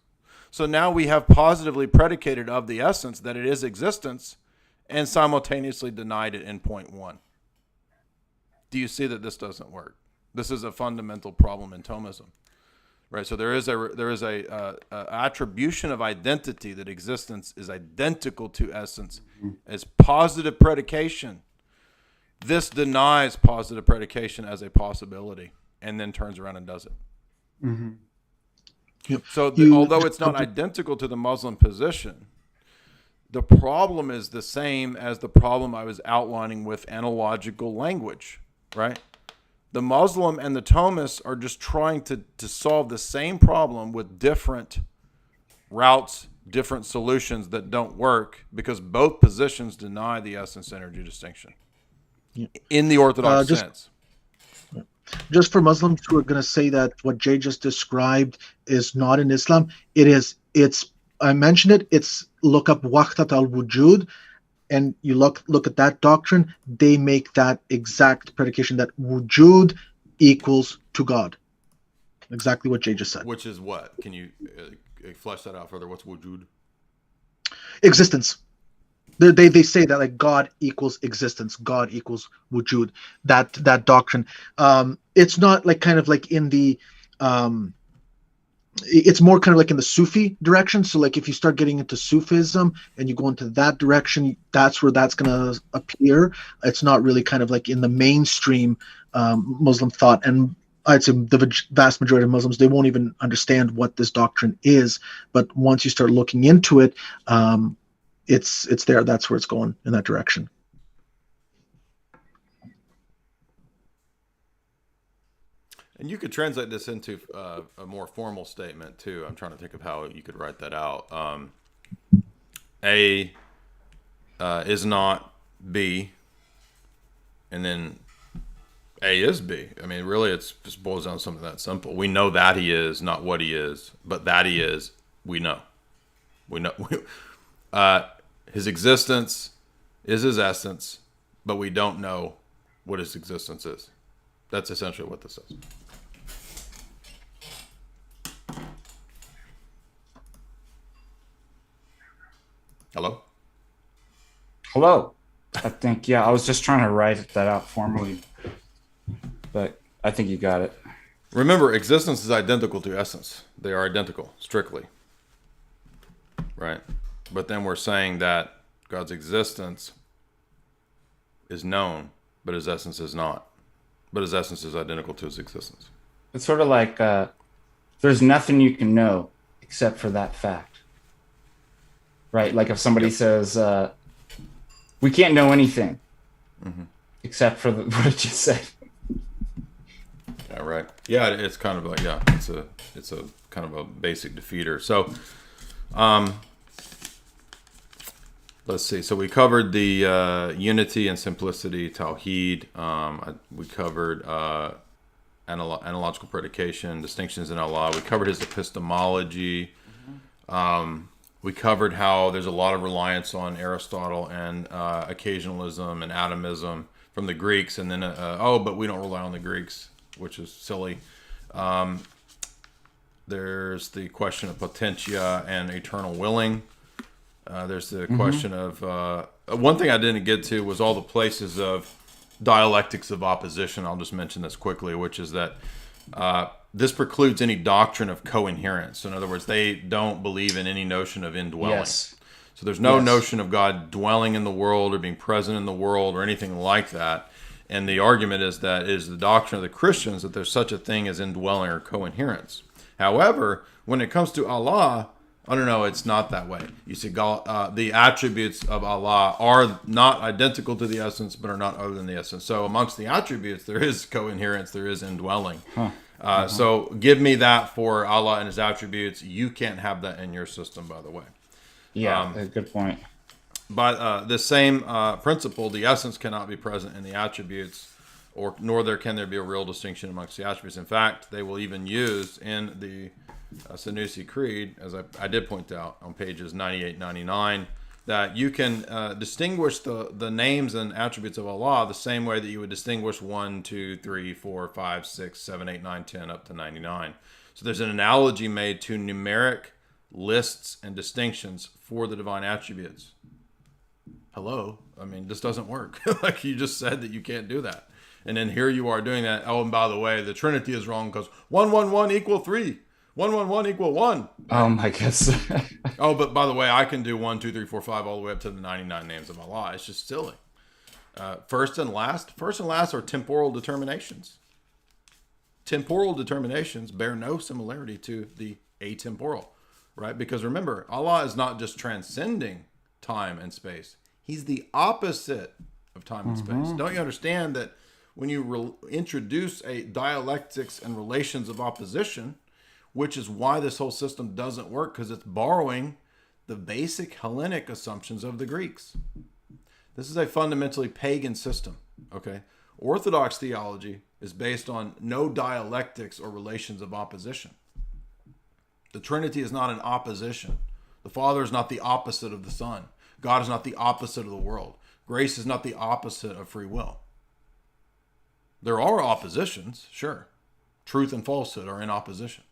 So now we have positively predicated of the essence that it is existence and simultaneously denied it in point one. Do you see that this doesn't work? This is a fundamental problem in Thomism, right? So there is a attribution of identity that existence is identical to essence as positive predication. This denies positive predication as a possibility and then turns around and does it. Mm-hmm. Yep. So although it's not identical to the Muslim position, the problem is the same as the problem I was outlining with analogical language, right? The Muslim and the Thomists are just trying to solve the same problem with different routes different solutions that don't work because both positions deny the essence energy distinction in the Orthodox sense. Just for Muslims who are going to say that what Jay just described is not in Islam, it's I mentioned it. It's look up Wahdat al-Wujud, and you look at that doctrine. They make that exact predication that wujud equals to God. Exactly what Jay just said. Which is what? Can you flesh that out further? What's wujud? Existence. They say that like God equals existence, God equals wujud. That doctrine. It's not like kind of like in the it's more kind of like in the Sufi direction. So like if you start getting into Sufism and you go into that direction, that's where that's going to appear. It's not really kind of like in the mainstream Muslim thought. And I'd say the vast majority of Muslims, they won't even understand what this doctrine is. But once you start looking into it, it's there. That's where it's going, in that direction. And you could translate this into a more formal statement too. I'm trying to think of how you could write that out. A is not B, and then A is B. I mean, really, it just boils down to something that simple. We know that he is, not what he is, but that he is, we know. We know his existence is his essence, but we don't know what his existence is. That's essentially what this is. Hello? Hello. I think, I was just trying to write that out formally, but I think you got it. Remember, existence is identical to essence. They are identical, strictly. Right? But then we're saying that God's existence is known, but his essence is not. But his essence is identical to his existence. It's sort of like there's nothing you can know except for that fact. Right? Like if somebody says, we can't know anything except for what it just said. Yeah, right. Yeah, it's kind of like, it's a kind of a basic defeater. So, let's see. So we covered the unity and simplicity, Tawheed. We covered analogical predication, distinctions in Allah. We covered his epistemology. We covered how there's a lot of reliance on Aristotle and occasionalism and atomism from the Greeks. And then, but we don't rely on the Greeks, which is silly. There's the question of potentia and eternal willing. There's the question of one thing I didn't get to was all the places of dialectics of opposition. I'll just mention this quickly, which is that this precludes any doctrine of coherence. So in other words, they don't believe in any notion of indwelling. Yes. So there's no notion of God dwelling in the world or being present in the world or anything like that. And the argument is that it is the doctrine of the Christians that there's such a thing as indwelling or coherence. However, when it comes to Allah, I don't know, it's not that way. You see, the attributes of Allah are not identical to the essence, but are not other than the essence. So amongst the attributes, there is coherence, there is indwelling. So give me that for Allah and his attributes. You can't have that in your system, by the way. Yeah, good point. But the same principle, the essence cannot be present in the attributes, nor can there be a real distinction amongst the attributes. In fact, they will even use in the Sanusi Creed, as I did point out on pages 98, 99, that you can distinguish the names and attributes of Allah the same way that you would distinguish 1, 2, 3, 4, 5, 6, 7, 8, 9, 10, up to 99. So there's an analogy made to numeric lists and distinctions for the divine attributes. Hello? I mean, this doesn't work. Like you just said that you can't do that. And then here you are doing that. Oh, and by the way, the Trinity is wrong because 1, 1, 1 equal 3. 1, 1, 1 equal 1. Oh my goodness. Oh, but by the way, I can do 1, 2, 3, 4, 5 all the way up to the 99 names of Allah. It's just silly. First and last are temporal determinations. Temporal determinations bear no similarity to the atemporal, right? Because remember, Allah is not just transcending time and space. He's the opposite of time and space. Don't you understand that when you introduce a dialectics and relations of opposition, which is why this whole system doesn't work, because it's borrowing the basic Hellenic assumptions of the Greeks. This is a fundamentally pagan system, okay? Orthodox theology is based on no dialectics or relations of opposition. The Trinity is not an opposition. The Father is not the opposite of the Son. God is not the opposite of the world. Grace is not the opposite of free will. There are oppositions, sure. Truth and falsehood are in opposition.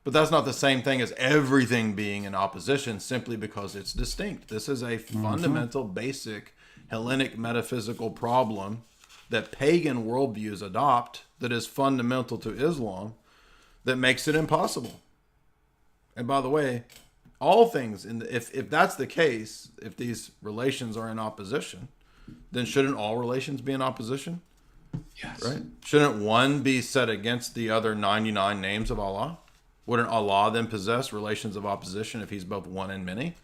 But that's not the same thing as everything being in opposition simply because it's distinct. This is a fundamental, basic Hellenic metaphysical problem that pagan worldviews adopt that is fundamental to Islam that makes it impossible. And by the way, all things, if that's the case, if these relations are in opposition, then shouldn't all relations be in opposition? Yes. Right? Shouldn't one be set against the other 99 names of Allah? Wouldn't Allah then possess relations of opposition if he's both one and many?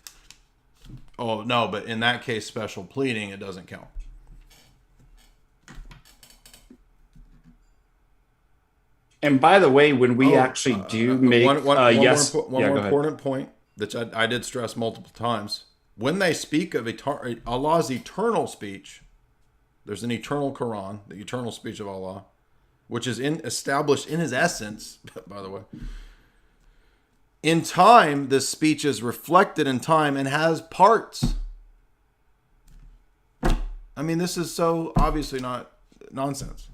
Oh, no, but in that case, special pleading, it doesn't count. And by the way, when we actually do make one more ahead. important point that I did stress multiple times, when they speak of Allah's eternal speech, there's an eternal Quran, the eternal speech of Allah, which is established in his essence, by the way. In time, this speech is reflected in time and has parts. I mean, this is so obviously not nonsense.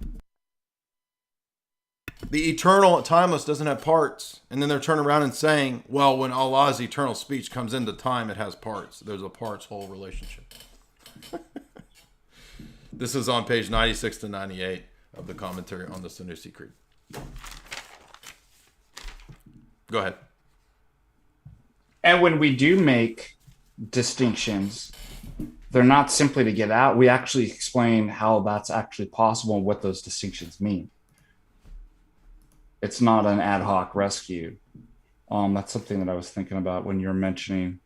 The eternal, timeless doesn't have parts. And then they're turning around and saying, well, when Allah's eternal speech comes into time, it has parts. There's a parts-whole relationship. This is on page 96 to 98 of the commentary on the Sanusi Creed. Go ahead. And when we do make distinctions, they're not simply to get out. We actually explain how that's actually possible and what those distinctions mean. It's not an ad hoc rescue. That's something that I was thinking about when you were mentioning.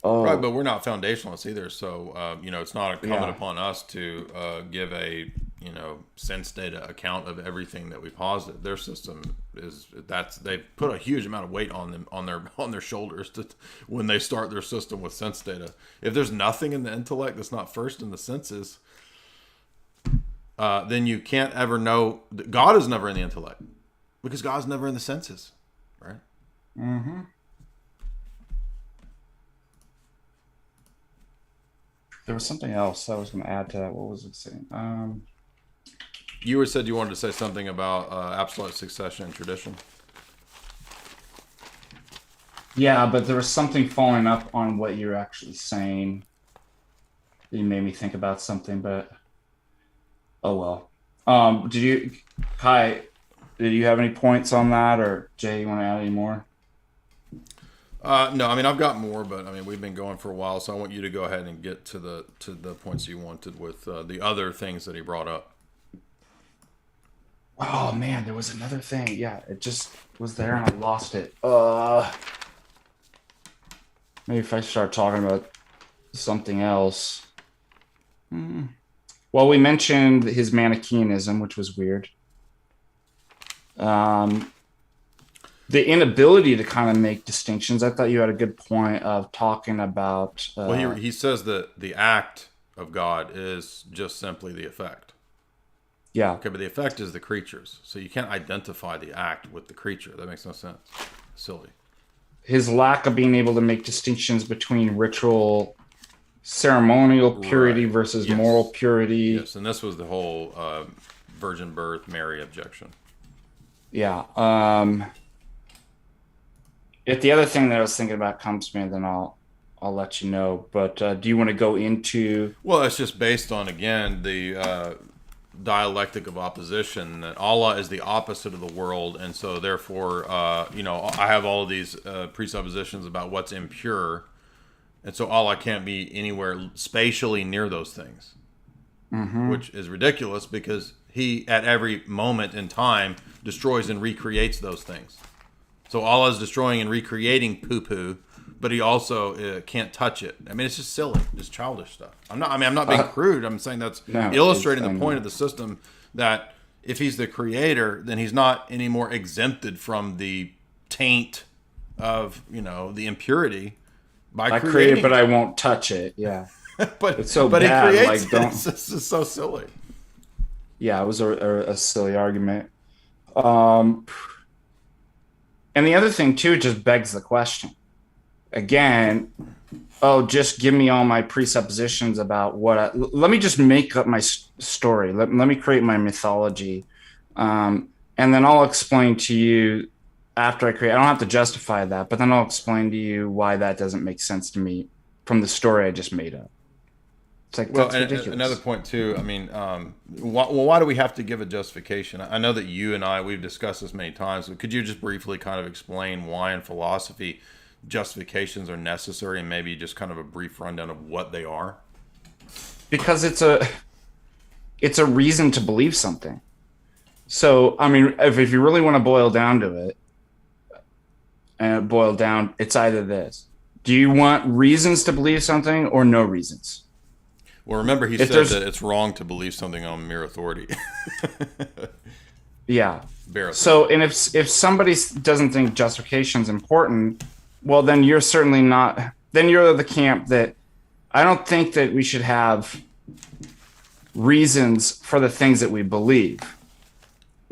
Oh, right, but we're not foundationalists either, so it's not incumbent upon us to give a sense data account of everything that we posit. Their system they've put a huge amount of weight on them on their shoulders when they start their system with sense data. If there's nothing in the intellect that's not first in the senses, then you can't ever know. God is never in the intellect because God's never in the senses, right? Mm-hmm. There was something else I was going to add to that. What was it saying? You said you wanted to say something about absolute succession and tradition. Yeah, but there was something following up on what you're actually saying. You made me think about something, but oh well. Qai, did you have any points on that, or Jay, you want to add any more? No, I mean I've got more, but I mean we've been going for a while, so I want you to go ahead and get to the points you wanted with the other things that he brought up. Oh man, there was another thing. Yeah, it just was there and I lost it. Maybe if I start talking about something else. Well, we mentioned his Manichaeanism, which was weird. The inability to kind of make distinctions. I thought you had a good point of talking about. Well, he says that the act of God is just simply the effect. Yeah. Okay, but the effect is the creatures. So you can't identify the act with the creature. That makes no sense. Silly. His lack of being able to make distinctions between ritual, ceremonial purity versus moral purity. Yes, and this was the whole virgin birth, Mary objection. Yeah. If the other thing that I was thinking about comes to me, then I'll let you know. But do you want to go into? Well, it's just based on, again, the dialectic of opposition, that Allah is the opposite of the world, and so therefore I have all of these presuppositions about what's impure, and so Allah can't be anywhere spatially near those things, which is ridiculous because he at every moment in time destroys and recreates those things. So Allah is destroying and recreating poo-poo, but he also can't touch it. I mean, it's just silly, just childish stuff. I'm not being crude. I'm saying that's illustrating the point of the system, that if he's the creator, then he's not any more exempted from the taint of, the impurity by I creating create, but I won't touch it. Yeah. but it's so but bad. He creates Like, don't. This is so silly. Yeah, it was a silly argument. And the other thing too, it just begs the question again. Oh, just give me all my presuppositions about let me just make up my story. Let me create my mythology. And then I'll explain to you after I create. I don't have to justify that, but then I'll explain to you why that doesn't make sense to me from the story I just made up. It's like, that's ridiculous. Another point too. I mean, why do we have to give a justification? I know that you and we've discussed this many times, but could you just briefly kind of explain why in philosophy justifications are necessary, and maybe just kind of a brief rundown of what they are? Because it's a reason to believe something. So, I mean, if you really want to boil down to it, it's either this. Do you want reasons to believe something or no reasons? Well, remember, he said that it's wrong to believe something on mere authority. Yeah. So, and if somebody doesn't think justification is important, well, then you're certainly not. Then you're the camp that I don't think that we should have reasons for the things that we believe.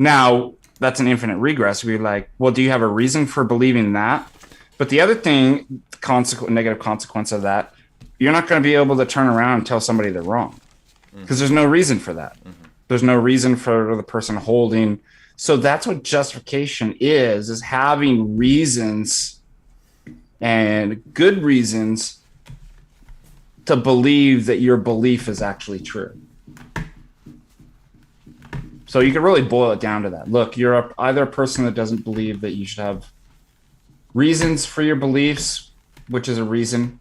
Now, that's an infinite regress. We're like, well, do you have a reason for believing that? But the other thing, negative consequence of that, you're not going to be able to turn around and tell somebody they're wrong, because there's no reason for that. Mm-hmm. There's no reason for the person holding. So that's what justification is having reasons and good reasons to believe that your belief is actually true. So you can really boil it down to that. Look, you're either a person that doesn't believe that you should have reasons for your beliefs, which is a reason,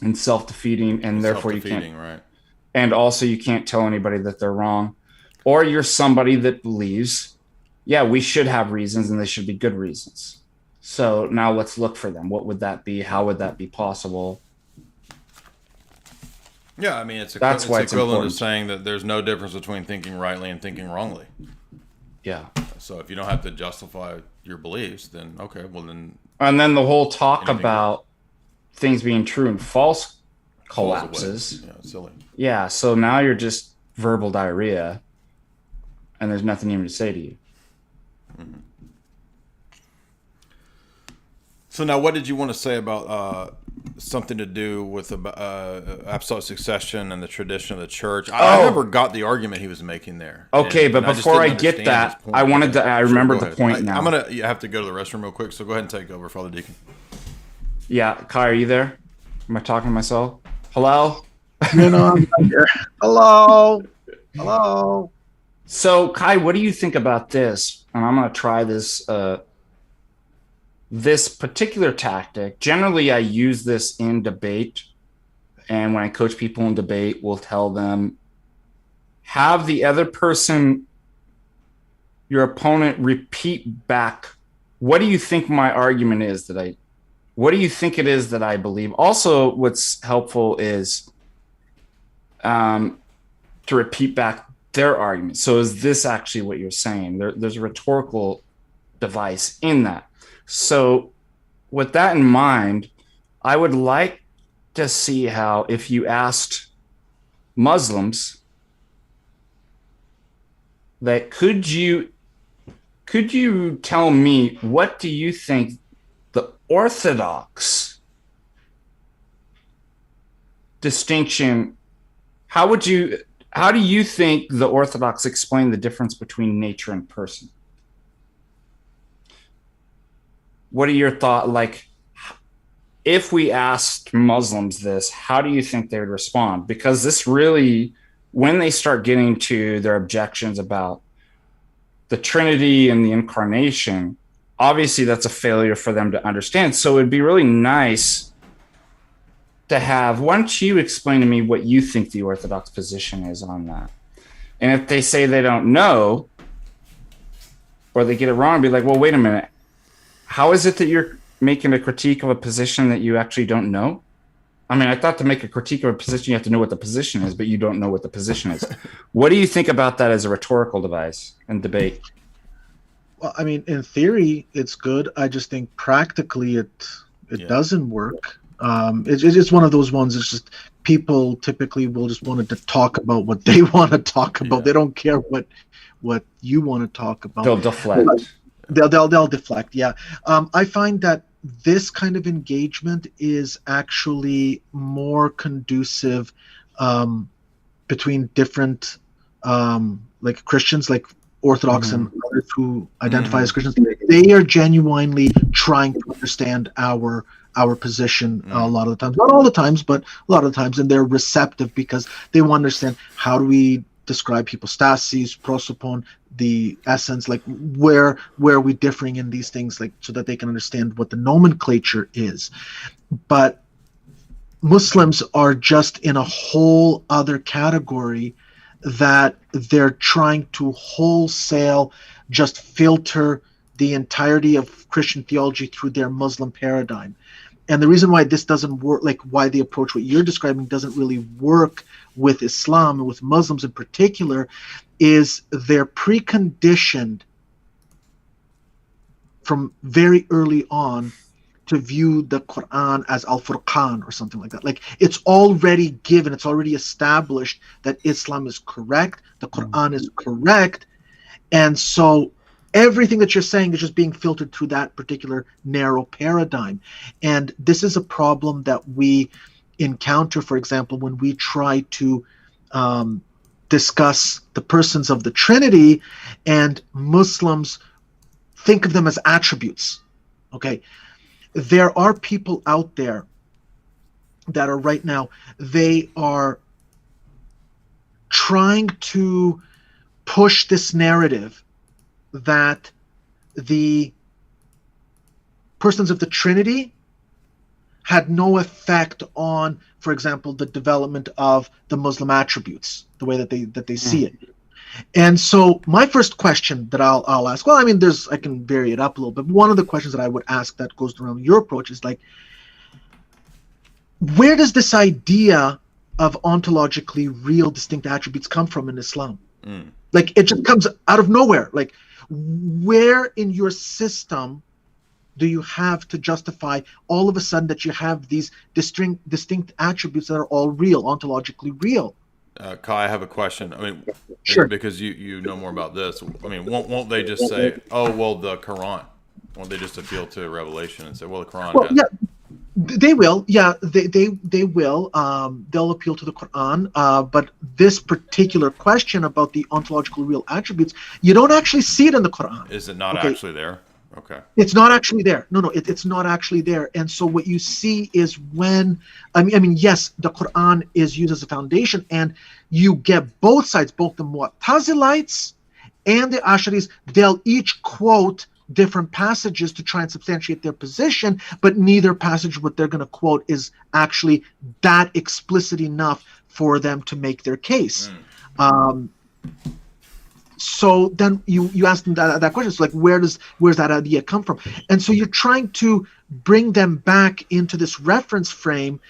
and self-defeating, and therefore you can't. Right. And also you can't tell anybody that they're wrong. Or you're somebody that believes, yeah, we should have reasons and they should be good reasons. So now let's look for them. What would that be? How would that be possible? Yeah, I mean, it's equivalent to saying that there's no difference between thinking rightly and thinking wrongly. Yeah. So if you don't have to justify your beliefs, then okay, well then. And then the whole talk about things being true and false collapses. Yeah, it's silly. Yeah, so now you're just verbal diarrhea, and there's nothing even to say to you. Mm-hmm. So now, what did you want to say about something to do with apostolic succession and the tradition of the church? I never got the argument he was making there. Okay, but before I get that, I wanted to. I remembered the point now. You have to go to the restroom real quick, so go ahead and take over, Father Deacon. Yeah, Kai, are you there? Am I talking to myself? Hello? I'm here. Hello? Hello? So, Kai, what do you think about this? And I'm going to try this this particular tactic. Generally, I use this in debate. And when I coach people in debate, we'll tell them, have the other person, your opponent, repeat back, what do you think my argument is what do you think it is that I believe? Also, what's helpful is to repeat back their argument. So is this actually what you're saying? There's a rhetorical device in that. So with that in mind, I would like to see how, if you asked Muslims that could you tell me, what do you think the Orthodox distinction, how do you think the Orthodox explain the difference between nature and person? What are your thoughts? Like, if we asked Muslims this, how do you think they would respond? Because this really, when they start getting to their objections about the Trinity and the Incarnation, obviously that's a failure for them to understand. So it'd be really nice to have, why don't you explain to me what you think the Orthodox position is on that? And if they say they don't know, or they get it wrong, be like, well, wait a minute. How is it that you're making a critique of a position that you actually don't know? I mean, I thought to make a critique of a position, you have to know what the position is, but you don't know what the position is. What do you think about that as a rhetorical device and debate? Well, I mean, in theory, it's good. I just think practically it doesn't work. It's one of those ones. It's just people typically will just want to talk about what they want to talk about. They don't care what you want to talk about. They'll deflect. They'll deflect. Yeah. I find that this kind of engagement is actually more conducive between different like Christians, like Orthodox and others who identify as Christians. They are genuinely trying to understand our position a lot of the times. Not all the times, but a lot of the times, and they're receptive because they want to understand how do we describe hypostasis, prosopon, the essence, like where are we differing in these things, like so that they can understand what the nomenclature is. But Muslims are just in a whole other category that they're trying to wholesale just filter the entirety of Christian theology through their Muslim paradigm. And the reason why this doesn't work, like why the approach what you're describing doesn't really work with Islam and with Muslims in particular, is they're preconditioned from very early on to view the Quran as Al-Furqan or something like that. Like it's already given, it's already established that Islam is correct, the Quran is correct, and so everything that you're saying is just being filtered through that particular narrow paradigm. And this is a problem that we encounter, for example, when we try to discuss the persons of the Trinity, and Muslims think of them as attributes. Okay, there are people out there that are right now, they are trying to push this narrative that the persons of the Trinity had no effect on, for example, the development of the Muslim attributes, the way that they see it. And so my first question that I'll ask, well, I mean, I can vary it up a little bit. One of the questions that I would ask that goes around your approach is like, where does this idea of ontologically real distinct attributes come from in Islam? Like it just comes out of nowhere. Like where in your system do you have to justify all of a sudden that you have these distinct attributes that are all real, ontologically real? Kai, I have a question. I mean, sure, because you know more about this. I mean, won't they just say, "Oh, well, the Quran"? Won't they just appeal to Revelation and say, "Well, the Quran"? Well, yeah, they will. Yeah, they will. They'll appeal to the Quran. But this particular question about the ontological real attributes, you don't actually see it in the Quran. Is it not actually there? Okay. It's not actually there. No, it's not actually there. And so what you see is when, I mean, yes, the Quran is used as a foundation, and you get both sides, both the Mu'tazilites and the Ash'aris, they'll each quote different passages to try and substantiate their position, but neither passage what they're going to quote is actually that explicit enough for them to make their case. So then you ask them that question. So like, where's that idea come from? And so you're trying to bring them back into this reference frame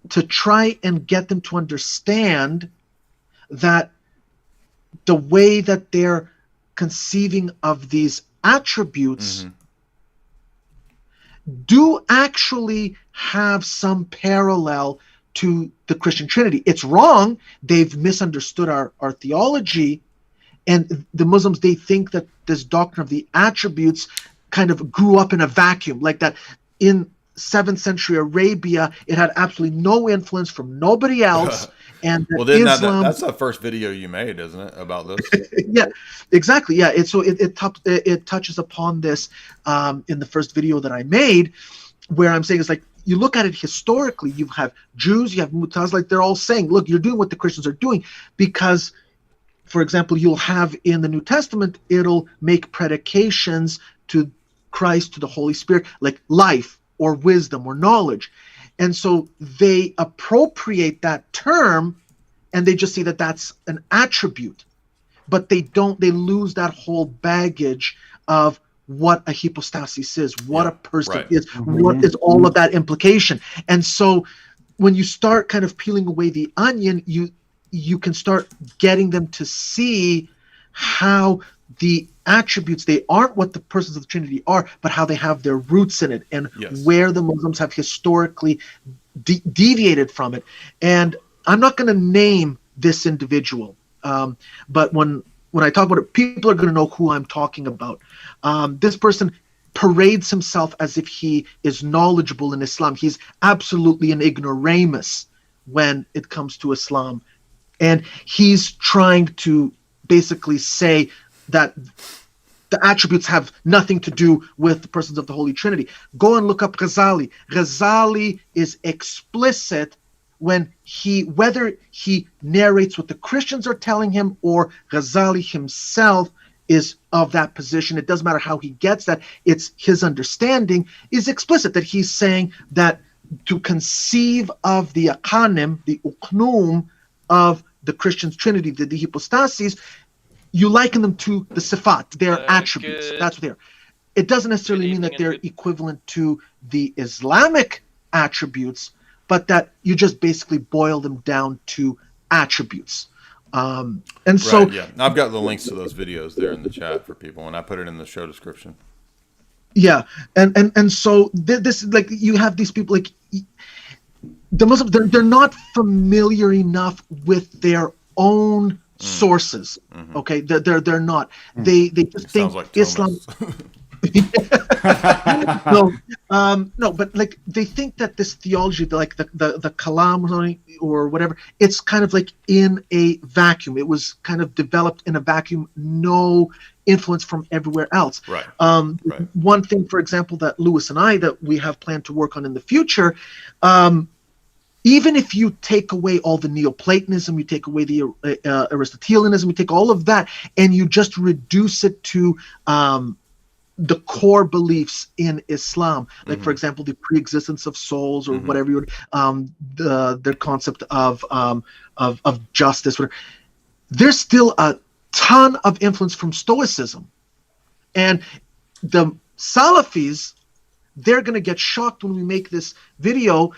to try and get them to understand that the way that they're conceiving of these attributes do actually have some parallel to the Christian Trinity. It's wrong. They've misunderstood our theology. And the Muslims, they think that this doctrine of the attributes kind of grew up in a vacuum, like that in 7th century Arabia, it had absolutely no influence from nobody else. And well, then Islam, that's the first video you made, isn't it, about this? Yeah, exactly. Yeah, it touches upon this in the first video that I made, where I'm saying it's like, you look at it historically, you have Jews, you have Mu'tazilites, like they're all saying, look, you're doing what the Christians are doing, because for example, you'll have in the New Testament, it'll make predications to Christ, to the Holy Spirit, like life or wisdom or knowledge. And so they appropriate that term and they just see that that's an attribute. But they lose that whole baggage of what a hypostasis is, what a person is, what is all of that implication. And so when you start kind of peeling away the onion, you can start getting them to see how the attributes, they aren't what the persons of the Trinity are, but how they have their roots in it, and where the Muslims have historically deviated from it. And I'm not going to name this individual, but when I talk about it, people are going to know who I'm talking about. This person parades himself as if he is knowledgeable in Islam. He's absolutely an ignoramus when it comes to Islam. And he's trying to basically say that the attributes have nothing to do with the persons of the Holy Trinity. Go and look up Ghazali. Ghazali is explicit when whether he narrates what the Christians are telling him or Ghazali himself is of that position. It doesn't matter how he gets that. It's his understanding is explicit that he's saying that to conceive of the akanim, the uknum of the Christian's Trinity, the hypostases, you liken them to the sifat, their attributes. That's what they are. It doesn't necessarily mean that they're equivalent to the Islamic attributes, but that you just basically boil them down to attributes. And so, yeah, I've got the links to those videos there in the chat for people, and I put it in the show description. Yeah, and so this, like, you have these people, like the Muslims, they're not familiar enough with their own sources. Okay, they're not. They just think like Islam. No, but like they think that this theology, like the Kalam or whatever, it's kind of like in a vacuum. It was kind of developed in a vacuum, no influence from everywhere else. Right. One thing, for example, that Lewis and I that we have planned to work on in the future, even if you take away all the Neoplatonism, you take away the Aristotelianism, you take all of that, and you just reduce it to the core beliefs in Islam, like for example, the pre-existence of souls or whatever you would, the concept of justice. Whatever. There's still a ton of influence from Stoicism, and the Salafis, they're going to get shocked when we make this video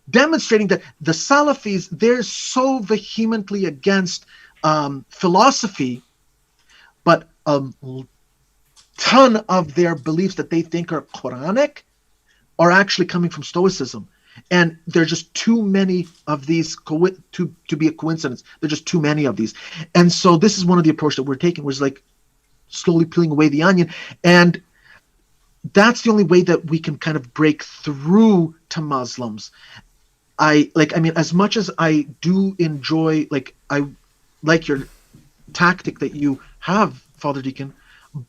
demonstrating that the Salafis, they're so vehemently against philosophy, but ton of their beliefs that they think are Quranic are actually coming from Stoicism. And there are just too many of these to be a coincidence. There are just too many of these. And so this is one of the approach that we're taking, was like slowly peeling away the onion. And that's the only way that we can kind of break through to Muslims. I mean, as much as I do enjoy, I like your tactic that you have, Father Deacon,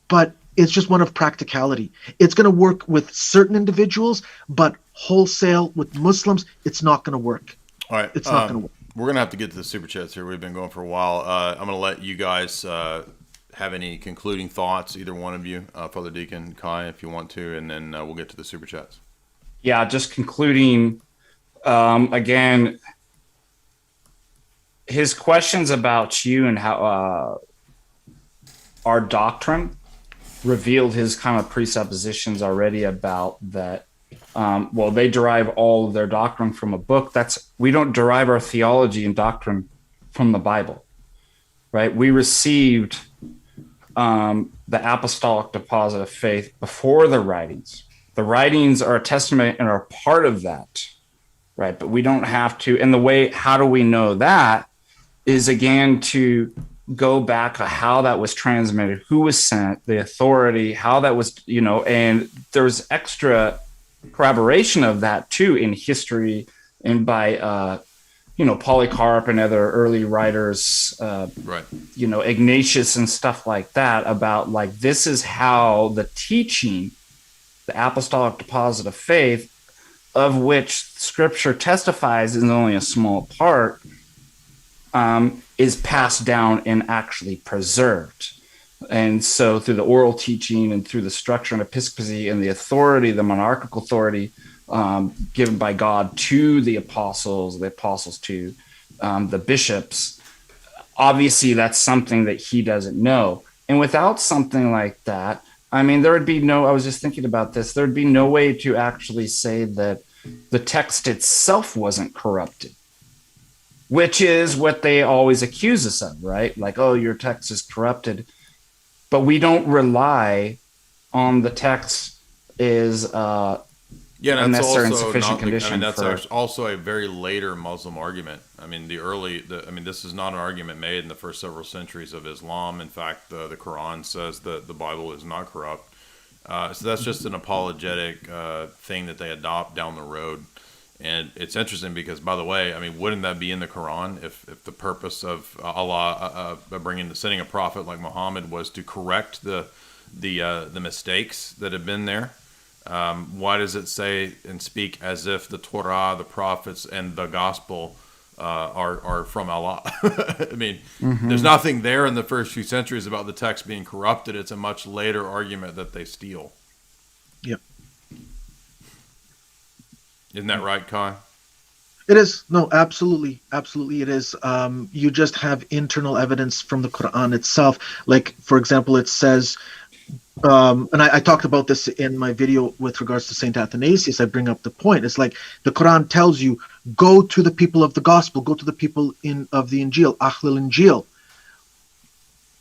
but it's just one of practicality. It's going to work with certain individuals, but wholesale with Muslims, it's not going to work. All right. It's not going to work. We're going to have to get to the super chats here. We've been going for a while. I'm going to let you guys have any concluding thoughts, either one of you, Father Deacon, Qai, if you want to, and then we'll get to the super chats. Yeah, just concluding, again, his questions about you and how our doctrine revealed his kind of presuppositions already about that. Well, they derive all of their doctrine from a book. We don't derive our theology and doctrine from the Bible, right? We received the apostolic deposit of faith before the writings. The writings are a testament and are part of that, right? But we don't have to. And the way, how do we know that is, again, to go back to how that was transmitted, who was sent, the authority, how that was, and there's extra corroboration of that too in history and by, Polycarp and other early writers, right. Ignatius and stuff like that, about like, this is how the teaching, the apostolic deposit of faith, of which scripture testifies is only a small part, is passed down and actually preserved. And so through the oral teaching and through the structure and episcopacy and the authority, the monarchical authority given by God to the apostles to the bishops, obviously that's something that he doesn't know. And without something like that, I mean, I was just thinking about this, there'd be no way to actually say that the text itself wasn't corrupted, which is what they always accuse us of, right? Like, oh, your text is corrupted. but we don't rely on the text is a necessary and sufficient condition. That's also a very later Muslim argument. I mean, this is not an argument made in the first several centuries of Islam. In fact, the Quran says that the Bible is not corrupt. So that's just an apologetic thing that they adopt down the road. And it's interesting because, by the way, I mean, wouldn't that be in the Quran if the purpose of Allah sending a prophet like Muhammad was to correct the mistakes that have been there? Why does it say and speak as if the Torah, the prophets, and the gospel are from Allah? I mean, there's nothing there in the first few centuries about the text being corrupted. It's a much later argument that they steal. Yep. Isn't that right, Qai? It is. No, absolutely. Absolutely it is. You just have internal evidence from the Quran itself. Like, for example, it says, and I talked about this in my video with regards to Saint Athanasius. I bring up the point. It's like the Quran tells you, go to the people of the gospel, go to the people of the Injil, Ahlul Injil.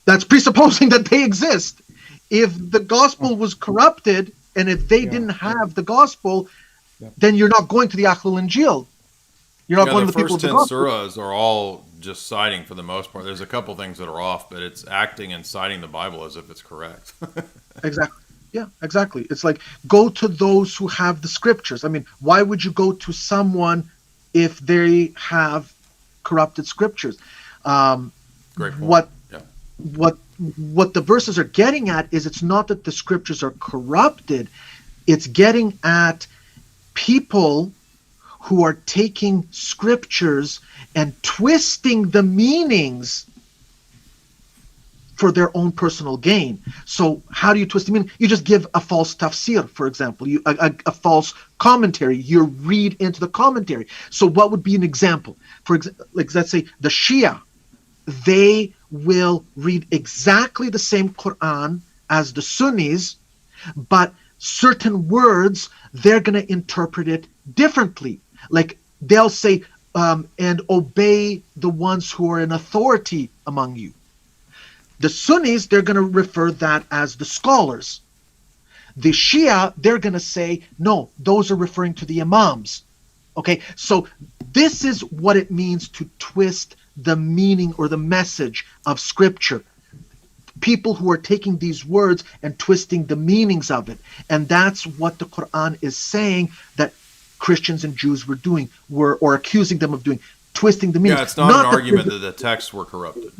That's presupposing that they exist. If the gospel was corrupted, and if they didn't have the gospel, then you're not going to the Ahlul Injil. You're not going to the people of the gospel. The first 10 surahs are all just citing for the most part. There's a couple things that are off, but it's acting and citing the Bible as if it's correct. Exactly. Yeah, exactly. It's like, go to those who have the scriptures. I mean, why would you go to someone if they have corrupted scriptures? Great point. What the verses are getting at is, it's not that the scriptures are corrupted. It's getting at people who are taking scriptures and twisting the meanings for their own personal gain. So how do you twist the meaning? You just give a false tafsir, for example, a false commentary. You read into the commentary. So what would be an example? Like, let's say the Shia, they will read exactly the same Quran as the Sunnis, but certain words, they're going to interpret it differently. Like, they'll say, and obey the ones who are in authority among you. The Sunnis, they're going to refer that as the scholars. The Shia, they're going to say, no, those are referring to the imams. Okay, so this is what it means to twist the meaning or the message of scripture. People who are taking these words and twisting the meanings of it. And that's what the Quran is saying that Christians and Jews were doing, or accusing them of doing, twisting the meanings. Yeah, it's not an argument that the texts were corrupted.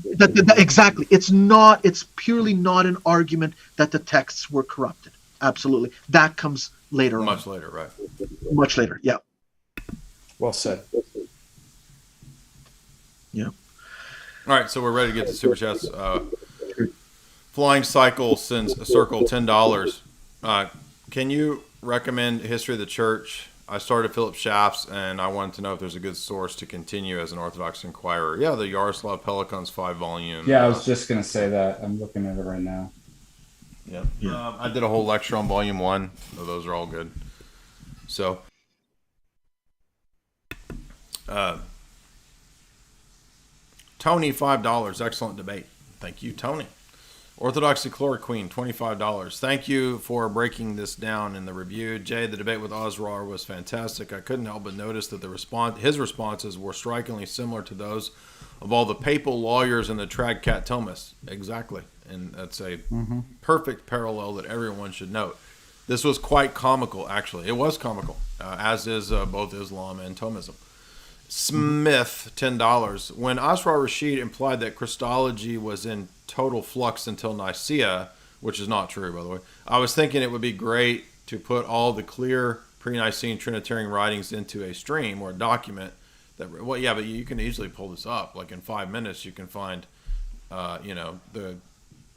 Exactly. It's purely not an argument that the texts were corrupted. Absolutely. That comes later on. Much later, right. Much later, yeah. Well said. Yeah. All right, so we're ready to get to Super Chats. Flying Cycle sends a circle $10. Can you recommend History of the Church? I started Philip Schaff's, and I wanted to know if there's a good source to continue as an Orthodox inquirer. Yeah, the Yaroslav Pelikan's 5-volume. Yeah, I was just going to say that. I'm looking at it right now. Yeah. I did a whole lecture on volume 1. So those are all good. So, Tony, $5. Excellent debate. Thank you, Tony. Orthodoxy Chloroquine, $25. Thank you for breaking this down in the review. Jay, the debate with Asrar was fantastic. I couldn't help but notice that his responses were strikingly similar to those of all the papal lawyers and the Tradcat Thomas. Exactly. And that's a perfect parallel that everyone should note. This was quite comical, actually. It was comical, as is both Islam and Thomism. Smith, $10. When Asrar Rashid implied that Christology was in total flux until Nicaea, which is not true, by the way, I was thinking it would be great to put all the clear pre-Nicene Trinitarian writings into a stream or a document. But you can easily pull this up. Like in 5 minutes, you can find, the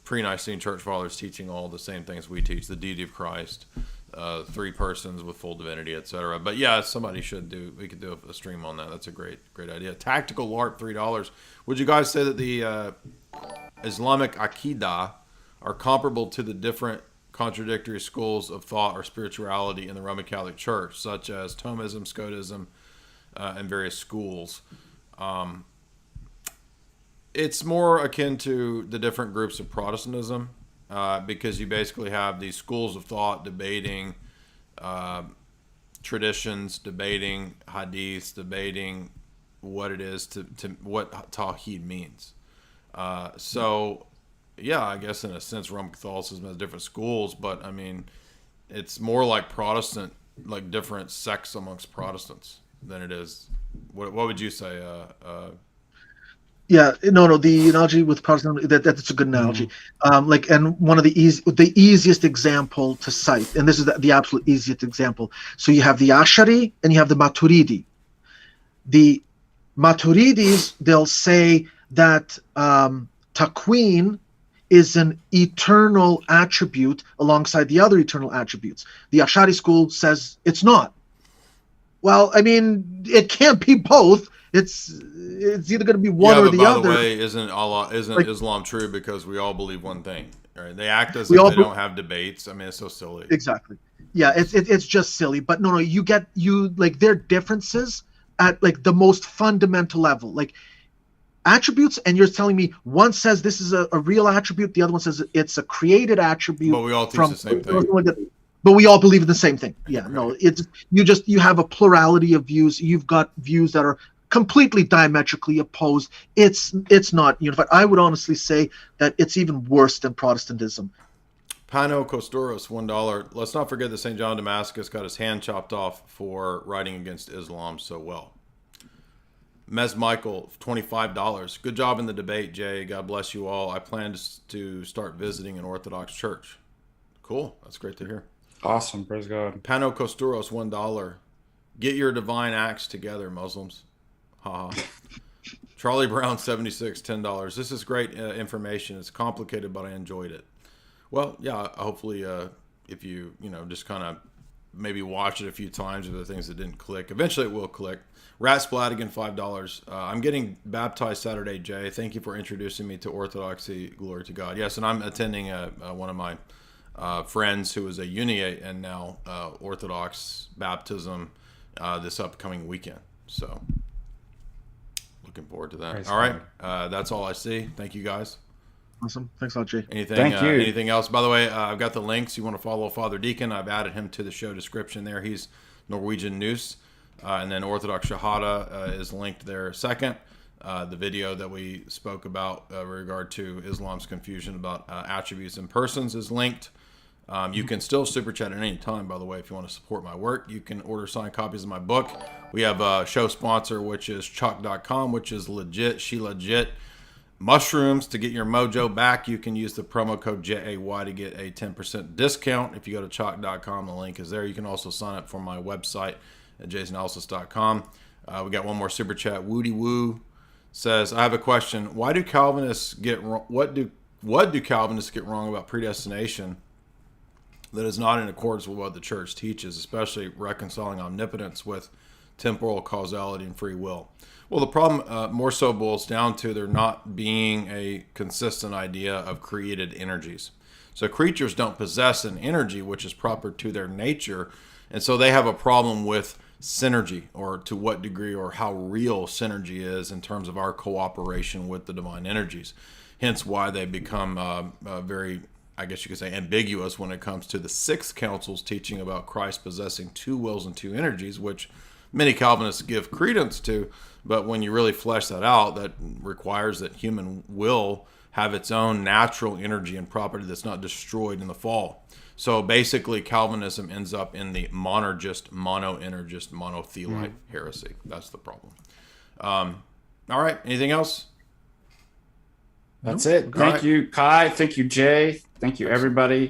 pre-Nicene Church Fathers teaching all the same things we teach: the deity of Christ, 3 persons with full divinity, etc. But yeah, we could do a stream on that. That's a great idea. Tactical LARP, $3. Would you guys say that the Islamic Aqidah are comparable to the different contradictory schools of thought or spirituality in the Roman Catholic Church, such as Thomism, Scotism, and various schools? It's more akin to the different groups of Protestantism. because you basically have these schools of thought debating traditions, debating hadiths, debating what it is to what Tawheed means. So, yeah, I guess in a sense Roman Catholicism has different schools, but I mean, it's more like Protestant, like different sects amongst Protestants than it is. What would you say? Yeah, no. The analogy with Protestant, that's a good analogy. And one of the easiest example to cite, and this is the absolute easiest example. So you have the Ash'ari and you have the Maturidi. The Maturidis, they'll say that Taqween is an eternal attribute alongside the other eternal attributes. The Ash'ari school says it's not. Well, I mean, it can't be both. It's either going to be one or the other. By the way, isn't Islam true because we all believe one thing, right? They act as if they don't have debates. I mean, it's so silly. Exactly. Yeah, it's just silly. But no, you get their differences at like the most fundamental level, like attributes, and you're telling me one says this is a real attribute, the other one says it's a created attribute. But we all teach the same thing. But we all believe in the same thing. Yeah, no, it's you have a plurality of views. You've got views that are completely diametrically opposed. It's not unified. I would honestly say that it's even worse than Protestantism. Pano Costoros, $1. Let's not forget that St. John of Damascus got his hand chopped off for writing against Islam so well. Mez Michael, $25. Good job in the debate, Jay. God bless you all. I plan to start visiting an Orthodox church. Cool. That's great to hear. Awesome. Praise God. Pano Costoros, $1. Get your divine acts together, Muslims. Haha. Charlie Brown, 76, $10. This is great information. It's complicated, but I enjoyed it. Well, yeah, hopefully if you just kind of maybe watch it a few times or the things that didn't click, eventually it will click. Rat Splat, again, $5. I'm getting baptized Saturday, Jay. Thank you for introducing me to Orthodoxy. Glory to God. Yes, and I'm attending one of my friends who is a Uniate and now Orthodox baptism this upcoming weekend. So looking forward to that. Praise all right. That's all I see. Thank you, guys. Awesome. Thanks a lot, Jay. Thank you. Anything else? By the way, I've got the links. You want to follow Father Deacon, I've added him to the show description there. He's Norwegian News. And then Orthodox Shahada is linked there second. The video that we spoke about with regard to Islam's confusion about attributes and persons is linked. You can still super chat at any time, by the way, if you want to support my work. You can order signed copies of my book. We have a show sponsor, which is Chalk.com, which is legit. She legit. Mushrooms, to get your mojo back, you can use the promo code JAY to get a 10% discount. If you go to Chalk.com, the link is there. You can also sign up for my website at jaysanalysis.com. We got one more super chat. Woody Woo says, I have a question. Why do Calvinists get wrong? What do Calvinists get wrong about predestination that is not in accordance with what the church teaches, especially reconciling omnipotence with temporal causality and free will? Well, the problem more so boils down to there not being a consistent idea of created energies. So creatures don't possess an energy which is proper to their nature, and so they have a problem with synergy, or to what degree or how real synergy is in terms of our cooperation with the divine energies. Hence why they become very, I guess you could say, ambiguous when it comes to the Sixth Council's teaching about Christ possessing two wills and two energies, which many Calvinists give credence to. But when you really flesh that out, that requires that human will have its own natural energy and property that's not destroyed in the fall. So basically, Calvinism ends up in the monergist, monoenergist, monothelite heresy. That's the problem. All right. Anything else? That's it. Thank you, Qai. Thank you, Jay. Thank you, everybody.